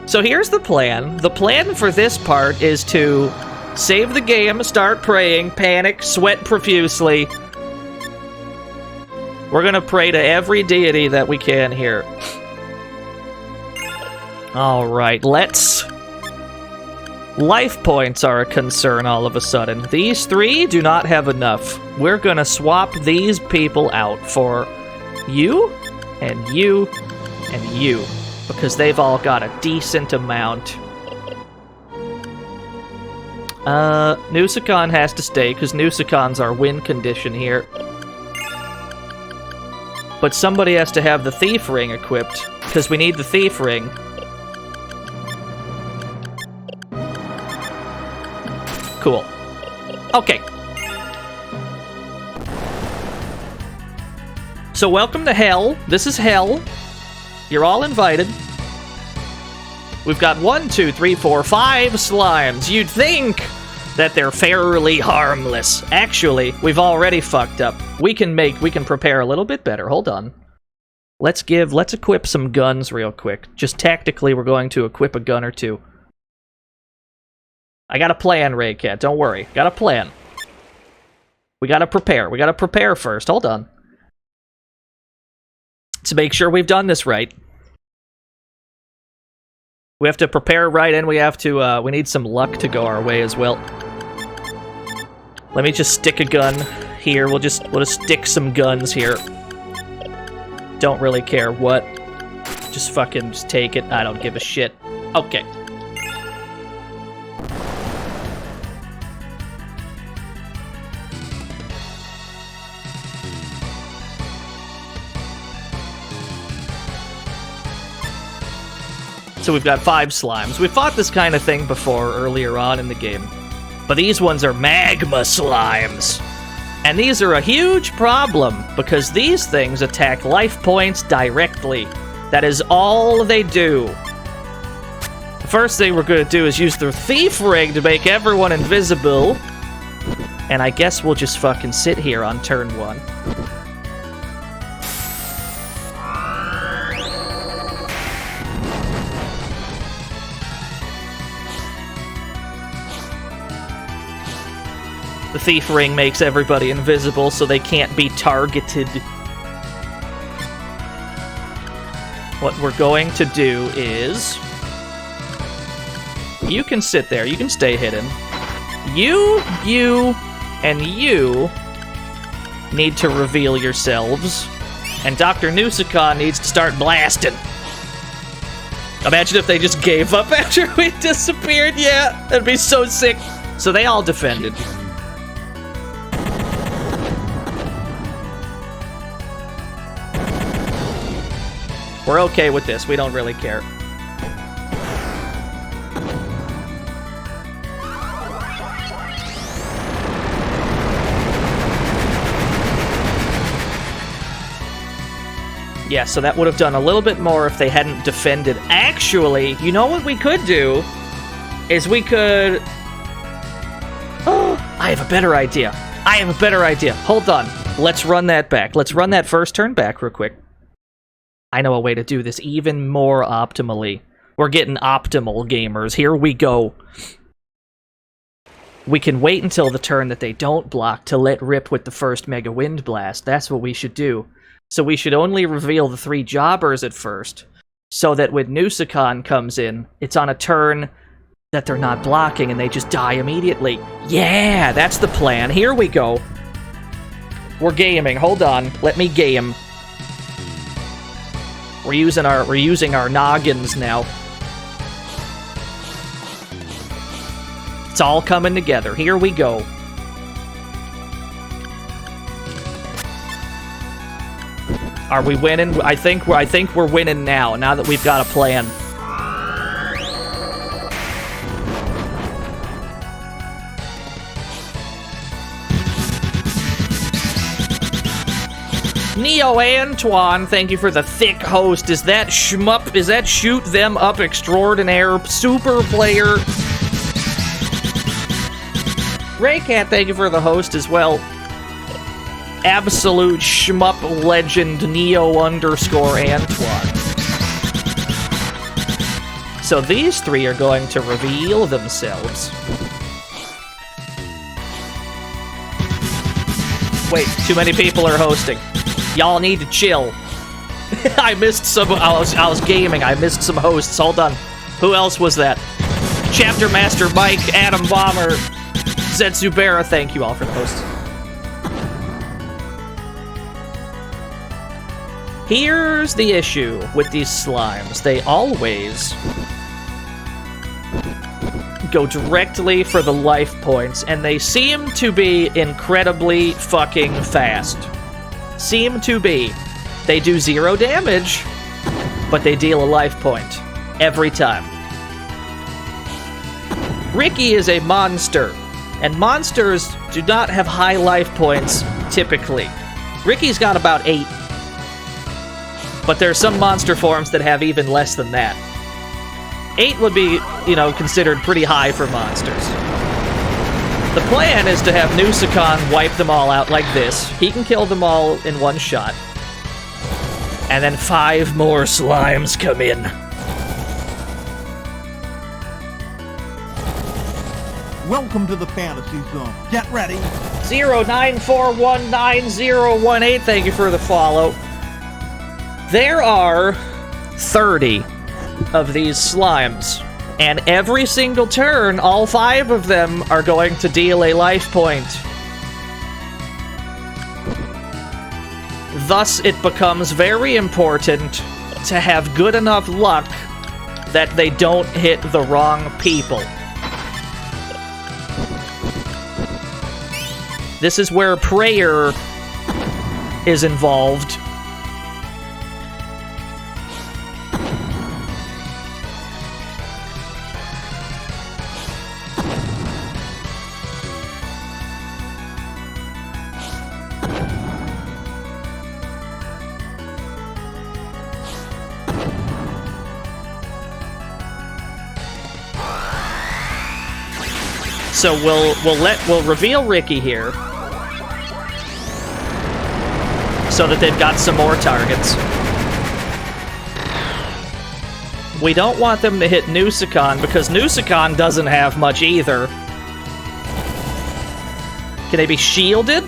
So here's the plan. The plan for this part is to save the game, start praying, panic, sweat profusely. We're gonna pray to every deity that we can here. Alright, let's... Life points are a concern all of a sudden. These 3 do not have enough. We're gonna swap these people out for you, and you, and you. Because they've all got a decent amount. Nusicon has to stay, because Nusicon's our win condition here. But somebody has to have the Thief Ring equipped, because we need the Thief Ring. Cool. Okay. So welcome to Hell. This is Hell. You're all invited. We've got 1, 2, 3, 4, 5 slimes. You'd think that they're fairly harmless. Actually, we've already fucked up. We can prepare a little bit better. Hold on. Let's equip some guns real quick. Just tactically, we're going to equip a gun or two. I got a plan, Raycat. Don't worry. Got a plan. We gotta prepare. We gotta prepare first. Hold on. To make sure we've done this right. We have to prepare right, and we have to, we need some luck to go our way as well. Let me just stick a gun here. We'll just stick some guns here. Don't really care what. Just fucking just take it. I don't give a shit. Okay. So we've got 5 slimes. We fought this kind of thing before earlier on in the game. But these ones are magma slimes. And these are a huge problem because these things attack life points directly. That is all they do. The first thing we're going to do is use the thief ring to make everyone invisible. And I guess we'll just fucking sit here on turn 1. The thief ring makes everybody invisible so they can't be targeted. What we're going to do is... You can sit there. You can stay hidden. You, and you need to reveal yourselves. And Dr. Nusicon needs to start blasting. Imagine if they just gave up after we disappeared. Yeah, that'd be so sick. So they all defended. We're okay with this. We don't really care. Yeah, so that would have done a little bit more if they hadn't defended. Actually, you know what we could do? Is we could... Oh, I have a better idea. I have a better idea. Hold on. Let's run that back. Let's run that first turn back real quick. I know a way to do this even more optimally. We're getting optimal, gamers. Here we go. We can wait until the turn that they don't block to let rip with the first Mega Wind Blast. That's what we should do. So we should only reveal the 3 jobbers at first, so that when Nusicon comes in, it's on a turn that they're not blocking and they just die immediately. Yeah, that's the plan. Here we go. We're gaming. Hold on. Let me game. We're using our noggins now. It's all coming together. Here we go. Are we winning? I think we're winning now that we've got a plan. Neo Antoine, thank you for the thick host. Is that shmup? Is that shoot them up extraordinaire super player? Raycat, thank you for the host as well. Absolute shmup legend Neo_Antoine. So these 3 are going to reveal themselves. Wait, too many people are hosting. Y'all need to chill. I missed some. I was gaming. I missed some hosts. Hold on. Who else was that? Chapter Master Mike, Adam Bomber, Zetsubera. Thank you all for the hosts. Here's the issue with these slimes. They always go directly for the life points, and they seem to be incredibly fucking fast. Seem to be. They do 0 damage, but they deal a life point. Every time. Riki is a monster, and monsters do not have high life points, typically. Riki's got about 8. But there are some monster forms that have even less than that. 8 would be, considered pretty high for monsters. The plan is to have Nusicon wipe them all out like this. He can kill them all in one shot. And then 5 more slimes come in. Welcome to the fantasy zone. Get ready. 09419018, thank you for the follow. There are 30 of these slimes. And every single turn, all 5 of them are going to deal a life point. Thus, it becomes very important to have good enough luck that they don't hit the wrong people. This is where prayer is involved. So we'll reveal Riki here, so that they've got some more targets. We don't want them to hit Nusicon because Nusicon doesn't have much either. Can they be shielded?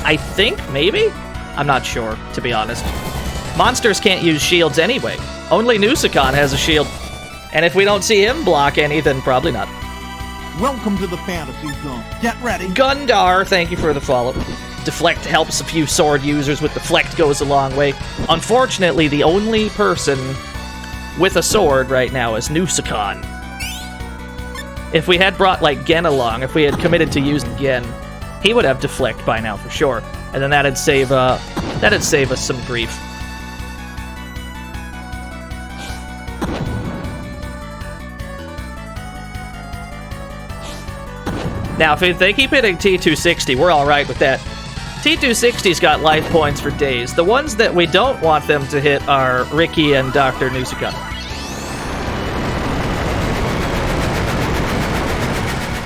I think, maybe? I'm not sure, to be honest. Monsters can't use shields anyway. Only Nusicon has a shield. And if we don't see him block any, then probably not. Welcome to the fantasy zone. Get ready. Gundar, thank you for the follow. Deflect helps a few sword users with Deflect goes a long way. Unfortunately, the only person with a sword right now is Nusicon. If we had brought, like, Gen along, if we had committed to using Gen, he would have Deflect by now for sure. And then that'd save us some grief. Now, if they keep hitting T260, we're alright with that. T260's got life points for days. The ones that we don't want them to hit are Riki and Dr. Nusicon.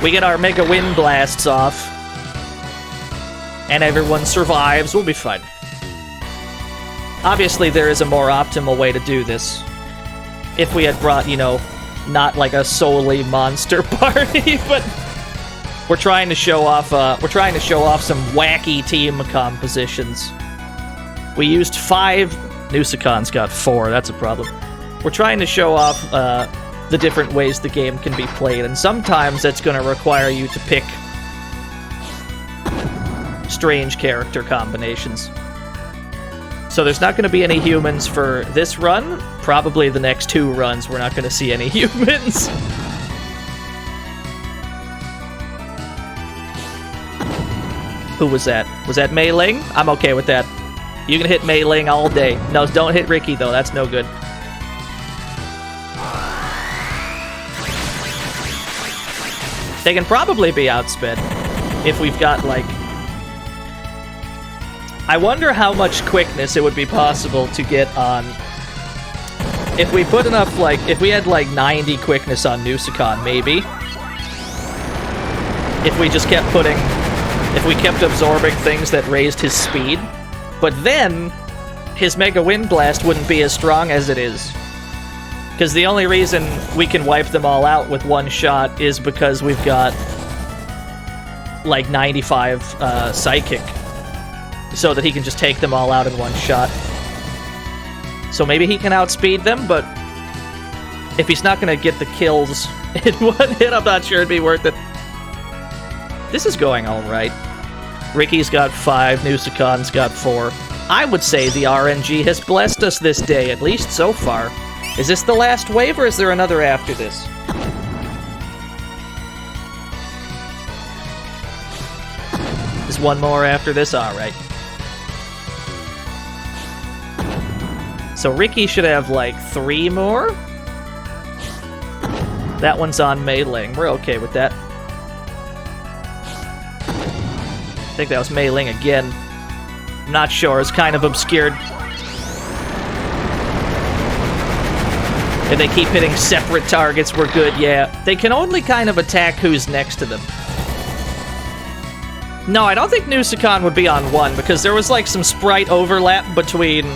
We get our Mega Wind Blasts off. And everyone survives. We'll be fine. Obviously, there is a more optimal way to do this. If we had brought, you know, not like a solely monster party, but... We're trying to show off some wacky team compositions. We used 5. Nusicon's got 4. That's a problem. We're trying to show off the different ways the game can be played, and sometimes that's going to require you to pick strange character combinations. So there's not going to be any humans for this run. Probably the next 2 runs we're not going to see any humans. Who was that? Was that Mei Ling? I'm okay with that. You can hit Mei Ling all day. No, don't hit Riki, though. That's no good. They can probably be outsped if we've got, like... I wonder how much quickness it would be possible to get on... If we put enough, like... If we had, like, 90 quickness on Nusicon, maybe. If we just kept putting... If we kept absorbing things that raised his speed. But then, his Mega Wind Blast wouldn't be as strong as it is. Because the only reason we can wipe them all out with one shot is because we've got, like, 95 Psychic. So that he can just take them all out in one shot. So maybe he can outspeed them, but if he's not going to get the kills in one hit, I'm not sure it'd be worth it. This is going alright. Riki's got 5, Nusicon's got 4. I would say the RNG has blessed us this day, at least so far. Is this the last wave, or is there another after this? Is one more after this? Alright. So Riki should have, like, 3 more? That one's on Mei Ling. We're okay with that. I think that was Mei Ling again. I'm not sure. It's kind of obscured. If they keep hitting separate targets, we're good, yeah. They can only kind of attack who's next to them. No, I don't think Nusicon would be on 1, because there was, like, some sprite overlap between...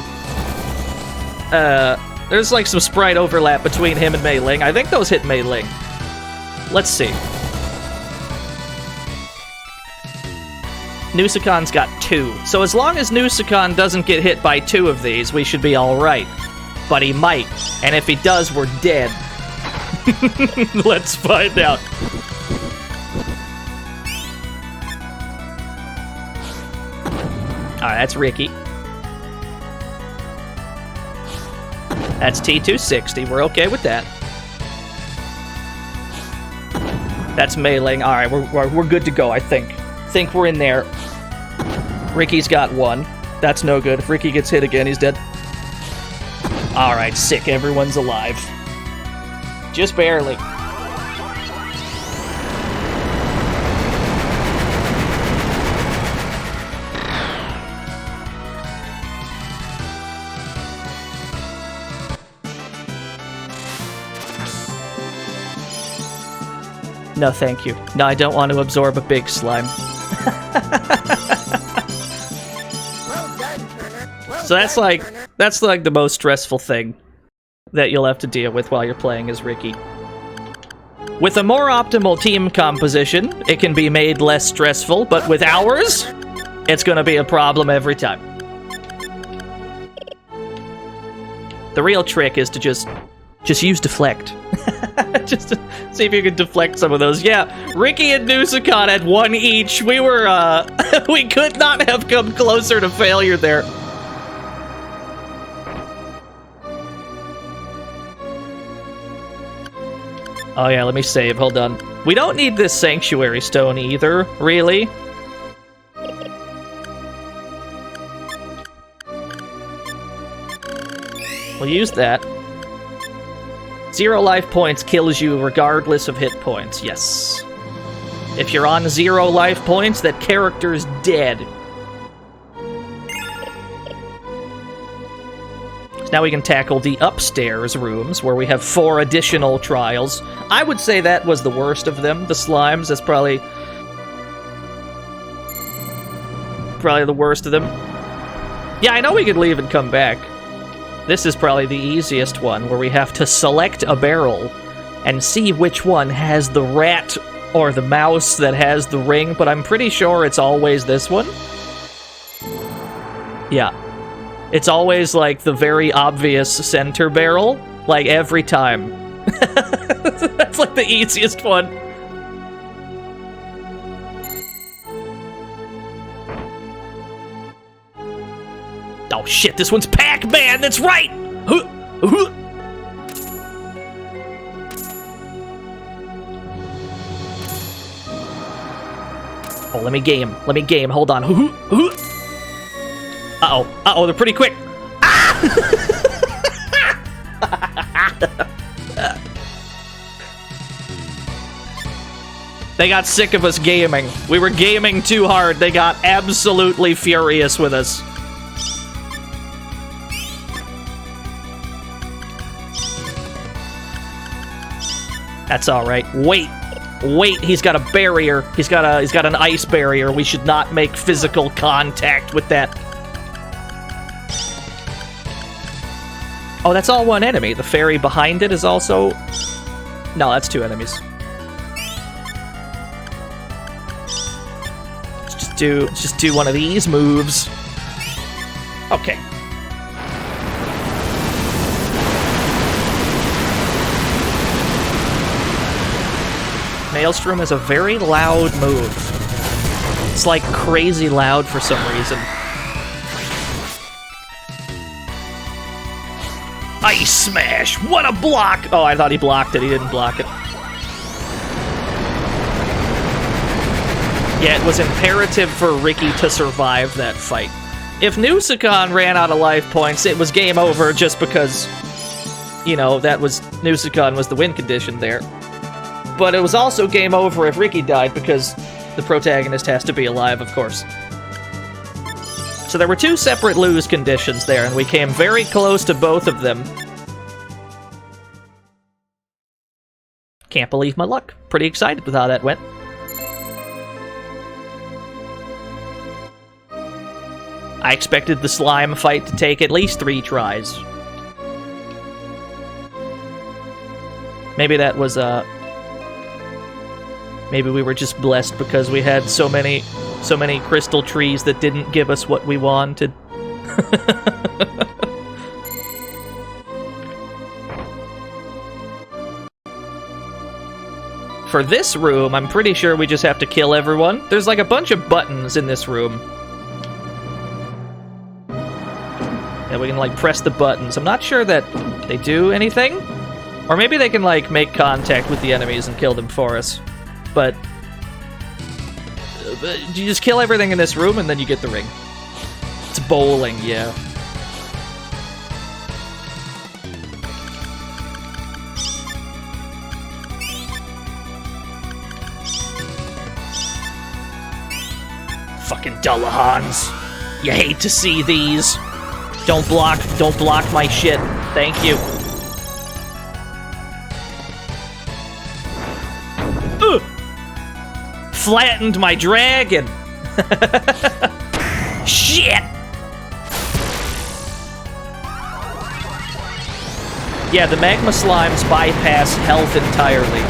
there's, like, some sprite overlap between him and Mei Ling. I think those hit Mei Ling. Let's see. Nusicon's got 2. So as long as Nusicon doesn't get hit by 2 of these, we should be alright. But he might. And if he does, we're dead. Let's find out. Alright, that's Riki. That's T260. We're okay with that. That's Mei Ling. Alright, we're good to go, I think. Think we're in there. Riki's got 1. That's no good. If Riki gets hit again, he's dead. Alright, sick. Everyone's alive. Just barely. No, thank you. No, I don't want to absorb a big slime. So that's like the most stressful thing that you'll have to deal with while you're playing as Riki. With a more optimal team composition, it can be made less stressful, but with ours, it's gonna be a problem every time. The real trick is to just use deflect. Just to see if you can deflect some of those. Yeah, Riki and Nusicon at 1 each. We were, we could not have come closer to failure there. Oh yeah, let me save. Hold on. We don't need this Sanctuary Stone either, really. We'll use that. 0 life points kills you regardless of hit points, yes. If you're on 0 life points, that character's dead. So now we can tackle the upstairs rooms, where we have 4 additional trials. I would say that was the worst of them, the slimes. That's probably the worst of them. Yeah, I know we could leave and come back. This is probably the easiest one, where we have to select a barrel and see which one has the rat or the mouse that has the ring, but I'm pretty sure it's always this one. Yeah. It's always, like, the very obvious center barrel, like, every time. That's, like, the easiest one. Oh, shit, this one's Pac-Man! That's right! Oh, let me game. Hold on. Uh-oh, they're pretty quick. Ah! They got sick of us gaming. We were gaming too hard. They got absolutely furious with us. That's all right. Wait, he's got a barrier. He's got an ice barrier. We should not make physical contact with that. Oh, that's all one enemy. The fairy behind it is also... No, that's 2 enemies. Let's just do one of these moves. Okay. Maelstrom is a very loud move. It's like crazy loud for some reason. Ice Smash! What a block! Oh, I thought he blocked it. He didn't block it. Yeah, it was imperative for Riki to survive that fight. If Nusicon ran out of life points, it was game over just because, you know, Nusicon was the win condition there. But it was also game over if Riki died, because the protagonist has to be alive, of course. So there were 2 separate lose conditions there, and we came very close to both of them. Can't believe my luck. Pretty excited with how that went. I expected the slime fight to take at least 3 tries. Maybe that was, maybe we were just blessed because we had so many crystal trees that didn't give us what we wanted. For this room, I'm pretty sure we just have to kill everyone. There's like a bunch of buttons in this room. And we can like press the buttons. I'm not sure that they do anything. Or maybe they can like make contact with the enemies and kill them for us. But you just kill everything in this room and then you get the ring. It's bowling, yeah. Fucking Dullahans. You hate to see these. Don't block my shit. Thank you. Ugh. Flattened my dragon. Shit. Yeah, the magma slimes bypass health entirely.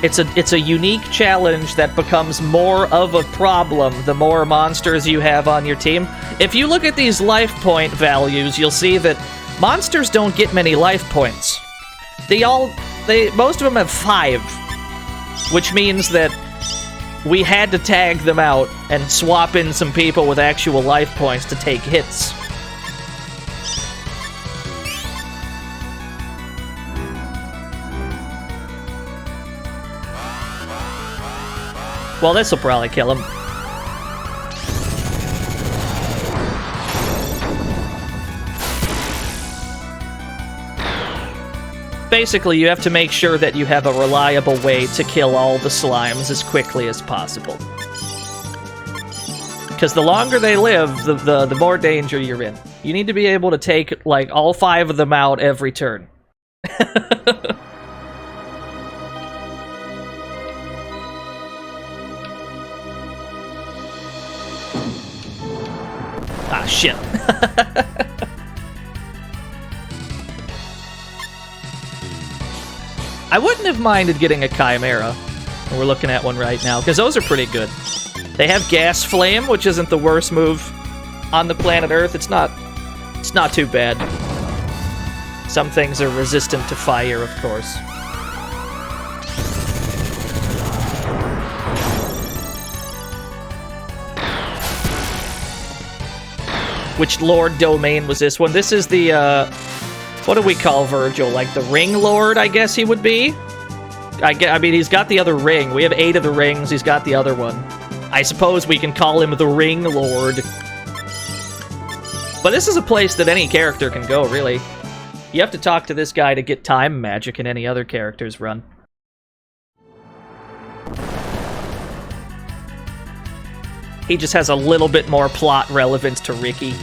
It's a unique challenge that becomes more of a problem the more monsters you have on your team. If you look at these life point values, you'll see that monsters don't get many life points. Most of them have 5, which means that we had to tag them out and swap in some people with actual life points to take hits. Well, this'll probably kill him. Basically, you have to make sure that you have a reliable way to kill all the slimes as quickly as possible. Because the longer they live, the more danger you're in. You need to be able to take, like, all 5 of them out every turn. Ah, shit. I wouldn't have minded getting a Chimera. We're looking at one right now, because those are pretty good. They have Gas Flame, which isn't the worst move on the planet Earth. It's not too bad. Some things are resistant to fire, of course. Which Lord Domain was this one? This is the, what do we call Virgil? Like the Ring Lord, I guess he would be? I mean, he's got the other ring. We have 8 of the rings. He's got the other one. I suppose we can call him the Ring Lord. But this is a place that any character can go, really. You have to talk to this guy to get time magic in any other character's run. He just has a little bit more plot relevance to Riki.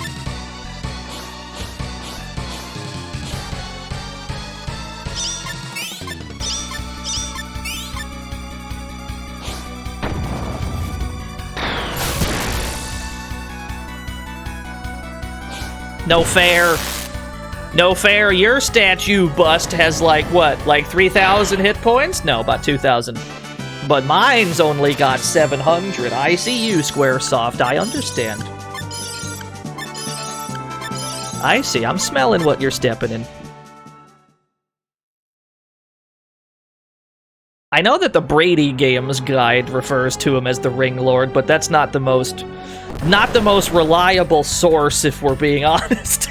No fair. No fair. Your statue bust has like, what? Like 3,000 hit points? No, about 2,000. But mine's only got 700. I see you, Squaresoft. I understand. I see. I'm smelling what you're stepping in. I know that the Brady Games guide refers to him as the Ring Lord, but that's not the most reliable source, if we're being honest.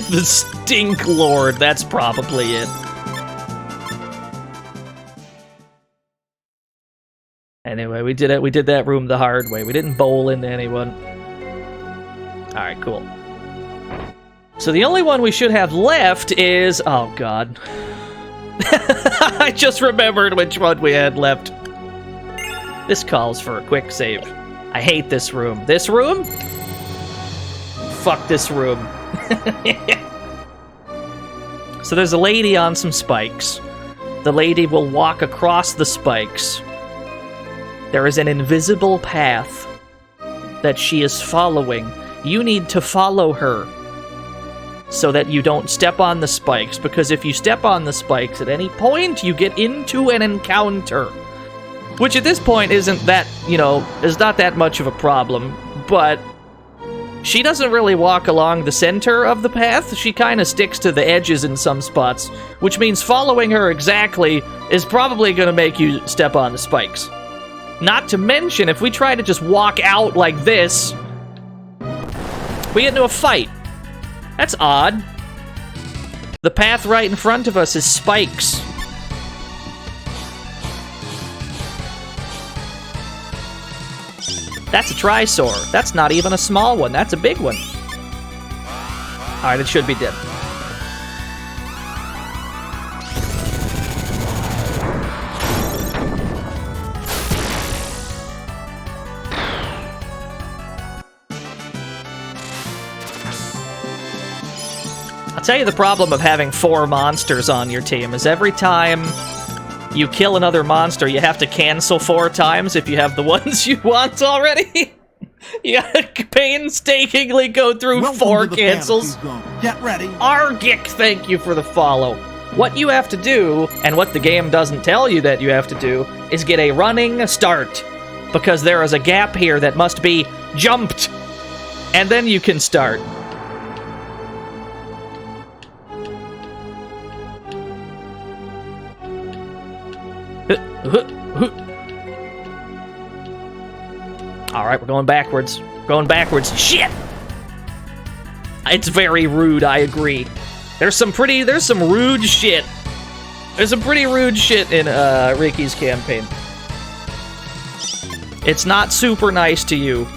The Stink Lord, that's probably it. Anyway, we did it. We did that room the hard way. We didn't bowl into anyone. Alright, cool. So the only one we should have left is... Oh, God. I just remembered which one we had left. This calls for a quick save. I hate this room. This room? Fuck this room. So there's a lady on some spikes. The lady will walk across the spikes. There is an invisible path that she is following. You need to follow her so that you don't step on the spikes, because if you step on the spikes at any point, you get into an encounter. Which at this point isn't that, is not that much of a problem, but she doesn't really walk along the center of the path. She kind of sticks to the edges in some spots, which means following her exactly is probably going to make you step on the spikes. Not to mention, if we try to just walk out like this, we get into a fight. That's odd. The path right in front of us is spikes. That's a Trisaur. That's not even a small one. That's a big one. Alright, it should be dead. I'll tell you the problem of having 4 monsters on your team is every time you kill another monster, you have to cancel 4 times if you have the ones you want already. You gotta painstakingly go through Welcome 4 to the cancels. Fantasy Zone. Get ready. Argic, thank you for the follow. What you have to do, and what the game doesn't tell you that you have to do, is get a running start. Because there is a gap here that must be jumped. And then you can start. Alright, we're going backwards. Going backwards. Shit! It's very rude, I agree. There's some rude shit. There's some pretty rude shit in Riki's campaign. It's not super nice to you.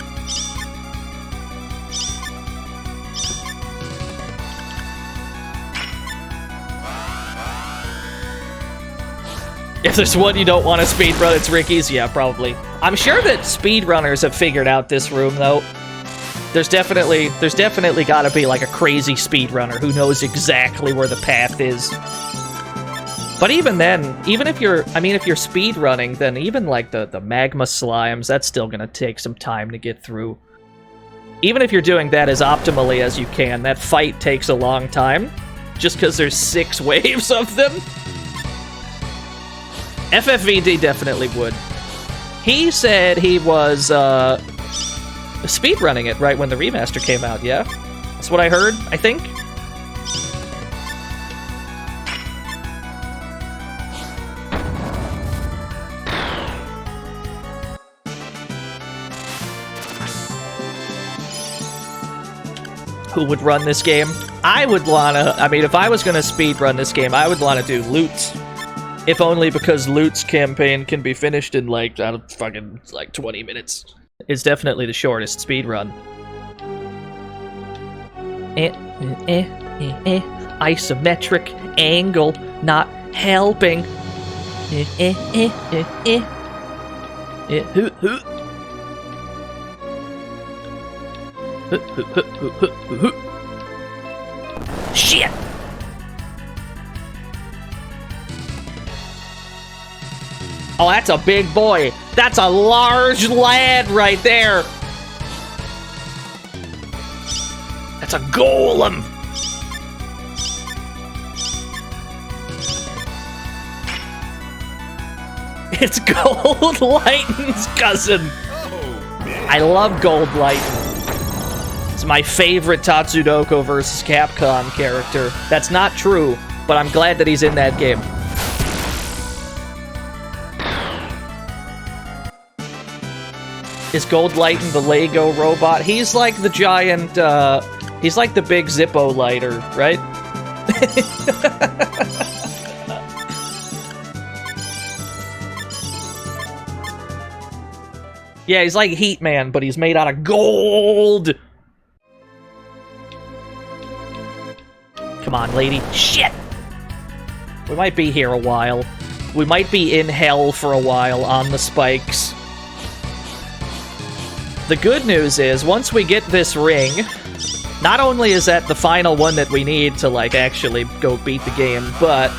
If there's one you don't want to speedrun, it's Riki's. Yeah, probably. I'm sure that speedrunners have figured out this room, though. There's definitely got to be like a crazy speedrunner who knows exactly where the path is. But even then, even if you're speedrunning, then even like the magma slimes, that's still gonna take some time to get through. Even if you're doing that as optimally as you can, that fight takes a long time, just because there's 6 waves of them. FFVD definitely would. He said he was speedrunning it right when the remaster came out, yeah? That's what I heard, I think. Who would run this game? I would wanna, if I was gonna speedrun this game, I would wanna do Lutz. If only because Lut's campaign can be finished in like 20 minutes. It's definitely the shortest speedrun. Isometric angle not helping. Shit! Oh, that's a big boy. That's a large lad right there. That's a golem. It's Gold Lighten's cousin. I love Gold Lighten. It's my favorite Tatsudoko vs. Capcom character. That's not true, but I'm glad that he's in that game. Is Gold Lighten the Lego robot? He's like the giant, he's like the big Zippo lighter, right? Yeah, he's like Heat Man, but he's made out of gold! Come on, lady. Shit! We might be here a while. We might be in hell for a while on the spikes. The good news is, once we get this ring, not only is that the final one that we need to, like, actually go beat the game, but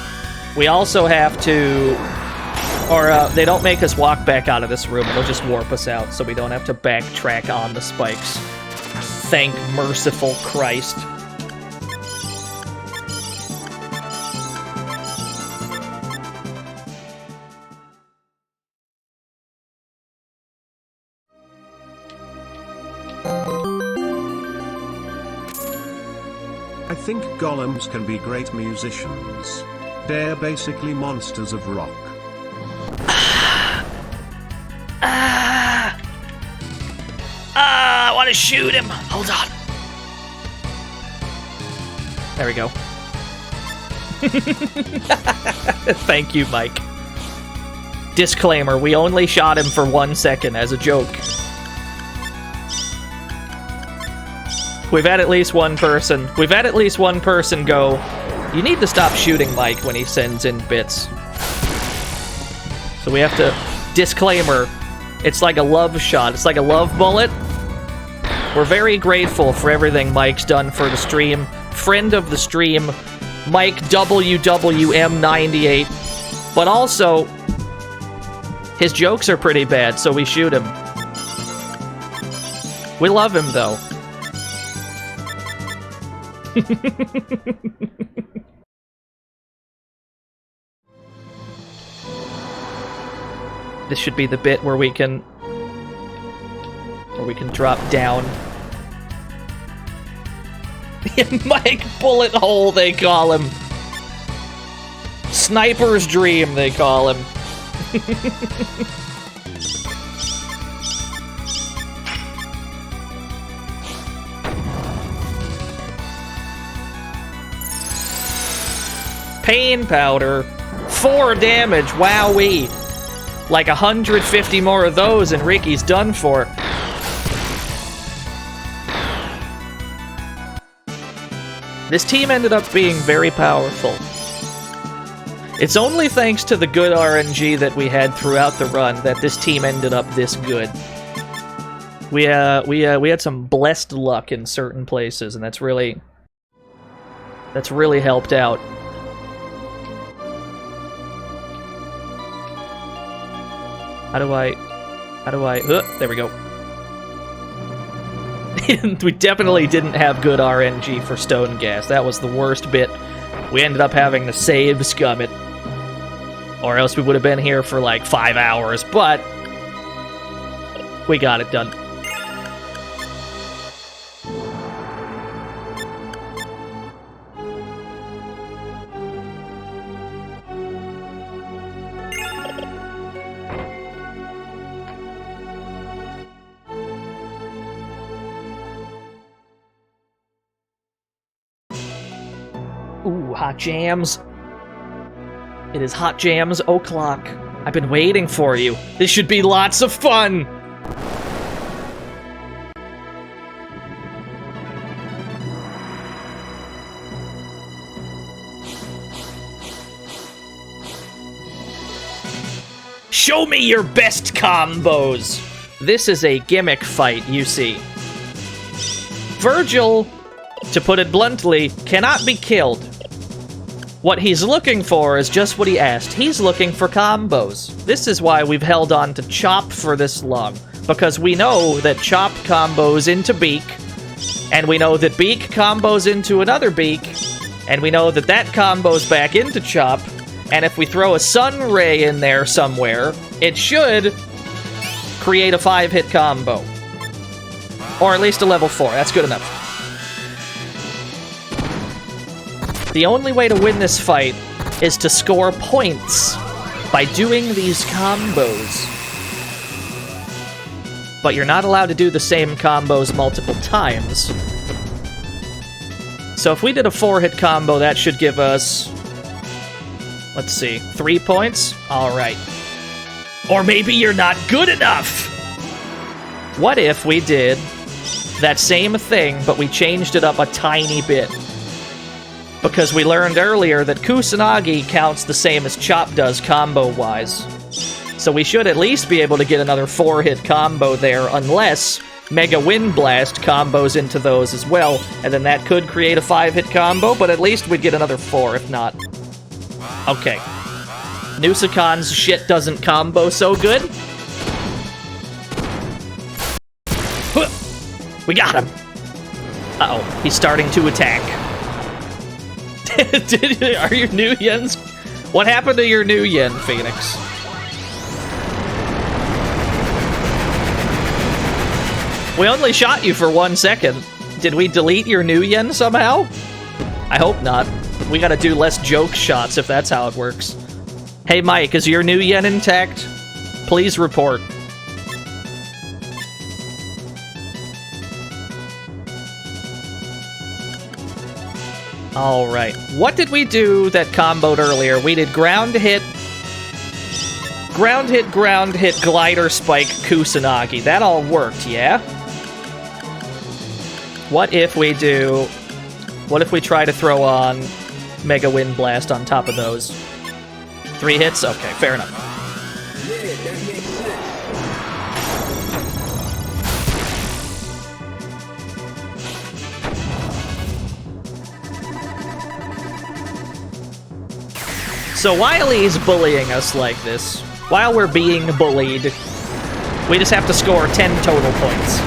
we also have to... Or, they don't make us walk back out of this room. They'll just warp us out, so we don't have to backtrack on the spikes. Thank merciful Christ. I think golems can be great musicians. They're basically monsters of rock. I want to shoot him. Hold on. There we go. Thank you, Mike. Disclaimer, we only shot him for 1 second as a joke. We've had at least one person go, you need to stop shooting Mike when he sends in bits. So we have to, disclaimer, it's like a love shot, it's like a love bullet. We're very grateful for everything Mike's done for the stream. Friend of the stream, Mike WWM98. But also, his jokes are pretty bad, so we shoot him. We love him, though. This should be the bit where we can drop down. Mike Bullet Hole, they call him. Sniper's Dream, they call him. Pain Powder. 4 damage, wowee. Like 150 more of those and Riki's done for. This team ended up being very powerful. It's only thanks to the good RNG that we had throughout the run that this team ended up this good. We had some blessed luck in certain places, and that's really helped out. How do I, there we go. We definitely didn't have good RNG for Stone Gas. That was the worst bit. We ended up having to save scum it. Or else we would have been here for like 5 hours, but we got it done. Ooh, hot jams. It is hot jams o'clock. I've been waiting for you. This should be lots of fun. Show me your best combos. This is a gimmick fight, you see. Virgil, to put it bluntly, cannot be killed. What he's looking for is just what he asked. He's looking for combos. This is why we've held on to Chop for this long. Because we know that Chop combos into Beak, and we know that Beak combos into another Beak, and we know that that combos back into Chop, and if we throw a Sun Ray in there somewhere, it should create a 5-hit combo. Or at least a level 4. That's good enough. The only way to win this fight is to score points by doing these combos. But you're not allowed to do the same combos multiple times. So if we did a 4-hit combo, that should give us, let's see, 3 points? Alright. Or maybe you're not good enough! What if we did that same thing, but we changed it up a tiny bit? Because we learned earlier that Kusanagi counts the same as Chop does combo-wise. So we should at least be able to get another 4-hit combo there, unless Mega Wind Blast combos into those as well, and then that could create a 5-hit combo, but at least we'd get another 4, if not. Okay. Nusakan's shit doesn't combo so good. We got him! Uh-oh, he's starting to attack. Are your new yens? What happened to your new yen, Phoenix? We only shot you for 1 second. Did we delete your new yen somehow? I hope not. We gotta do less joke shots if that's how it works. Hey Mike, is your new yen intact? Please report. Alright, what did we do that comboed earlier? We did ground hit, glider spike, Kusanagi. That all worked, yeah? What if we try to throw on Mega Wind Blast on top of those? 3 hits? Okay, fair enough. Yeah, that makes sense. So while he's bullying us like this, while we're being bullied, we just have to score 10 total points.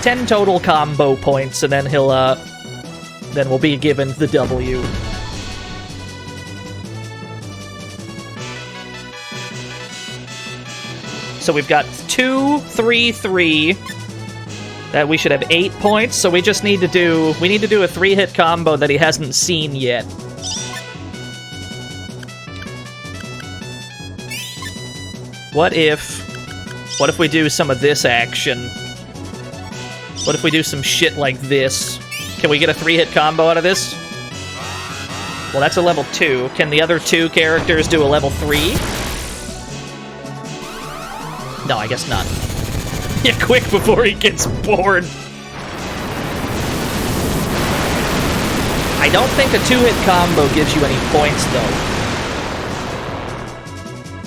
10 total combo points, and then then we'll be given the W. So we've got 2, 3, 3. That we should have 8 points, so we just need to do a 3-hit combo that he hasn't seen yet. What if we do some of this action? What if we do some shit like this? Can we get a 3-hit combo out of this? Well, that's a level 2. Can the other 2 characters do a level 3? No, I guess not. Yeah, quick before he gets bored. I don't think a 2-hit combo gives you any points, though.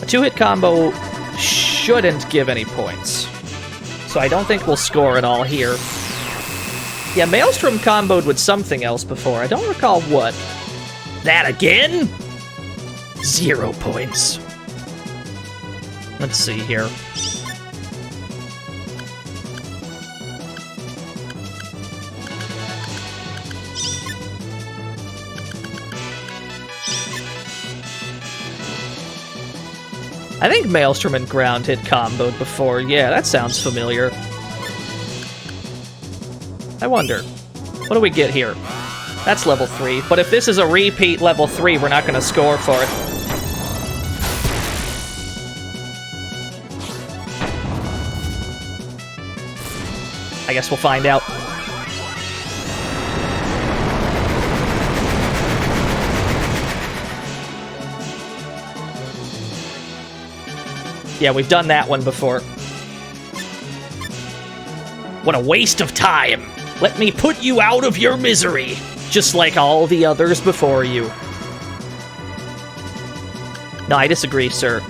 A 2-hit combo shouldn't give any points. So I don't think we'll score at all here. Yeah, Maelstrom comboed with something else before. I don't recall what. That again? 0 points. Let's see here. I think Maelstrom and Ground hit comboed before. Yeah, that sounds familiar. I wonder. What do we get here? That's level 3. But if this is a repeat level 3, we're not going to score for it. I guess we'll find out. Yeah, we've done that one before. What a waste of time! Let me put you out of your misery, just like all the others before you. No, I disagree, sir.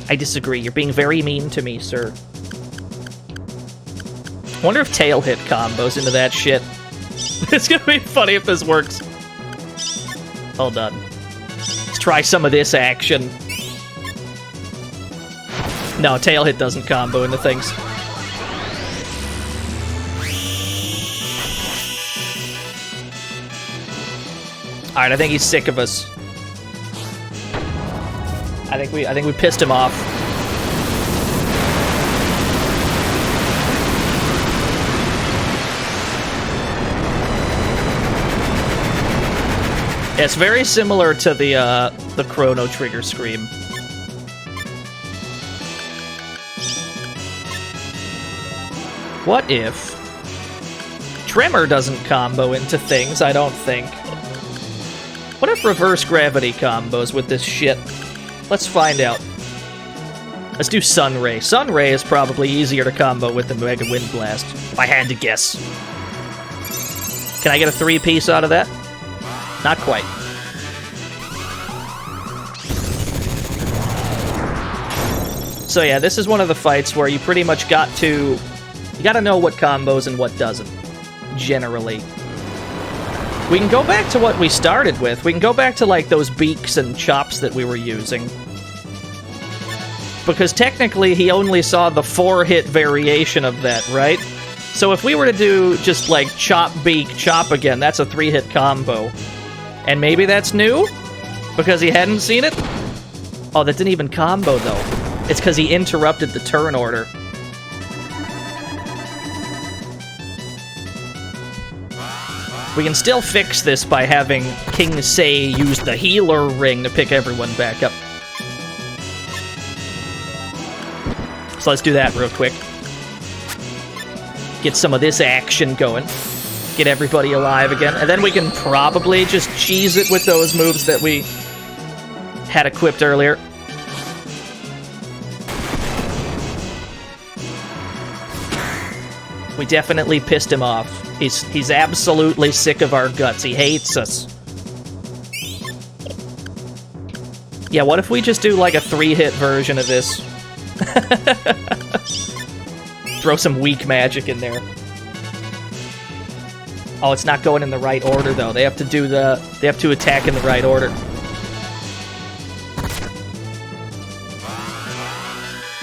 I disagree. You're being very mean to me, sir. Wonder if tail hit combos into that shit. It's gonna be funny if this works. Hold on. Let's try some of this action. No, tail hit doesn't combo into things. Alright, I think he's sick of us. I think we pissed him off. Yeah, it's very similar to the Chrono Trigger Scream. What if Tremor doesn't combo into things? I don't think. What if reverse gravity combos with this shit? Let's find out. Let's do Sunray. Sunray is probably easier to combo with than Mega Wind Blast, if I had to guess. Can I get a 3-piece out of that? Not quite. So yeah, this is one of the fights where you pretty much got to... You gotta know what combos and what doesn't, generally. We can go back to what we started with. We can go back to, like, those beaks and chops that we were using. Because technically, he only saw the 4-hit variation of that, right? So if we were to do just, like, chop, beak, chop again, that's a 3-hit combo. And maybe that's new? Because he hadn't seen it? Oh, that didn't even combo, though. It's because he interrupted the turn order. We can still fix this by having King Say use the healer ring to pick everyone back up. So let's do that real quick. Get some of this action going. Get everybody alive again. And then we can probably just cheese it with those moves that we had equipped earlier. We definitely pissed him off. He's absolutely sick of our guts. He hates us. Yeah, what if we just do like a 3-hit version of this? Throw some weak magic in there. Oh, it's not going in the right order though. They have to attack in the right order.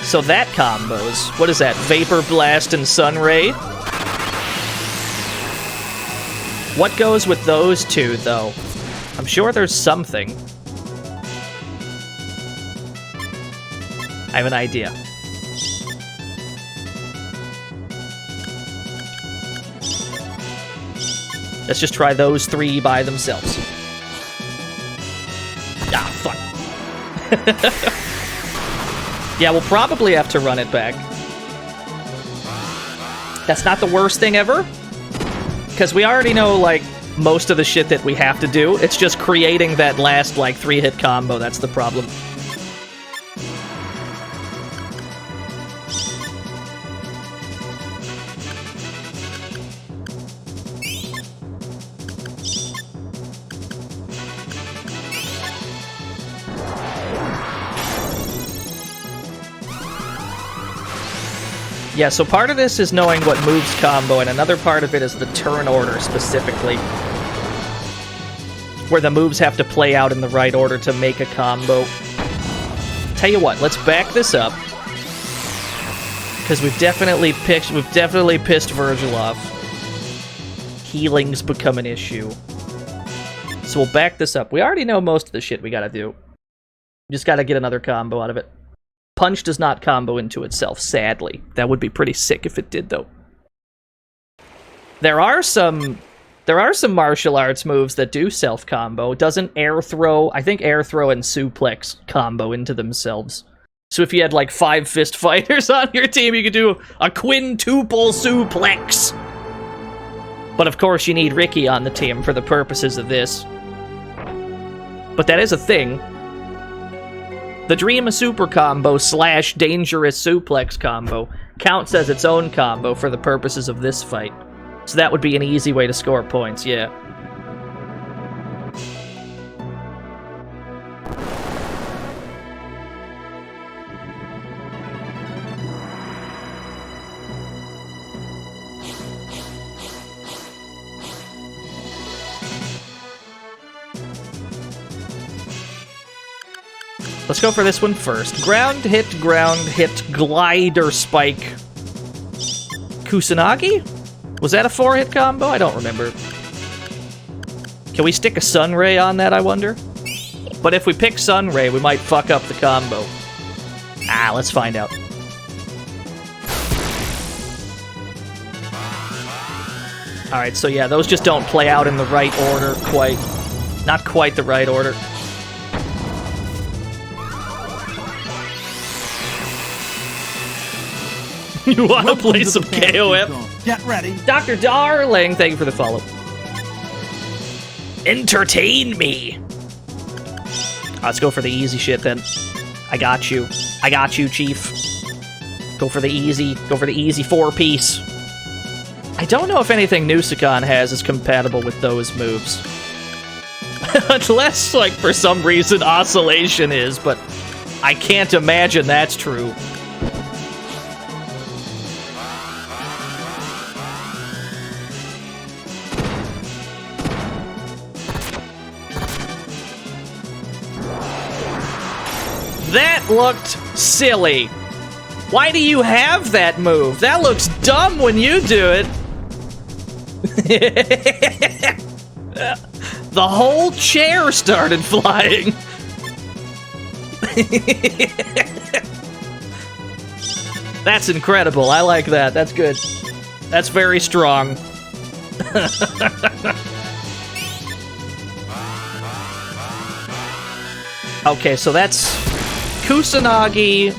So that combos. What is that? Vapor Blast and Sun Ray? What goes with those two, though? I'm sure there's something. I have an idea. Let's just try those 3 by themselves. Ah, fuck. Yeah, we'll probably have to run it back. That's not the worst thing ever. Because we already know, like, most of the shit that we have to do. It's just creating that last, like, 3-hit combo. That's the problem. Yeah, so part of this is knowing what moves combo, and another part of it is the turn order, specifically. Where the moves have to play out in the right order to make a combo. Tell you what, let's back this up. Because we've definitely pissed Virgil off. Healing's become an issue. So we'll back this up. We already know most of the shit we gotta do. We just gotta get another combo out of it. Punch does not combo into itself, sadly. That would be pretty sick if it did, though. There are some martial arts moves that do self-combo. Doesn't air throw... I think air throw and suplex combo into themselves. So if you had, like, 5 fist fighters on your team, you could do a quintuple suplex. But of course you need Riki on the team for the purposes of this. But that is a thing. The Dream Super Combo / Dangerous Suplex Combo counts as its own combo for the purposes of this fight. So that would be an easy way to score points, yeah. Let's go for this one first. Ground hit, glider spike. Kusanagi? Was that a 4-hit combo? I don't remember. Can we stick a Sun Ray on that, I wonder? But if we pick Sun Ray, we might fuck up the combo. Ah, let's find out. Alright, so yeah, those just don't play out in the right order quite. Not quite the right order. You want to play some KOF? Get ready. Dr. Darling, thank you for the follow. Entertain me. Let's go for the easy shit then. I got you. I got you, Chief. Go for the easy 4-piece. I don't know if anything Nusicon has is compatible with those moves. Unless, like, for some reason Oscillation is, but I can't imagine that's true. That looked silly. Why do you have that move? That looks dumb when you do it. The whole chair started flying. That's incredible. I like that. That's good. That's very strong. Okay, so that's Kusanagi,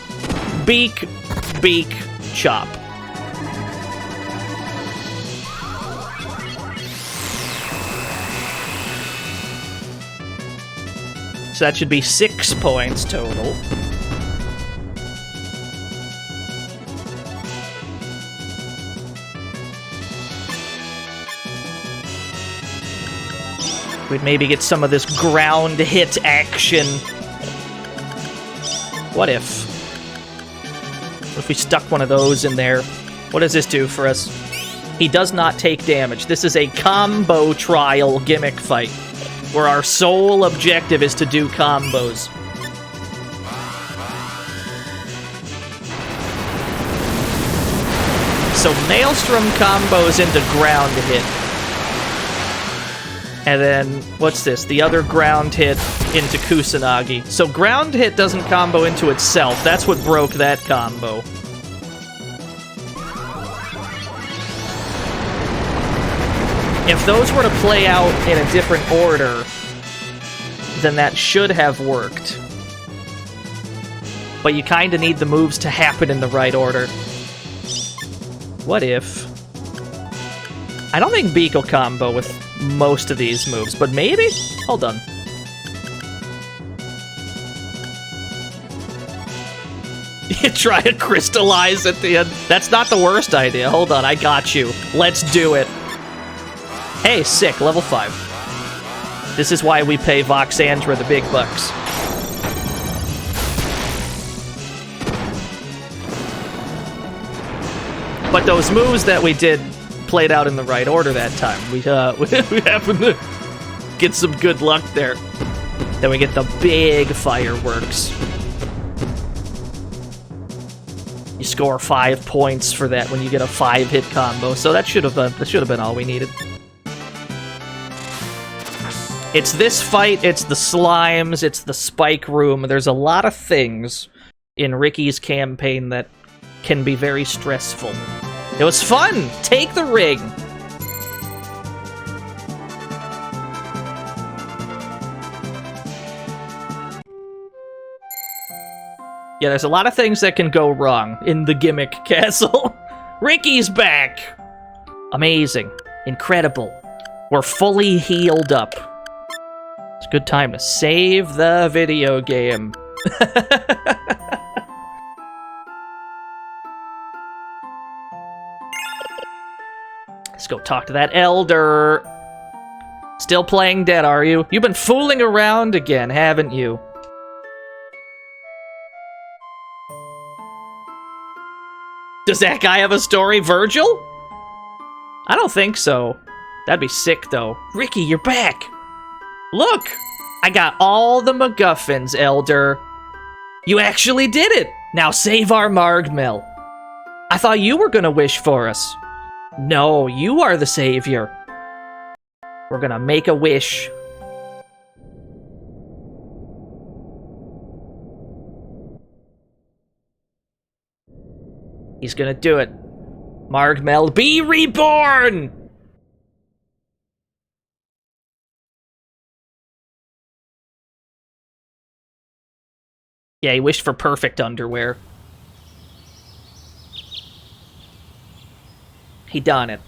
beak, chop. So that should be 6 points total. We'd maybe get some of this ground hit action. What if we stuck one of those in there? What does this do for us? He does not take damage. This is a combo trial gimmick fight, where our sole objective is to do combos. So Maelstrom combos into ground hit. And then, what's this? The other ground hit into Kusanagi. So ground hit doesn't combo into itself. That's what broke that combo. If those were to play out in a different order, then that should have worked. But you kinda need the moves to happen in the right order. What if... I don't think Beak will combo with most of these moves, but maybe? Hold on. You try to crystallize at the end. That's not the worst idea. Hold on, I got you. Let's do it. Hey, sick, level 5. This is why we pay Voxandra the big bucks. But those moves that we did played out in the right order that time. We happened to get some good luck there. Then we get the big fireworks. You score 5 points for that when you get a 5-hit combo. So that should have been all we needed. It's this fight, it's the slimes, it's the spike room. There's a lot of things in Riki's campaign that can be very stressful. It was fun! Take the ring! Yeah, there's a lot of things that can go wrong in the gimmick castle. Riki's back! Amazing. Incredible. We're fully healed up. It's a good time to save the video game. Let's go talk to that elder. Still playing dead, are you? You've been fooling around again, haven't you? Does that guy have a story, Virgil? I don't think so. That'd be sick, though. Riki, you're back. Look! I got all the MacGuffins, Elder. You actually did it! Now save our marg-mel. I thought you were gonna wish for us. No, you are the savior. We're gonna make a wish. He's gonna do it. Marg-mel, be reborn! Yeah, he wished for perfect underwear. He done it.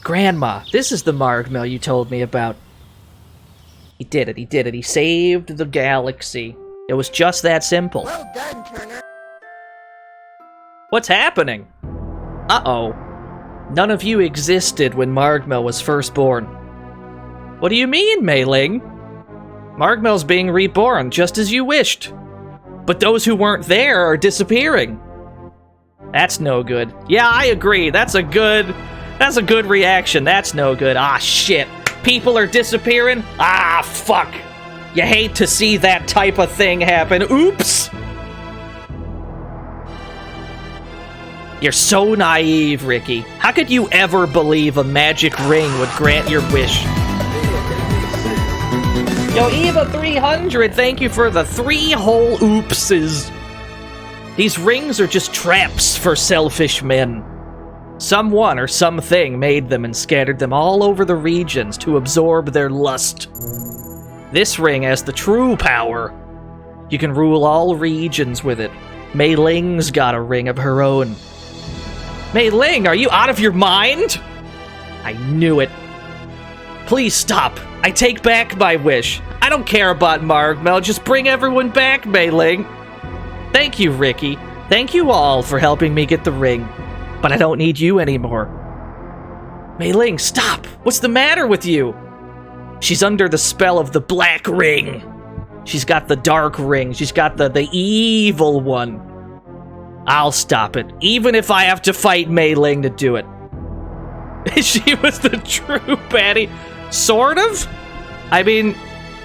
Grandma, this is the marg-mel you told me about. He did it, he did it. He saved the galaxy. It was just that simple. Well done, Turner. What's happening? Uh-oh. None of you existed when marg-mel was first born. What do you mean, Mei Ling? Marg-mel's being reborn, just as you wished. But those who weren't there are disappearing. That's no good. Yeah, I agree. That's a good reaction. That's no good. Ah, shit. People are disappearing? Ah, fuck. You hate to see that type of thing happen. Oops! You're so naive, Riki. How could you ever believe a magic ring would grant your wish? Yo, Eva300, thank you for the 3 whole oopses. These rings are just traps for selfish men. Someone or something made them and scattered them all over the regions to absorb their lust. This ring has the true power. You can rule all regions with it. Mei Ling's got a ring of her own. Mei Ling, are you out of your mind? I knew it. Please stop. I take back my wish. I don't care about marg-mel. Just bring everyone back, Mei Ling. Thank you, Riki. Thank you all for helping me get the ring. But I don't need you anymore. Mei Ling, stop. What's the matter with you? She's under the spell of the black ring. She's got the dark ring. She's got the evil one. I'll stop it, even if I have to fight Mei Ling to do it. She was the true baddie. Sort of? I mean,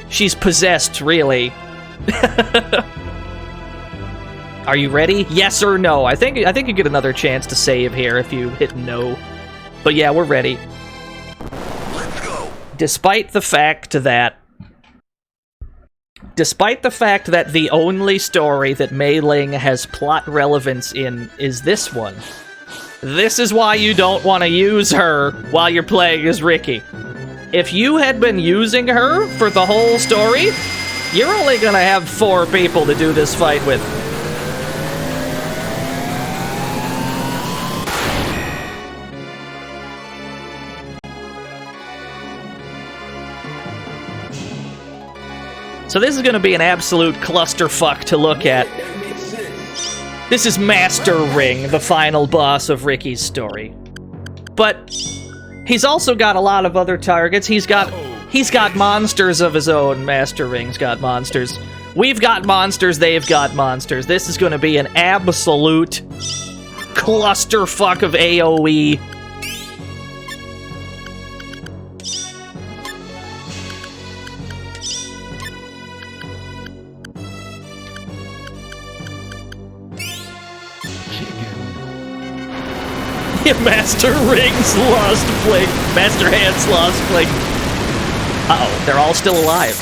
she's possessed, really. Are you ready? Yes or no? I think you get another chance to save here if you hit no. But yeah, we're ready. Let's go. Despite the fact that the only story that Mei Ling has plot relevance in is this one, this is why you don't want to use her while you're playing as Riki. If you had been using her for the whole story, you're only gonna have 4 people to do this fight with. So this is going to be an absolute clusterfuck to look at. That makes sense. This is Master Ring, the final boss of Riki's story. But he's also got a lot of other targets. He's got monsters of his own. Master Ring's got monsters. We've got monsters, they've got monsters. This is going to be an absolute clusterfuck of AoE. Master Ring's lost fling. Master Hand's lost fling. Uh-oh, they're all still alive.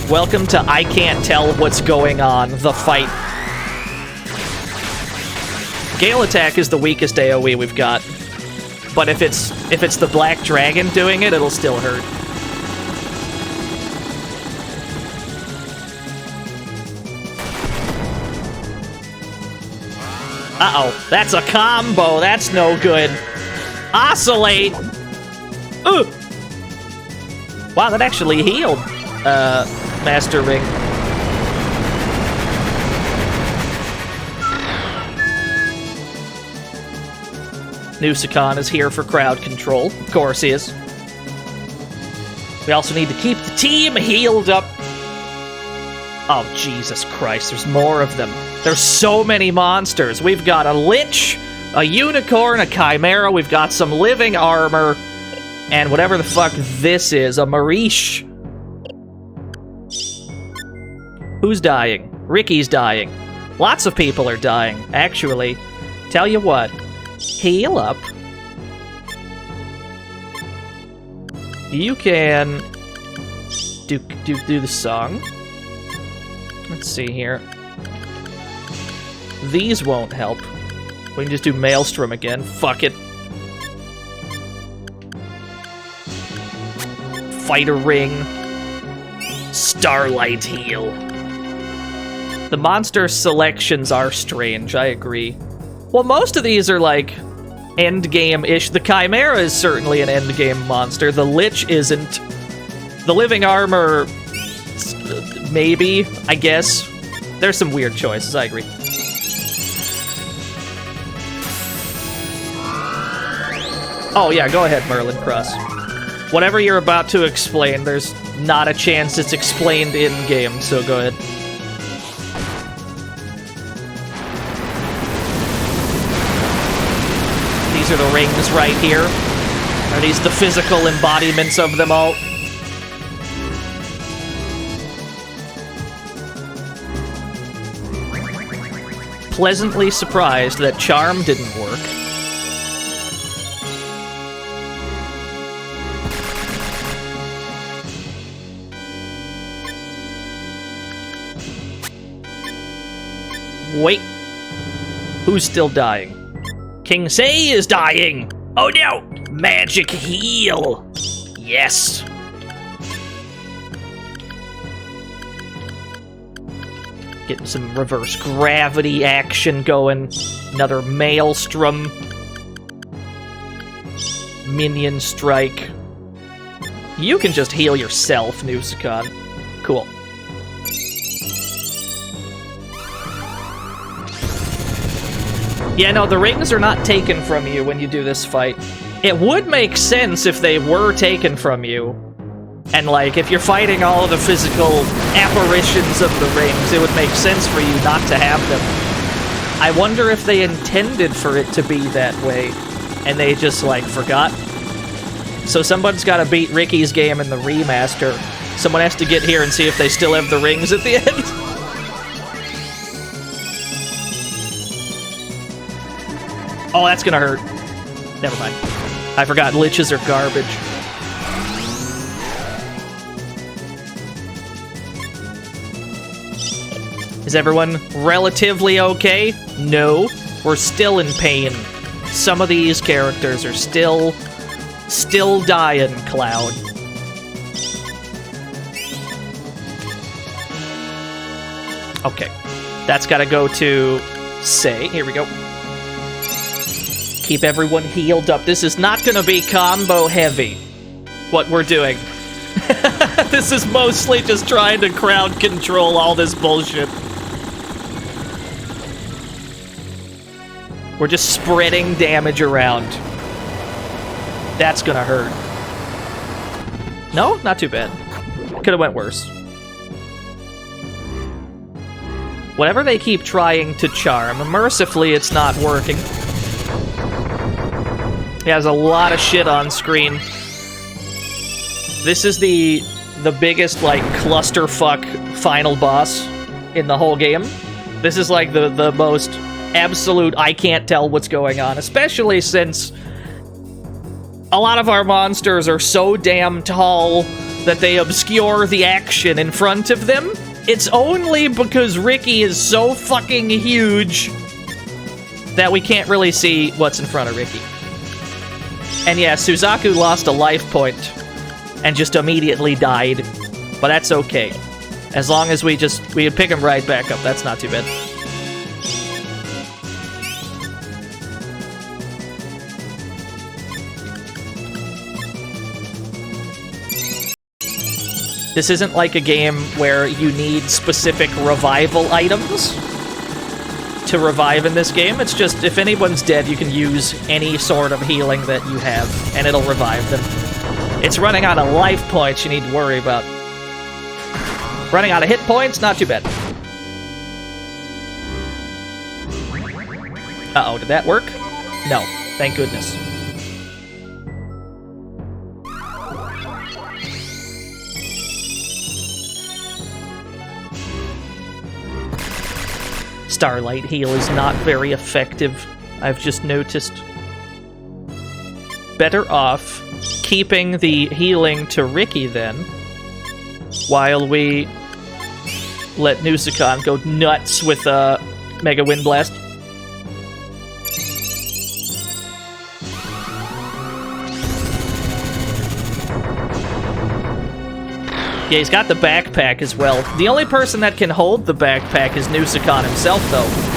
Welcome to I Can't Tell What's Going On, the fight. Gale Attack is the weakest AoE we've got. But if it's the Black Dragon doing it, it'll still hurt. Uh-oh, that's a combo. That's no good. Oscillate. Ooh. Wow, that actually healed Master Ring. Nusakan is here for crowd control. Of course he is. We also need to keep the team healed up. Oh, Jesus Christ, there's more of them. There's so many monsters. We've got a Lich, a Unicorn, a Chimera, we've got some living armor, and whatever the fuck this is, a Marish. Who's dying? Riki's dying. Lots of people are dying, actually. Tell you what, heal up. You can do the song. Let's see here. These won't help. We can just do Maelstrom again. Fuck it. Fighter Ring. Starlight Heal. The monster selections are strange, I agree. Well, most of these are like endgame-ish. The Chimera is certainly an endgame monster. The Lich isn't. The living armor, maybe, I guess. There's some weird choices, I agree. Oh yeah, go ahead, Merlin Cross. Whatever you're about to explain, there's not a chance it's explained in-game, so go ahead. These are the rings right here. Are these the physical embodiments of them all? Pleasantly surprised that Charm didn't work. Wait. Who's still dying? King Say is dying! Oh no! Magic heal! Yes! Getting some reverse gravity action going. Another Maelstrom. Minion Strike. You can just heal yourself, Nusicon. Cool. Yeah, no, the rings are not taken from you when you do this fight. It would make sense if they were taken from you. And, like, if you're fighting all of the physical apparitions of the rings, it would make sense for you not to have them. I wonder if they intended for it to be that way, and they just, like, forgot. So someone's gotta beat Ricky's game in the remaster. Someone has to get here and see if they still have the rings at the end. Oh, that's gonna hurt. Never mind. I forgot liches are garbage. Is everyone relatively okay? No. We're still in pain. Some of these characters are still dying, Cloud. Okay. That's gotta go to Say. Here we go. Keep everyone healed up. This is not gonna be combo heavy, what we're doing. This is mostly just trying to crowd control all this bullshit. We're just spreading damage around. That's gonna hurt. No? Not too bad. Could've went worse. Whatever they keep trying to charm, mercifully it's not working. He has a lot of shit on screen. This is the biggest, like, clusterfuck final boss in the whole game. This is, like, the most absolute I can't tell what's going on, especially since a lot of our monsters are so damn tall that they obscure the action in front of them. It's only because Riki is so fucking huge that we can't really see what's in front of Riki. And yeah, Suzaku lost a life point and just immediately died. But that's okay. As long as we pick him right back up, that's not too bad. This isn't like a game where you need specific revival items to revive in this game. It's just, if anyone's dead, you can use any sort of healing that you have, and it'll revive them. It's running out of life points you need to worry about. Running out of hit points, not too bad. Uh-oh, did that work? No, thank goodness. Starlight Heal is not very effective, I've just noticed. Better off keeping the healing to Riki then, while we let Nusicon go nuts with Mega Wind Blast. Yeah, he's got the backpack as well. The only person that can hold the backpack is Nusicon himself, though.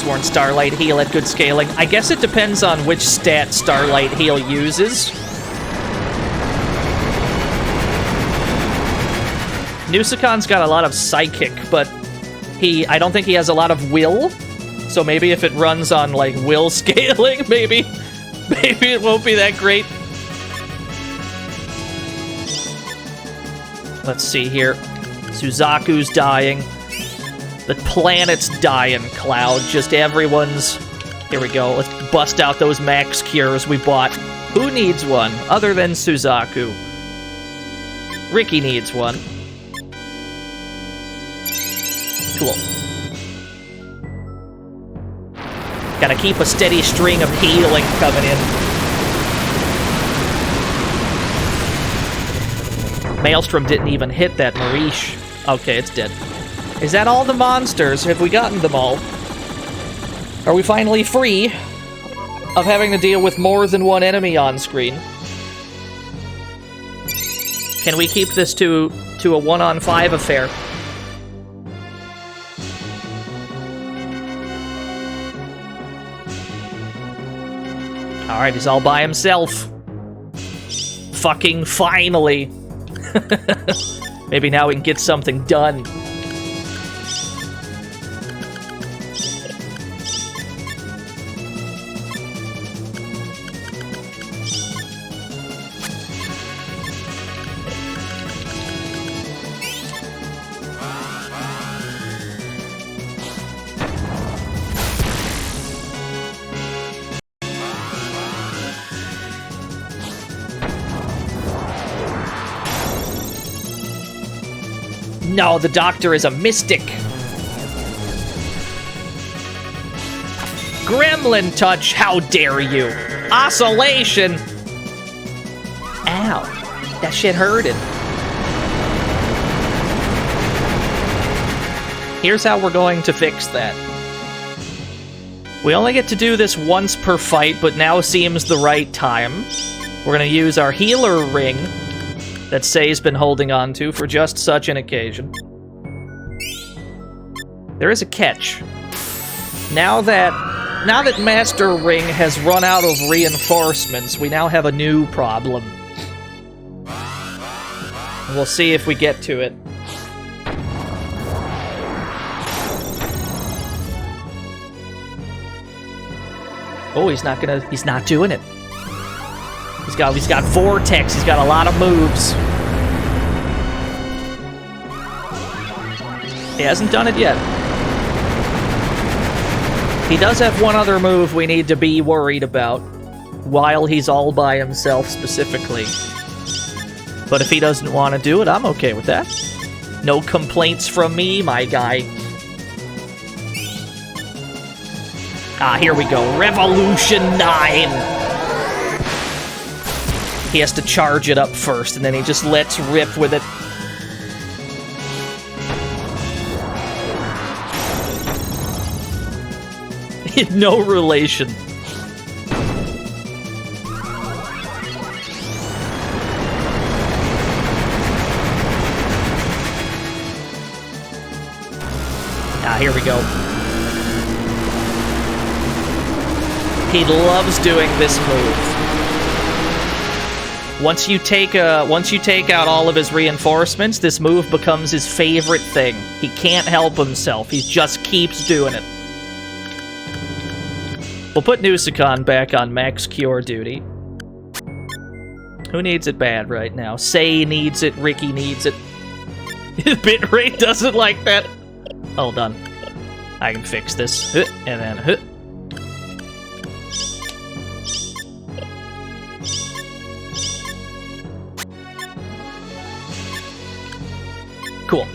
Forsworn Starlight Heal at good scaling. I guess it depends on which stat Starlight Heal uses. Nusakon's got a lot of Psychic, but I don't think he has a lot of Will. So maybe if it runs on, like, Will scaling, maybe it won't be that great. Let's see here. Suzaku's dying. The planet's dying, Cloud. Just everyone's... Here we go. Let's bust out those max cures we bought. Who needs one, other than Suzaku? Riki needs one. Cool. Gotta keep a steady string of healing coming in. Maelstrom didn't even hit that Marish. Okay, it's dead. Is that all the monsters? Have we gotten them all? Are we finally free of having to deal with more than one enemy on screen? Can we keep this to a 1-on-5 affair? Alright, he's all by himself. Fucking finally. Maybe now we can get something done. No, the doctor is a mystic. Gremlin touch, how dare you? Oscillation. Ow, that shit hurted. Here's how we're going to fix that. We only get to do this once per fight, but now seems the right time. We're gonna use our healer ring that Say's been holding on to for just such an occasion. There is a catch. Now that Master Ring has run out of reinforcements, we now have a new problem. We'll see if we get to it. Oh, he's not doing it. He's got Vortex, he's got a lot of moves. He hasn't done it yet. He does have one other move we need to be worried about, while he's all by himself specifically. But if he doesn't want to do it, I'm okay with that. No complaints from me, my guy. Ah, here we go. Revolution 9! He has to charge it up first, and then he just lets rip with it. No relation. Ah, here we go. He loves doing this move. Once you take out all of his reinforcements, this move becomes his favorite thing. He can't help himself. He just keeps doing it. We'll put Nusakon back on max cure duty. Who needs it bad right now? Say needs it, Riki needs it. Bitrate doesn't like that. Hold on. I can fix this. And then... Cool.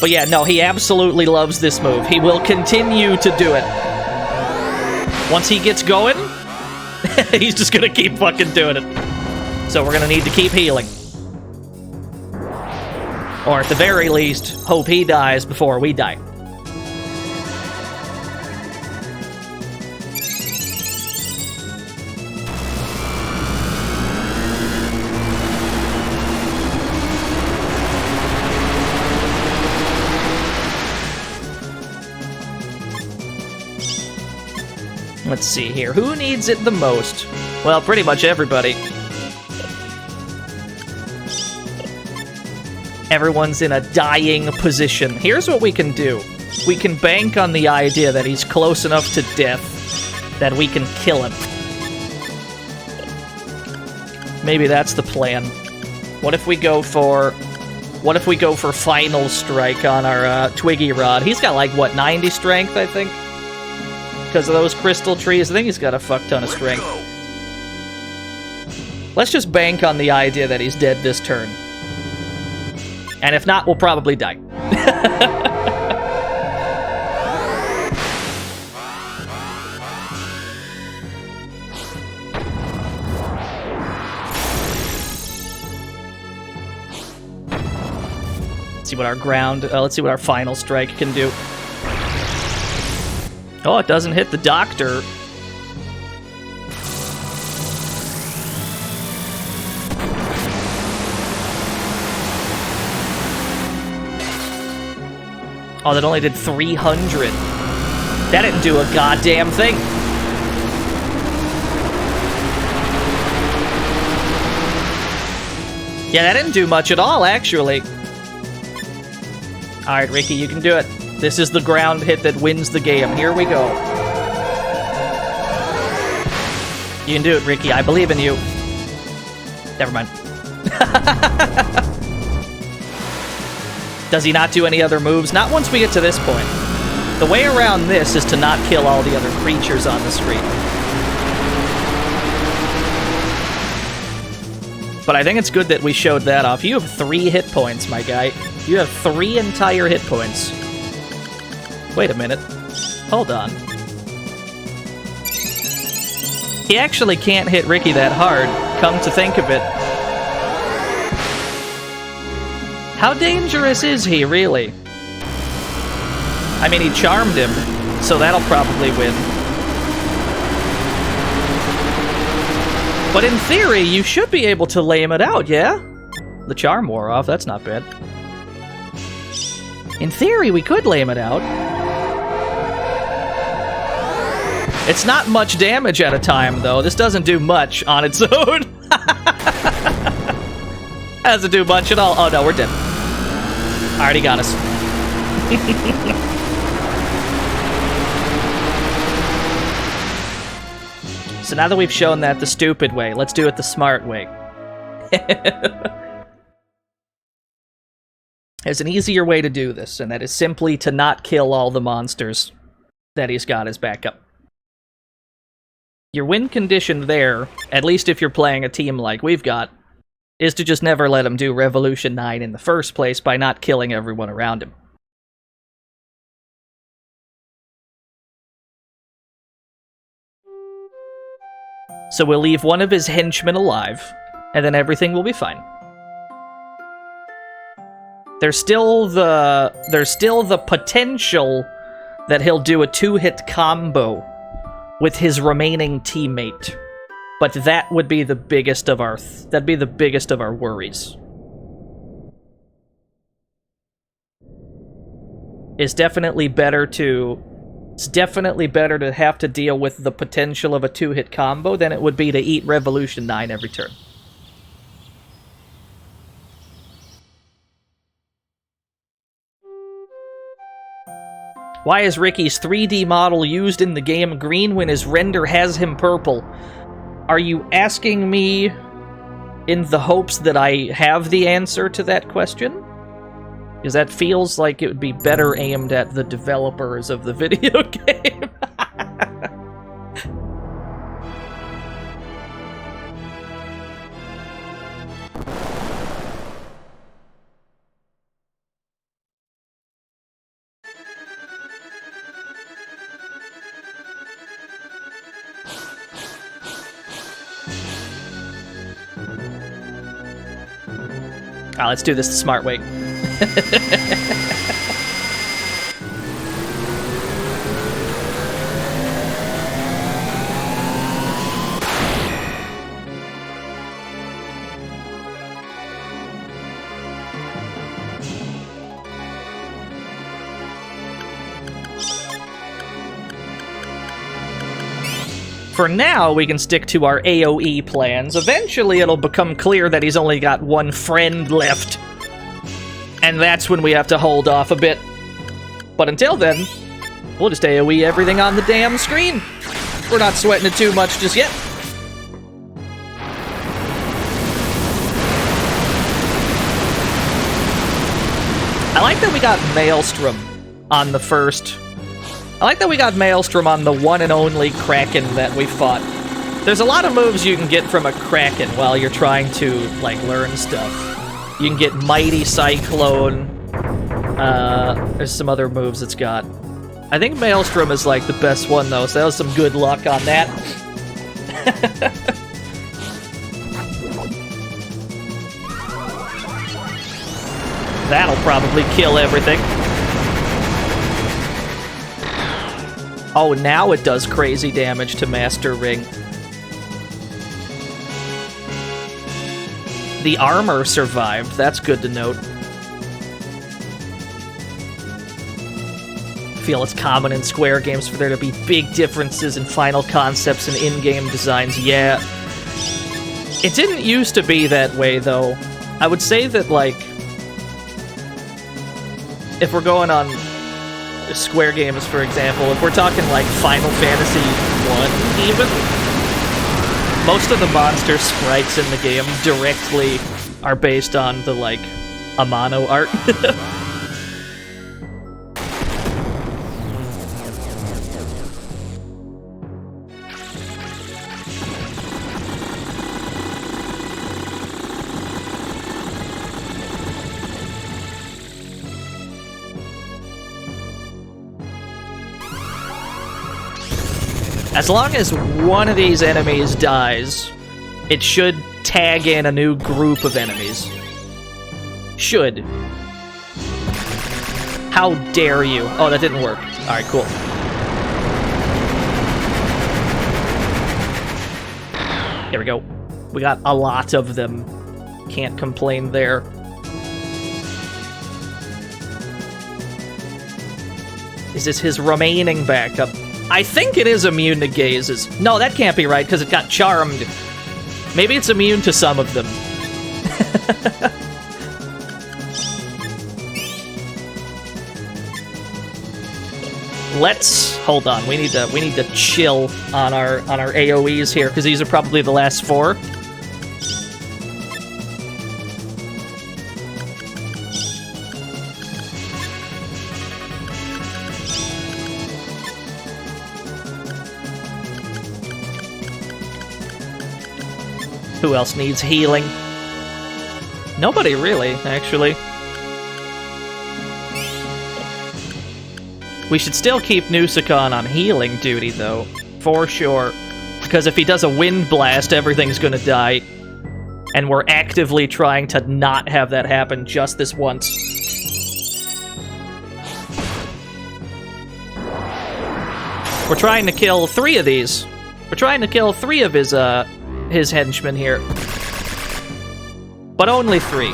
But yeah, no, he absolutely loves this move. He will continue to do it. Once he gets going, he's just gonna keep fucking doing it. So we're gonna need to keep healing. Or at the very least, hope he dies before we die. Let's see here. Who needs it the most? Well, pretty much everybody. Everyone's in a dying position. Here's what we can do. We can bank on the idea that he's close enough to death that we can kill him. Maybe that's the plan. What if we go for Final Strike on our Twiggy Rod? He's got like, what, 90 strength, I think? Because of those crystal trees. I think he's got a fuck ton of strength. Let's just bank on the idea that he's dead this turn. And if not, we'll probably die. Let's see what our let's see what our Final Strike can do. Oh, it doesn't hit the doctor. Oh, that only did 300. That didn't do a goddamn thing. Yeah, that didn't do much at all, actually. Alright, Riki, you can do it. This is the ground hit that wins the game. Here we go. You can do it, Riki. I believe in you. Never mind. Does he not do any other moves? Not once we get to this point. The way around this is to not kill all the other creatures on the screen. But I think it's good that we showed that off. You have 3 hit points, my guy. You have 3 entire hit points. Wait a minute. Hold on. He actually can't hit Riki that hard, come to think of it. How dangerous is he, really? I mean, he charmed him, so that'll probably win. But in theory, you should be able to lame it out, yeah? The charm wore off, that's not bad. In theory, we could lame it out. It's not much damage at a time, though. This doesn't do much on its own. Doesn't do much at all. Oh, no, we're dead. Already got us. So now that we've shown that the stupid way, let's do it the smart way. There's an easier way to do this, and that is simply to not kill all the monsters that he's got as backup. Your win condition there, at least if you're playing a team like we've got, is to just never let him do Revolution 9 in the first place by not killing everyone around him. So we'll leave one of his henchmen alive, and then everything will be fine. There's still the potential that he'll do a 2-hit combo with his remaining teammate. But that would be the biggest of our worries. It's definitely better to have to deal with the potential of a 2-hit combo than it would be to eat Revolution 9 every turn. Why is Riki's 3D model used in the game green when his render has him purple? Are you asking me in the hopes that I have the answer to that question? Because that feels like it would be better aimed at the developers of the video game. Let's do this the smart way. For now, we can stick to our AoE plans. Eventually, it'll become clear that he's only got one friend left. And that's when we have to hold off a bit. But until then, we'll just AoE everything on the damn screen. We're not sweating it too much just yet. I like that we got Maelstrom on the first... I like that we got Maelstrom on the one and only Kraken that we fought. There's a lot of moves you can get from a Kraken while you're trying to, like, learn stuff. You can get Mighty Cyclone. There's some other moves it's got. I think Maelstrom is, like, the best one, though, so that was some good luck on that. That'll probably kill everything. Oh, now it does crazy damage to Master Ring. The armor survived. That's good to note. I feel it's common in Square games for there to be big differences in final concepts and in-game designs. Yeah. It didn't used to be that way, though. I would say that, like, if we're going on Square games, for example, if we're talking like Final Fantasy 1 even, most of the monster sprites in the game directly are based on the, like, Amano art. As long as one of these enemies dies, it should tag in a new group of enemies. Should. How dare you? Oh, that didn't work. Alright, cool. Here we go. We got a lot of them. Can't complain there. Is this his remaining backup? I think it is immune to gazes. No, that can't be right, because it got charmed. Maybe it's immune to some of them. Let's hold on. We need to chill on our AoEs here, because these are probably the last 4. Who else needs healing? Nobody really, actually. We should still keep Nusicon on healing duty, though. For sure. Because if he does a wind blast, everything's gonna die. And we're actively trying to not have that happen just this once. We're trying to kill 3 of these. We're trying to kill 3 of his henchmen here. But only 3.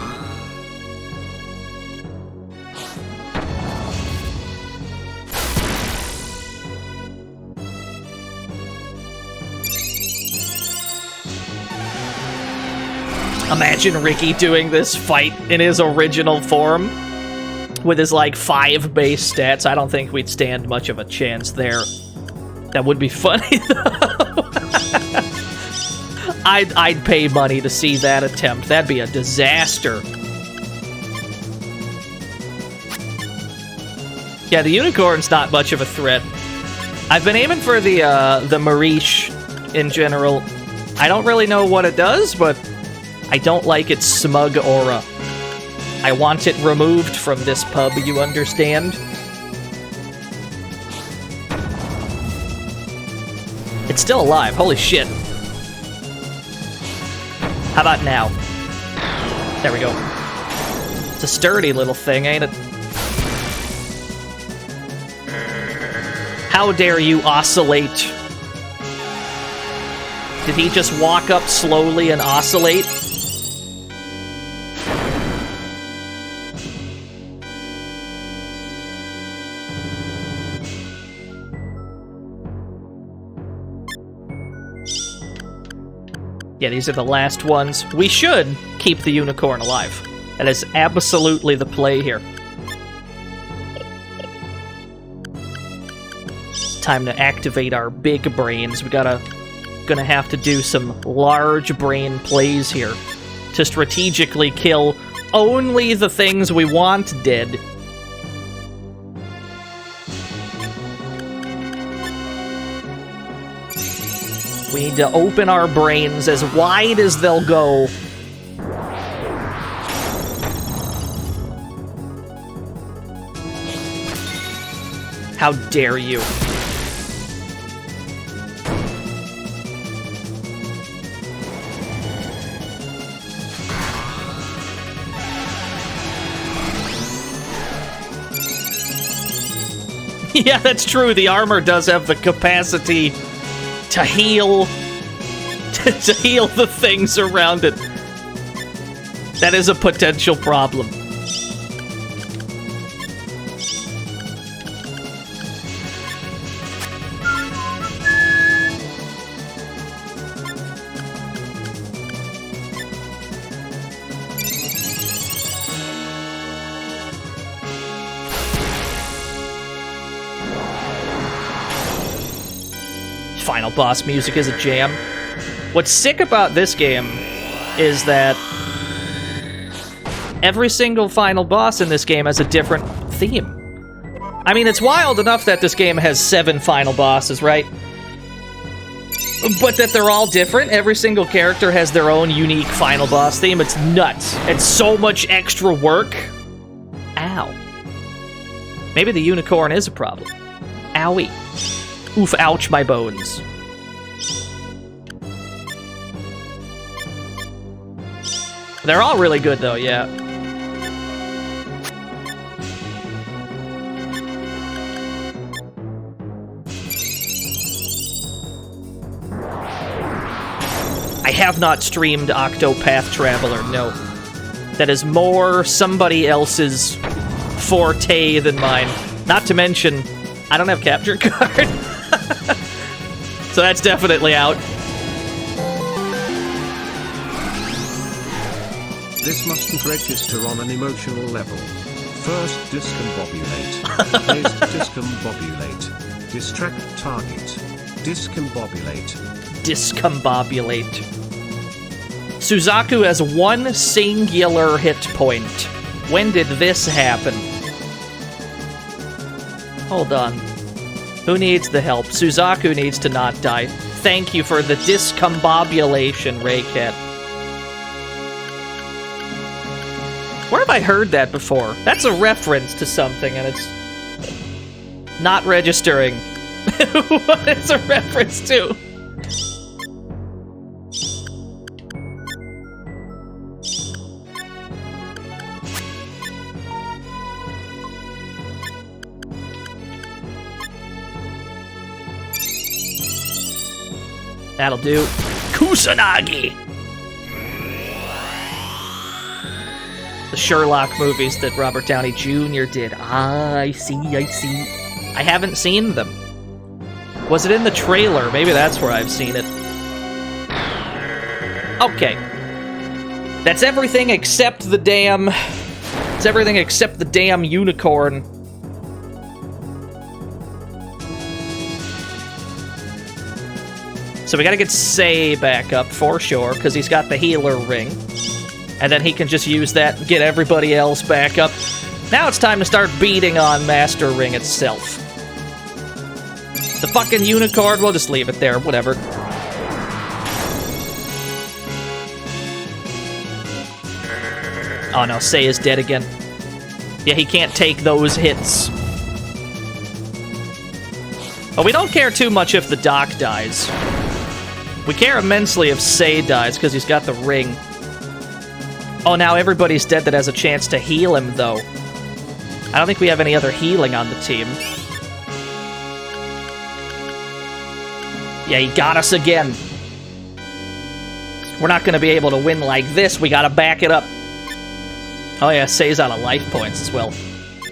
Imagine Riki doing this fight in his original form with his, like, 5 base stats. I don't think we'd stand much of a chance there. That would be funny, though. I'd pay money to see that attempt. That'd be a disaster. Yeah, the unicorn's not much of a threat. I've been aiming for the Marish in general. I don't really know what it does, but I don't like its smug aura. I want it removed from this pub, you understand? It's still alive, holy shit. How about now? There we go. It's a sturdy little thing, ain't it? How dare you oscillate? Did he just walk up slowly and oscillate? Yeah, these are the last ones. We should keep the unicorn alive. That is absolutely the play here. Time to activate our big brains. Gonna have to do some large brain plays here to strategically kill only the things we want dead. We need to open our brains as wide as they'll go. How dare you? Yeah, that's true. The armor does have the capacity to heal to heal the things around it. That is a potential problem. Final boss music is a jam. What's sick about this game is that every single final boss in this game has a different theme. I mean, it's wild enough that this game has 7 final bosses, right? But that they're all different. Every single character has their own unique final boss theme. It's nuts. It's so much extra work. Ow. Maybe the unicorn is a problem. Owie. Oof, ouch, my bones. They're all really good, though, yeah. I have not streamed Octopath Traveler, no. That is more somebody else's forte than mine. Not to mention, I don't have capture card. So that's definitely out. This mustn't register on an emotional level. First, discombobulate. Next, discombobulate. Distract target. Discombobulate. Discombobulate. Suzaku has 1 singular hit point. When did this happen? Hold on. Who needs the help? Suzaku needs to not die. Thank you for the discombobulation, Raycat. Where have I heard that before? That's a reference to something, and it's not registering. What is a reference to? That'll do. Kusanagi! The Sherlock movies that Robert Downey Jr. did. Ah, I see, I see. I haven't seen them. Was it in the trailer? Maybe that's where I've seen it. Okay. That's everything except the damn... It's everything except the damn unicorn. So we gotta get Sei back up for sure, because he's got the healer ring. And then he can just use that and get everybody else back up. Now it's time to start beating on Master Ring itself. The fucking unicorn, we'll just leave it there, whatever. Oh no, Sei is dead again. Yeah, he can't take those hits. But we don't care too much if the Doc dies. We care immensely if Sei dies, because he's got the ring. Oh, now everybody's dead that has a chance to heal him, though. I don't think we have any other healing on the team. Yeah, he got us again. We're not going to be able to win like this. We got to back it up. Oh yeah, Sei's out of life points as well.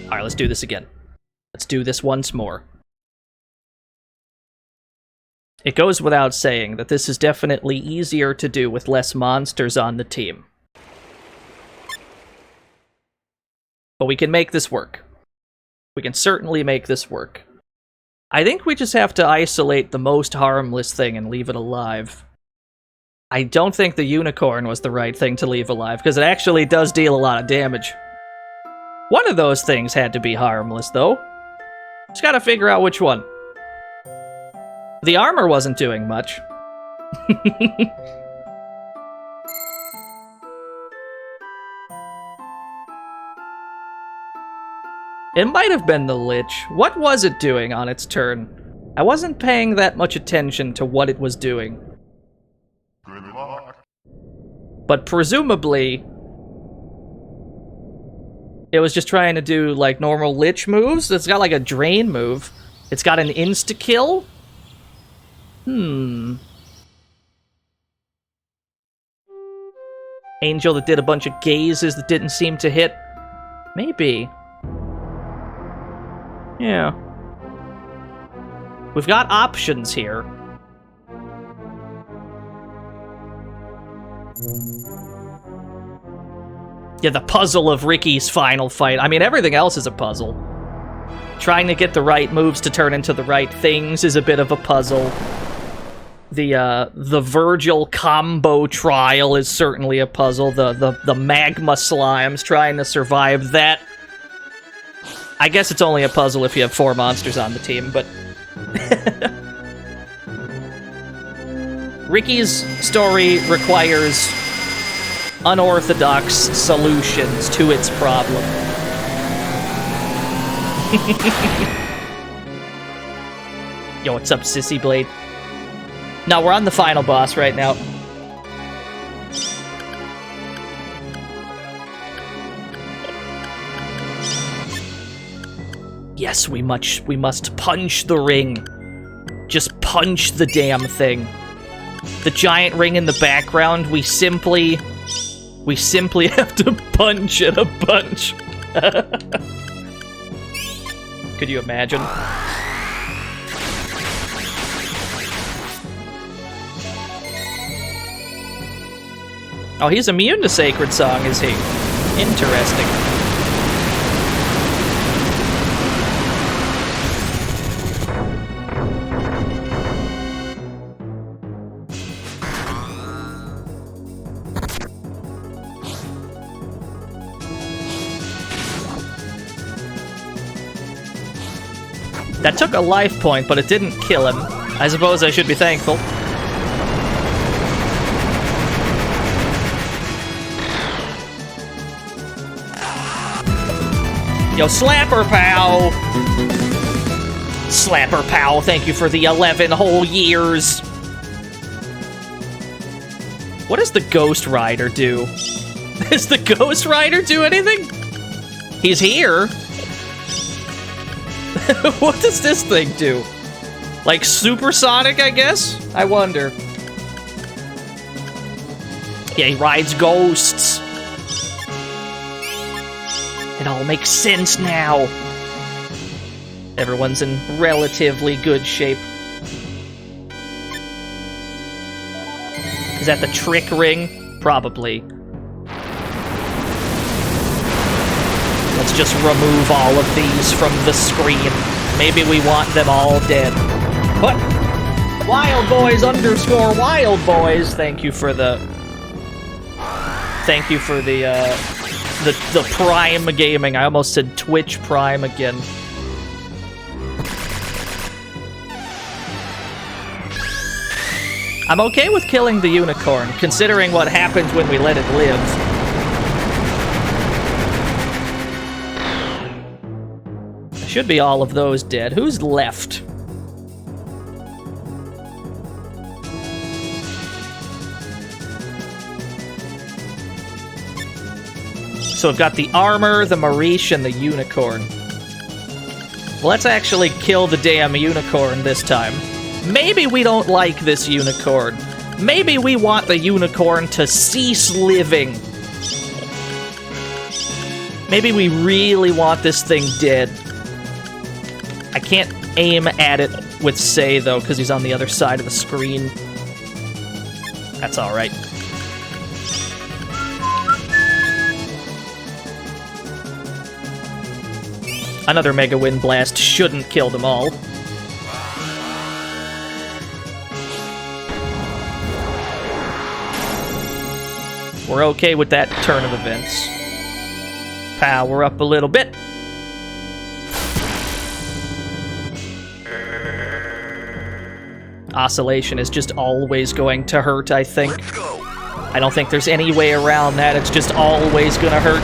Alright, let's do this again. Let's do this once more. It goes without saying that this is definitely easier to do with less monsters on the team. But we can make this work. We can certainly make this work. I think we just have to isolate the most harmless thing and leave it alive. I don't think the unicorn was the right thing to leave alive, because it actually does deal a lot of damage. One of those things had to be harmless, though. Just gotta figure out which one. The armor wasn't doing much. It might have been the Lich. What was it doing on its turn? I wasn't paying that much attention to what it was doing. Good luck. But presumably, it was just trying to do, like, normal Lich moves. It's got, like, a drain move. It's got an insta-kill. Angel that did a bunch of gazes that didn't seem to hit. Maybe. Yeah. We've got options here. Yeah, the puzzle of Riki's final fight. I mean, everything else is a puzzle. Trying to get the right moves to turn into the right things is a bit of a puzzle. The Virgil combo trial is certainly a puzzle. The magma slimes, trying to survive that. I guess it's only a puzzle if you have 4 monsters on the team, but... Riki's story requires unorthodox solutions to its problem. Yo, what's up, Sissy Blade? No, we're on the final boss right now. Yes, we must punch the ring. Just punch the damn thing. The giant ring in the background, we simply have to punch it a bunch. Could you imagine? Oh, he's immune to Sacred Song, is he? Interesting. That took a life point, but it didn't kill him. I suppose I should be thankful. Yo, Slapper Pal! Slapper Pal, thank you for the 11 whole years. What does the Ghost Rider do? Does the Ghost Rider do anything? He's here. What does this thing do? Like supersonic, I guess? I wonder. Yeah, he rides ghosts. It all makes sense now. Everyone's in relatively good shape. Is that the trick ring? Probably. Let's just remove all of these from the screen. Maybe we want them all dead. What? Wild Boys _ Wild Boys. Thank you for the... Thank you for the Prime Gaming. I almost said Twitch Prime again. I'm okay with killing the unicorn, considering what happens when we let it live. Should be all of those dead. Who's left? So we've got the armor, the Marish, and the unicorn. Well, let's actually kill the damn unicorn this time. Maybe we don't like this unicorn. Maybe we want the unicorn to cease living. Maybe we really want this thing dead. I can't aim at it with Say, though, because he's on the other side of the screen. That's alright. Another Mega Wind Blast shouldn't kill them all. We're okay with that turn of events. Power up a little bit. Oscillation is just always going to hurt, I think. I don't think there's any way around that. It's just always gonna hurt.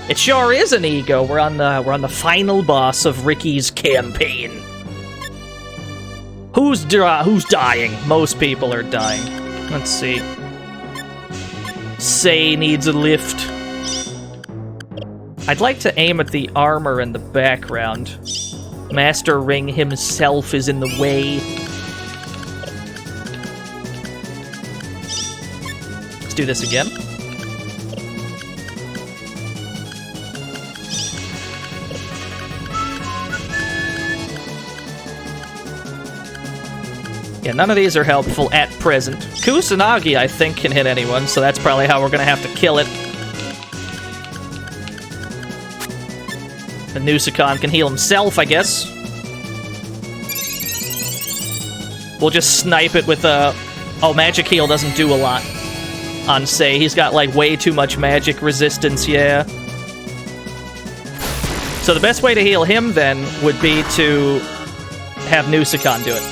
It sure is an ego. We're on the final boss of Riki's campaign. Who's dying? Most people are dying. Let's see. Say needs a lift. I'd like to aim at the armor in the background. Master Ring himself is in the way. Let's do this again. Yeah, none of these are helpful at present. Kusanagi, I think, can hit anyone, so that's probably how we're gonna have to kill it. The Nusicon can heal himself, I guess. We'll just snipe it with a... Oh, Magic Heal doesn't do a lot on Say. He's got, like, way too much magic resistance, yeah. So the best way to heal him, then, would be to have Nusicon do it.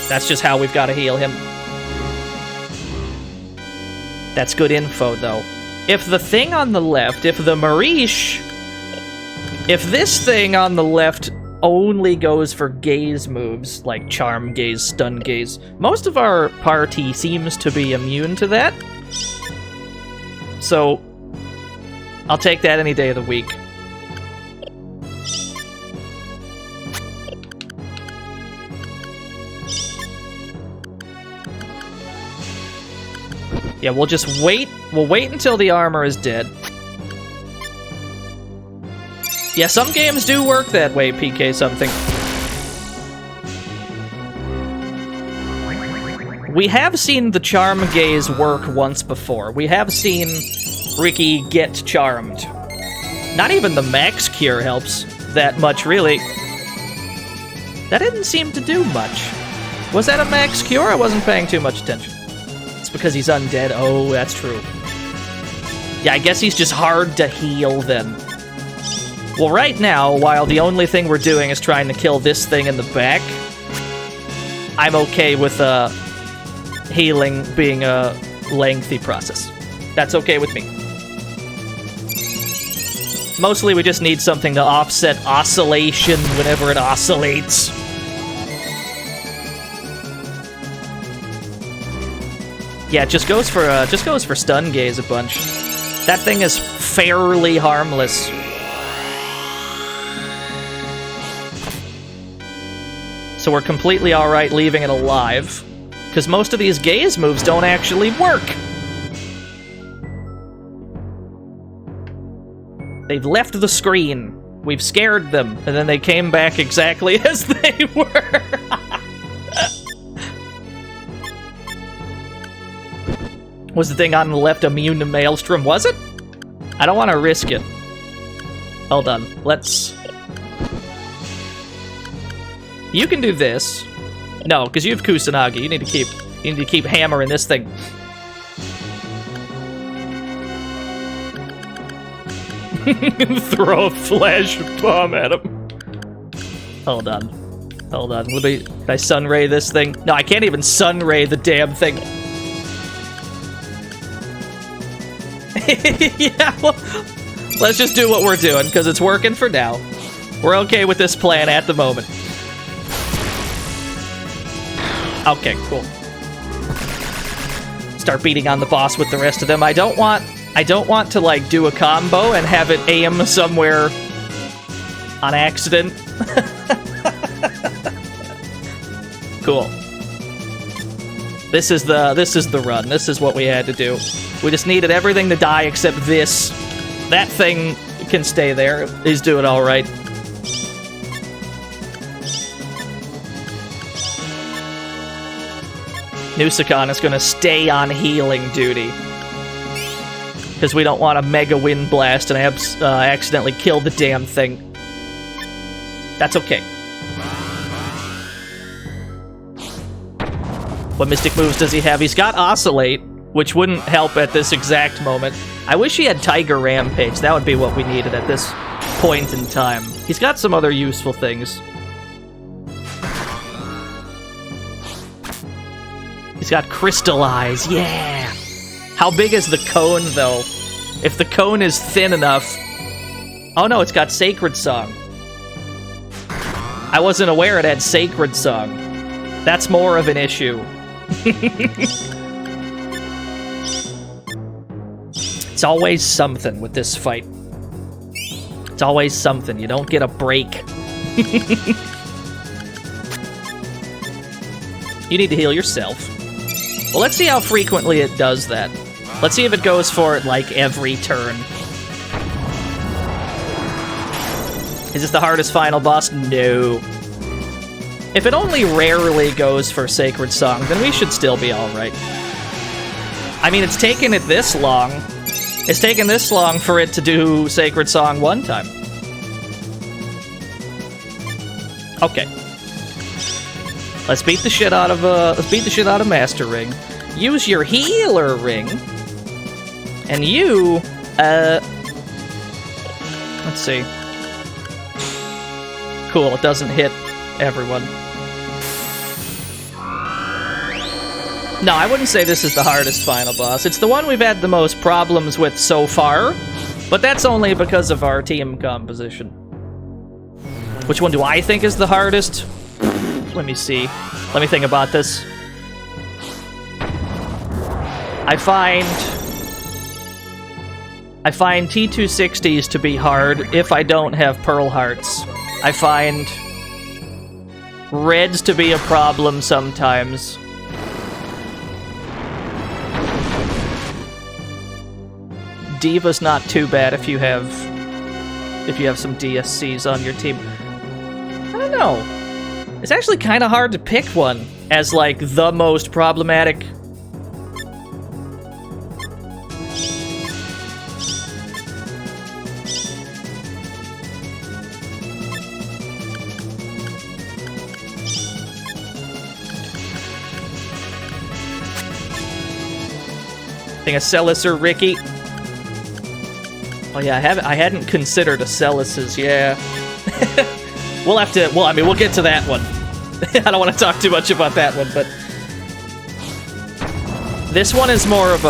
That's just how we've got to heal him. That's good info, though. If the thing on the left, if the Marish... If this thing on the left only goes for gaze moves, like Charm Gaze, Stun Gaze, most of our party seems to be immune to that. So, I'll take that any day of the week. Yeah, we'll just wait. We'll wait until the armor is dead. Yeah, some games do work that way, PK something. We have seen the Charm Gaze work once before. We have seen Riki get charmed. Not even the Max Cure helps that much, really. That didn't seem to do much. Was that a Max Cure? I wasn't paying too much attention. It's because he's undead. Oh, that's true. Yeah, I guess he's just hard to heal then. Well, right now, while the only thing we're doing is trying to kill this thing in the back, I'm okay with healing being a lengthy process. That's okay with me. Mostly we just need something to offset oscillation whenever it oscillates. Yeah, it just goes for Stun Gaze a bunch. That thing is fairly harmless. So we're completely alright leaving it alive, because most of these gaze moves don't actually work. They've left the screen. We've scared them, and then they came back exactly as they were. Was the thing on the left immune to Maelstrom? Was it? I don't want to risk it. Hold on. Let's... You can do this. No, because you have Kusanagi. You need to keep hammering this thing. Throw a flash bomb at him. Hold on. Hold on. Can I Sunray this thing? No, I can't even Sunray the damn thing. Yeah, well, let's just do what we're doing, because it's working for now. We're okay with this plan at the moment. Okay, cool. Start beating on the boss with the rest of them. I don't want to, like, do a combo and have it aim somewhere on accident. Cool. This is the run. This is what we had to do. We just needed everything to die except this. That thing can stay there. He's doing all right. Nusicon is going to stay on healing duty. Because we don't want a Mega Wind Blast and accidentally kill the damn thing. That's okay. What Mystic moves does he have? He's got Oscillate, which wouldn't help at this exact moment. I wish he had Tiger Rampage. That would be what we needed at this point in time. He's got some other useful things. He's got Crystallize, yeah! How big is the cone, though? If the cone is thin enough... Oh no, it's got Sacred Song. I wasn't aware it had Sacred Song. That's more of an issue. It's always something with this fight. It's always something. You don't get a break. You need to heal yourself. Well, let's see how frequently it does that. Let's see if it goes for it, like, every turn. Is this the hardest final boss? No. If it only rarely goes for Sacred Song, then we should still be alright. I mean, it's taken it this long. It's taken this long for it to do Sacred Song one time. Okay. Let's beat the shit out of Master Ring. Use your healer ring. And you, let's see. Cool, it doesn't hit everyone. No, I wouldn't say this is the hardest final boss. It's the one we've had the most problems with so far, but that's only because of our team composition. Which one do I think is the hardest? Let me see. Let me think about this. I find T260s to be hard if I don't have Pearl Hearts. I find Reds to be a problem sometimes. Diva's not too bad if you have some DSCs on your team. I don't know. It's actually kind of hard to pick one as, like, the most problematic. I think a Celis or Riki. Oh yeah, I hadn't considered a Celis's, yeah. We'll have to, well, I mean, we'll get to that one. I don't want to talk too much about that one, but this one is more of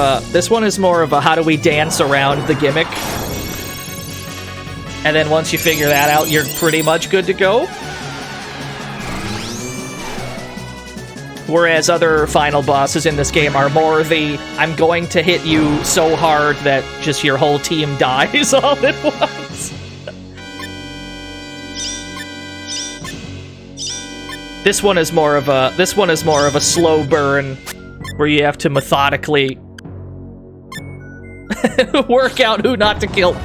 a how do we dance around the gimmick? And then once you figure that out, you're pretty much good to go. Whereas other final bosses in this game are more the, I'm going to hit you so hard that just your whole team dies all at once. This one is more of a slow burn where you have to methodically work out who not to kill.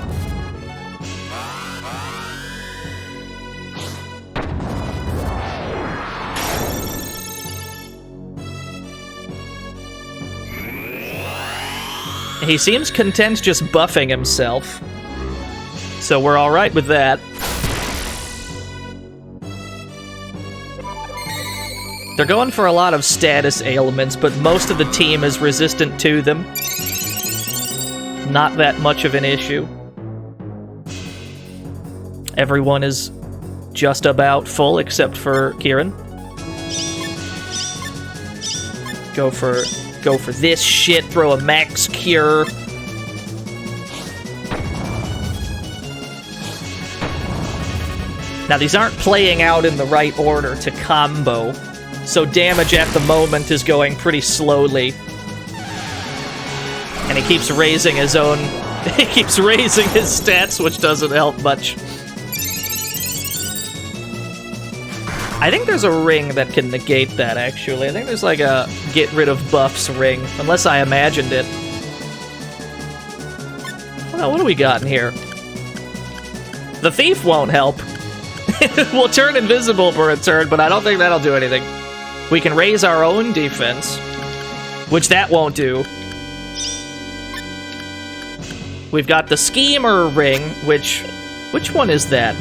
He seems content just buffing himself. So we're alright with that. They're going for a lot of status ailments, but most of the team is resistant to them. Not that much of an issue. Everyone is just about full except for Kieran. Go for this shit, throw a max cure. Now these aren't playing out in the right order to combo, so damage at the moment is going pretty slowly. And he keeps raising his own, he keeps raising his stats, which doesn't help much. I think there's a ring that can negate that, actually. I think there's like a get rid of buffs ring, unless I imagined it. Well, what do we got in here? The thief won't help. We'll turn invisible for a turn, but I don't think that'll do anything. We can raise our own defense, which that won't do. We've got the schemer ring, which one is that?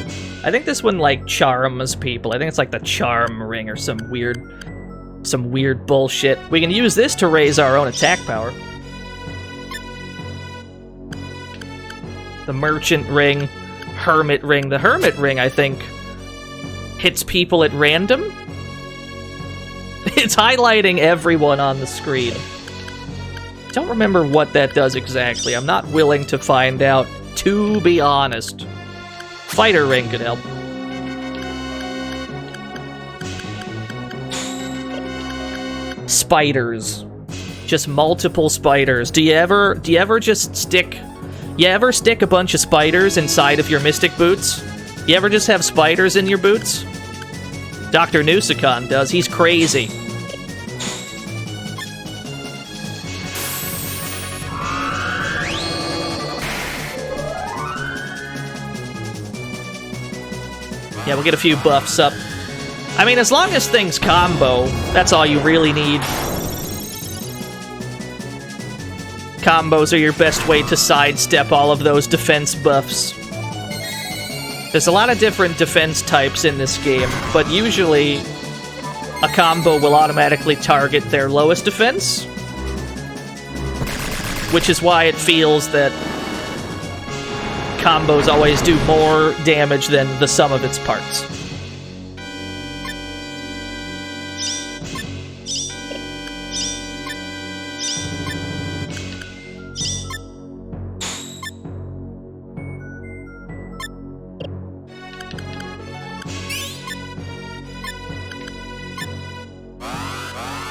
I think this one, like, charms people. I think it's like the charm ring or some weird bullshit. We can use this to raise our own attack power. The merchant ring, hermit ring. The hermit ring, I think, hits people at random. It's highlighting everyone on the screen. Don't remember what that does exactly. I'm not willing to find out, to be honest. Fighter ring could help. Spiders. Just multiple spiders. Do you ever just stick... You ever stick a bunch of spiders inside of your mystic boots? You ever just have spiders in your boots? Dr. Nusicon does. He's crazy. Yeah, we'll get a few buffs up. I mean, as long as things combo, that's all you really need. Combos are your best way to sidestep all of those defense buffs. There's a lot of different defense types in this game, but usually a combo will automatically target their lowest defense, which is why it feels that combos always do more damage than the sum of its parts.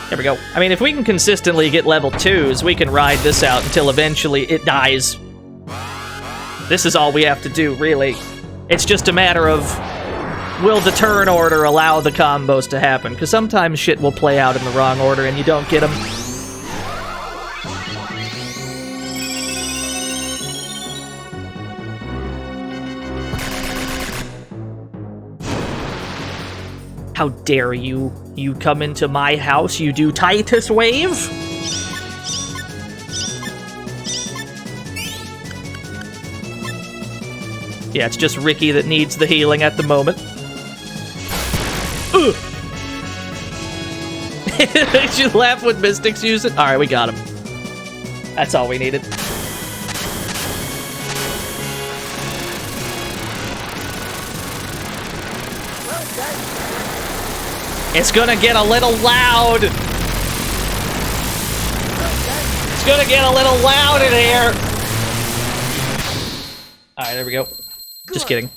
There we go. I mean, if we can consistently get level 2s, we can ride this out until eventually it dies. This is all we have to do, really. It's just a matter of, will the turn order allow the combos to happen? Because sometimes shit will play out in the wrong order and you don't get them. How dare you? You come into my house, you do Titus Wave? Yeah, it's just Riki that needs the healing at the moment. Ugh. Did you laugh when Mystics use it? Alright, we got him. That's all we needed. It's gonna get a little loud! It's gonna get a little loud in here! Alright, there we go. Just kidding.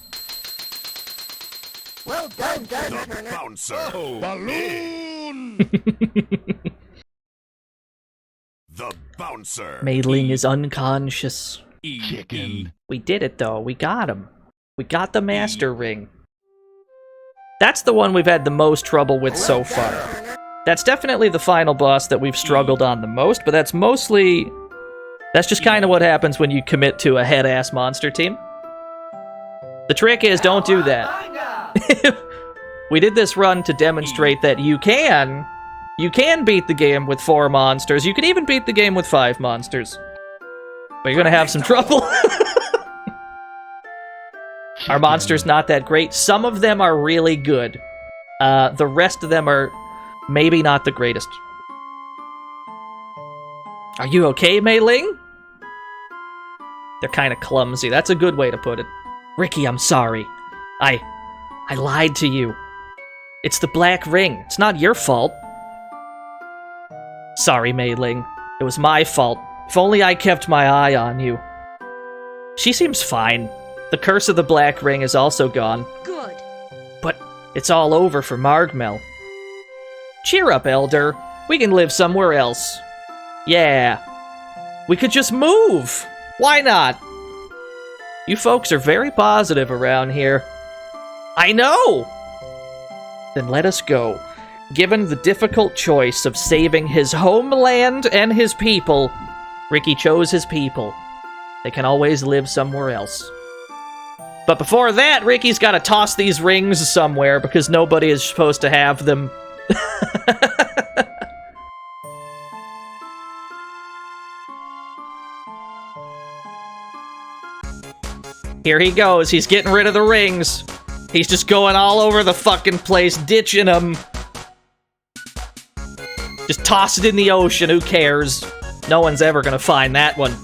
Well done, The bouncer. Balloon! The bouncer. Mei-Ling is unconscious. Chicken. We did it, though. We got him. We got the Master Ring. That's the one we've had the most trouble with so far. That's definitely the final boss that we've struggled on the most, but that's mostly... That's just kind of what happens when you commit to a head-ass monster team. The trick is, don't do that. We did this run to demonstrate that you can beat the game with 4 monsters. You can even beat the game with 5 monsters. But you're gonna have some trouble. Our monster's not that great. Some of them are really good. The rest of them are maybe not the greatest. Are you okay, Mei-Ling? They're kind of clumsy. That's a good way to put it. Riki, I'm sorry. I lied to you. It's the Black Ring. It's not your fault. Sorry, Mei-Ling. It was my fault. If only I kept my eye on you. She seems fine. The curse of the Black Ring is also gone. Good. But it's all over for marg-mel. Cheer up, Elder. We can live somewhere else. Yeah. We could just move. Why not? You folks are very positive around here. I know! Then let us go. Given the difficult choice of saving his homeland and his people, Riki chose his people. They can always live somewhere else. But before that, Riki's got to toss these rings somewhere because nobody is supposed to have them. Here he goes. He's getting rid of the rings. He's just going all over the fucking place, ditching them. Just toss it in the ocean. Who cares? No one's ever gonna find that one.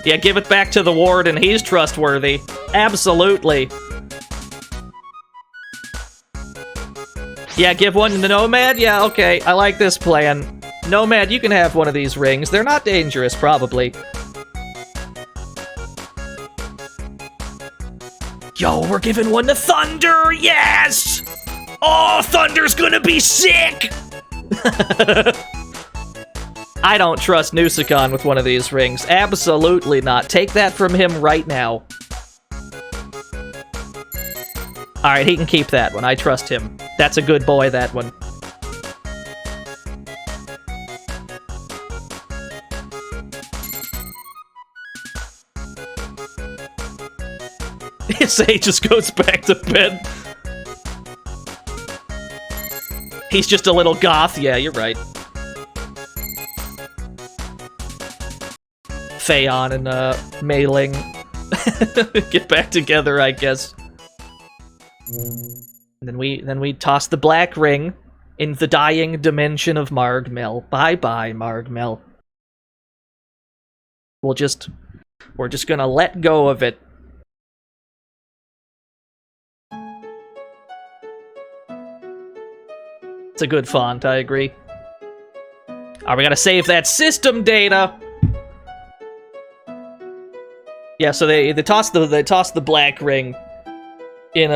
Yeah, give it back to the warden. He's trustworthy. Absolutely. Yeah, give one to the Nomad? Yeah, okay. I like this plan. Nomad, you can have one of these rings. They're not dangerous, probably. Yo, we're giving one to Thunder! Yes! Oh, Thunder's gonna be sick! I don't trust Nusicon with one of these rings. Absolutely not. Take that from him right now. Alright, he can keep that one. I trust him. That's a good boy, that one. Say just goes back to bed. He's just a little goth. Yeah, you're right. Phaon and Mei Ling get back together, I guess. And then we toss the black ring in the dying dimension of marg-mel. Bye-bye, marg-mel. We're just gonna let go of it. It's a good font, I agree. Alright, we gotta save that system data! Yeah, so they toss the black ring in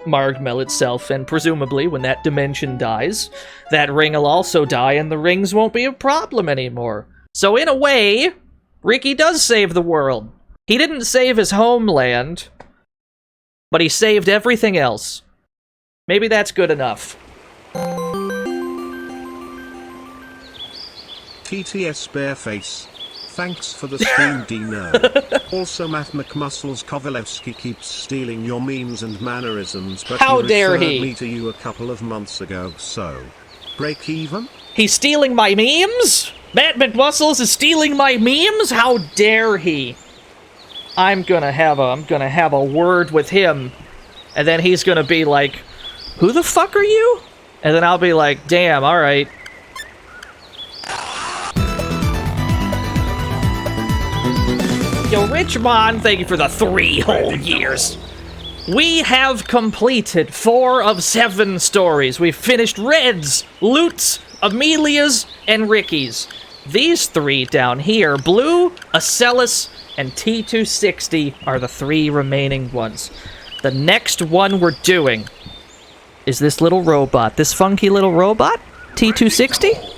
marg-mel itself, and presumably when that dimension dies, that ring will also die and the rings won't be a problem anymore. So in a way, Riki does save the world. He didn't save his homeland, but he saved everything else. Maybe that's good enough. TTS Bareface. Thanks for the stream, Dino. Also, Math McMuscles Kovalevsky keeps stealing your memes and mannerisms, but how he dare referred he? Me to you a couple of months ago, so... break even? He's stealing my memes? Matt McMuscles is stealing my memes? How dare he? I'm gonna have a word with him, and then he's gonna be like, who the fuck are you? And then I'll be like, damn, alright. Yo, Richmond, thank you for the 3 whole years. We have completed 4 of 7 stories. We've finished Red's, Loot's, Amelia's, and Riki's. These 3 down here, Blue, Acellus, and T260, are the 3 remaining ones. The next one we're doing is this little robot. This funky little robot? T260?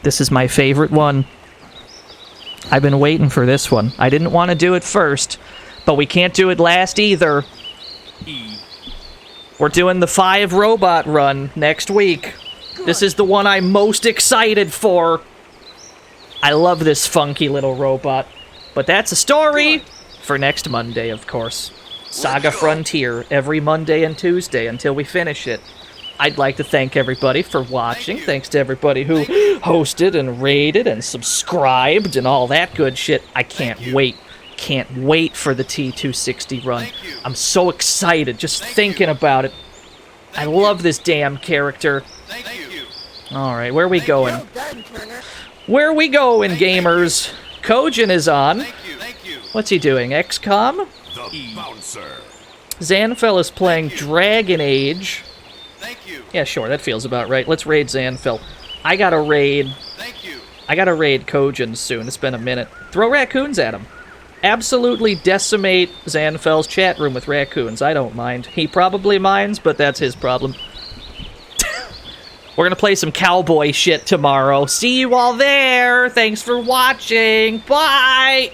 This is my favorite one. I've been waiting for this one. I didn't want to do it first, but we can't do it last either. We're doing the 5 robot run next week. This is the one I'm most excited for. I love this funky little robot. But that's a story for next Monday, of course. SaGa Frontier, every Monday and Tuesday until we finish it. I'd like to thank everybody for watching. Thanks to everybody who hosted and rated and subscribed and all that good shit. I can't wait. Can't wait for the T260 run. I'm so excited just thinking about it. I love this damn character. Alright, where are we going? Where are we going, gamers? Kojin is on. What's he doing? XCOM? The Bouncer. Zanfell is playing Dragon Age. Yeah, sure, that feels about right. Let's raid Zanfell. I gotta raid Kojin soon. It's been a minute. Throw raccoons at him. Absolutely decimate Zanfell's chat room with raccoons. I don't mind. He probably minds, but that's his problem. We're gonna play some cowboy shit tomorrow. See you all there! Thanks for watching! Bye!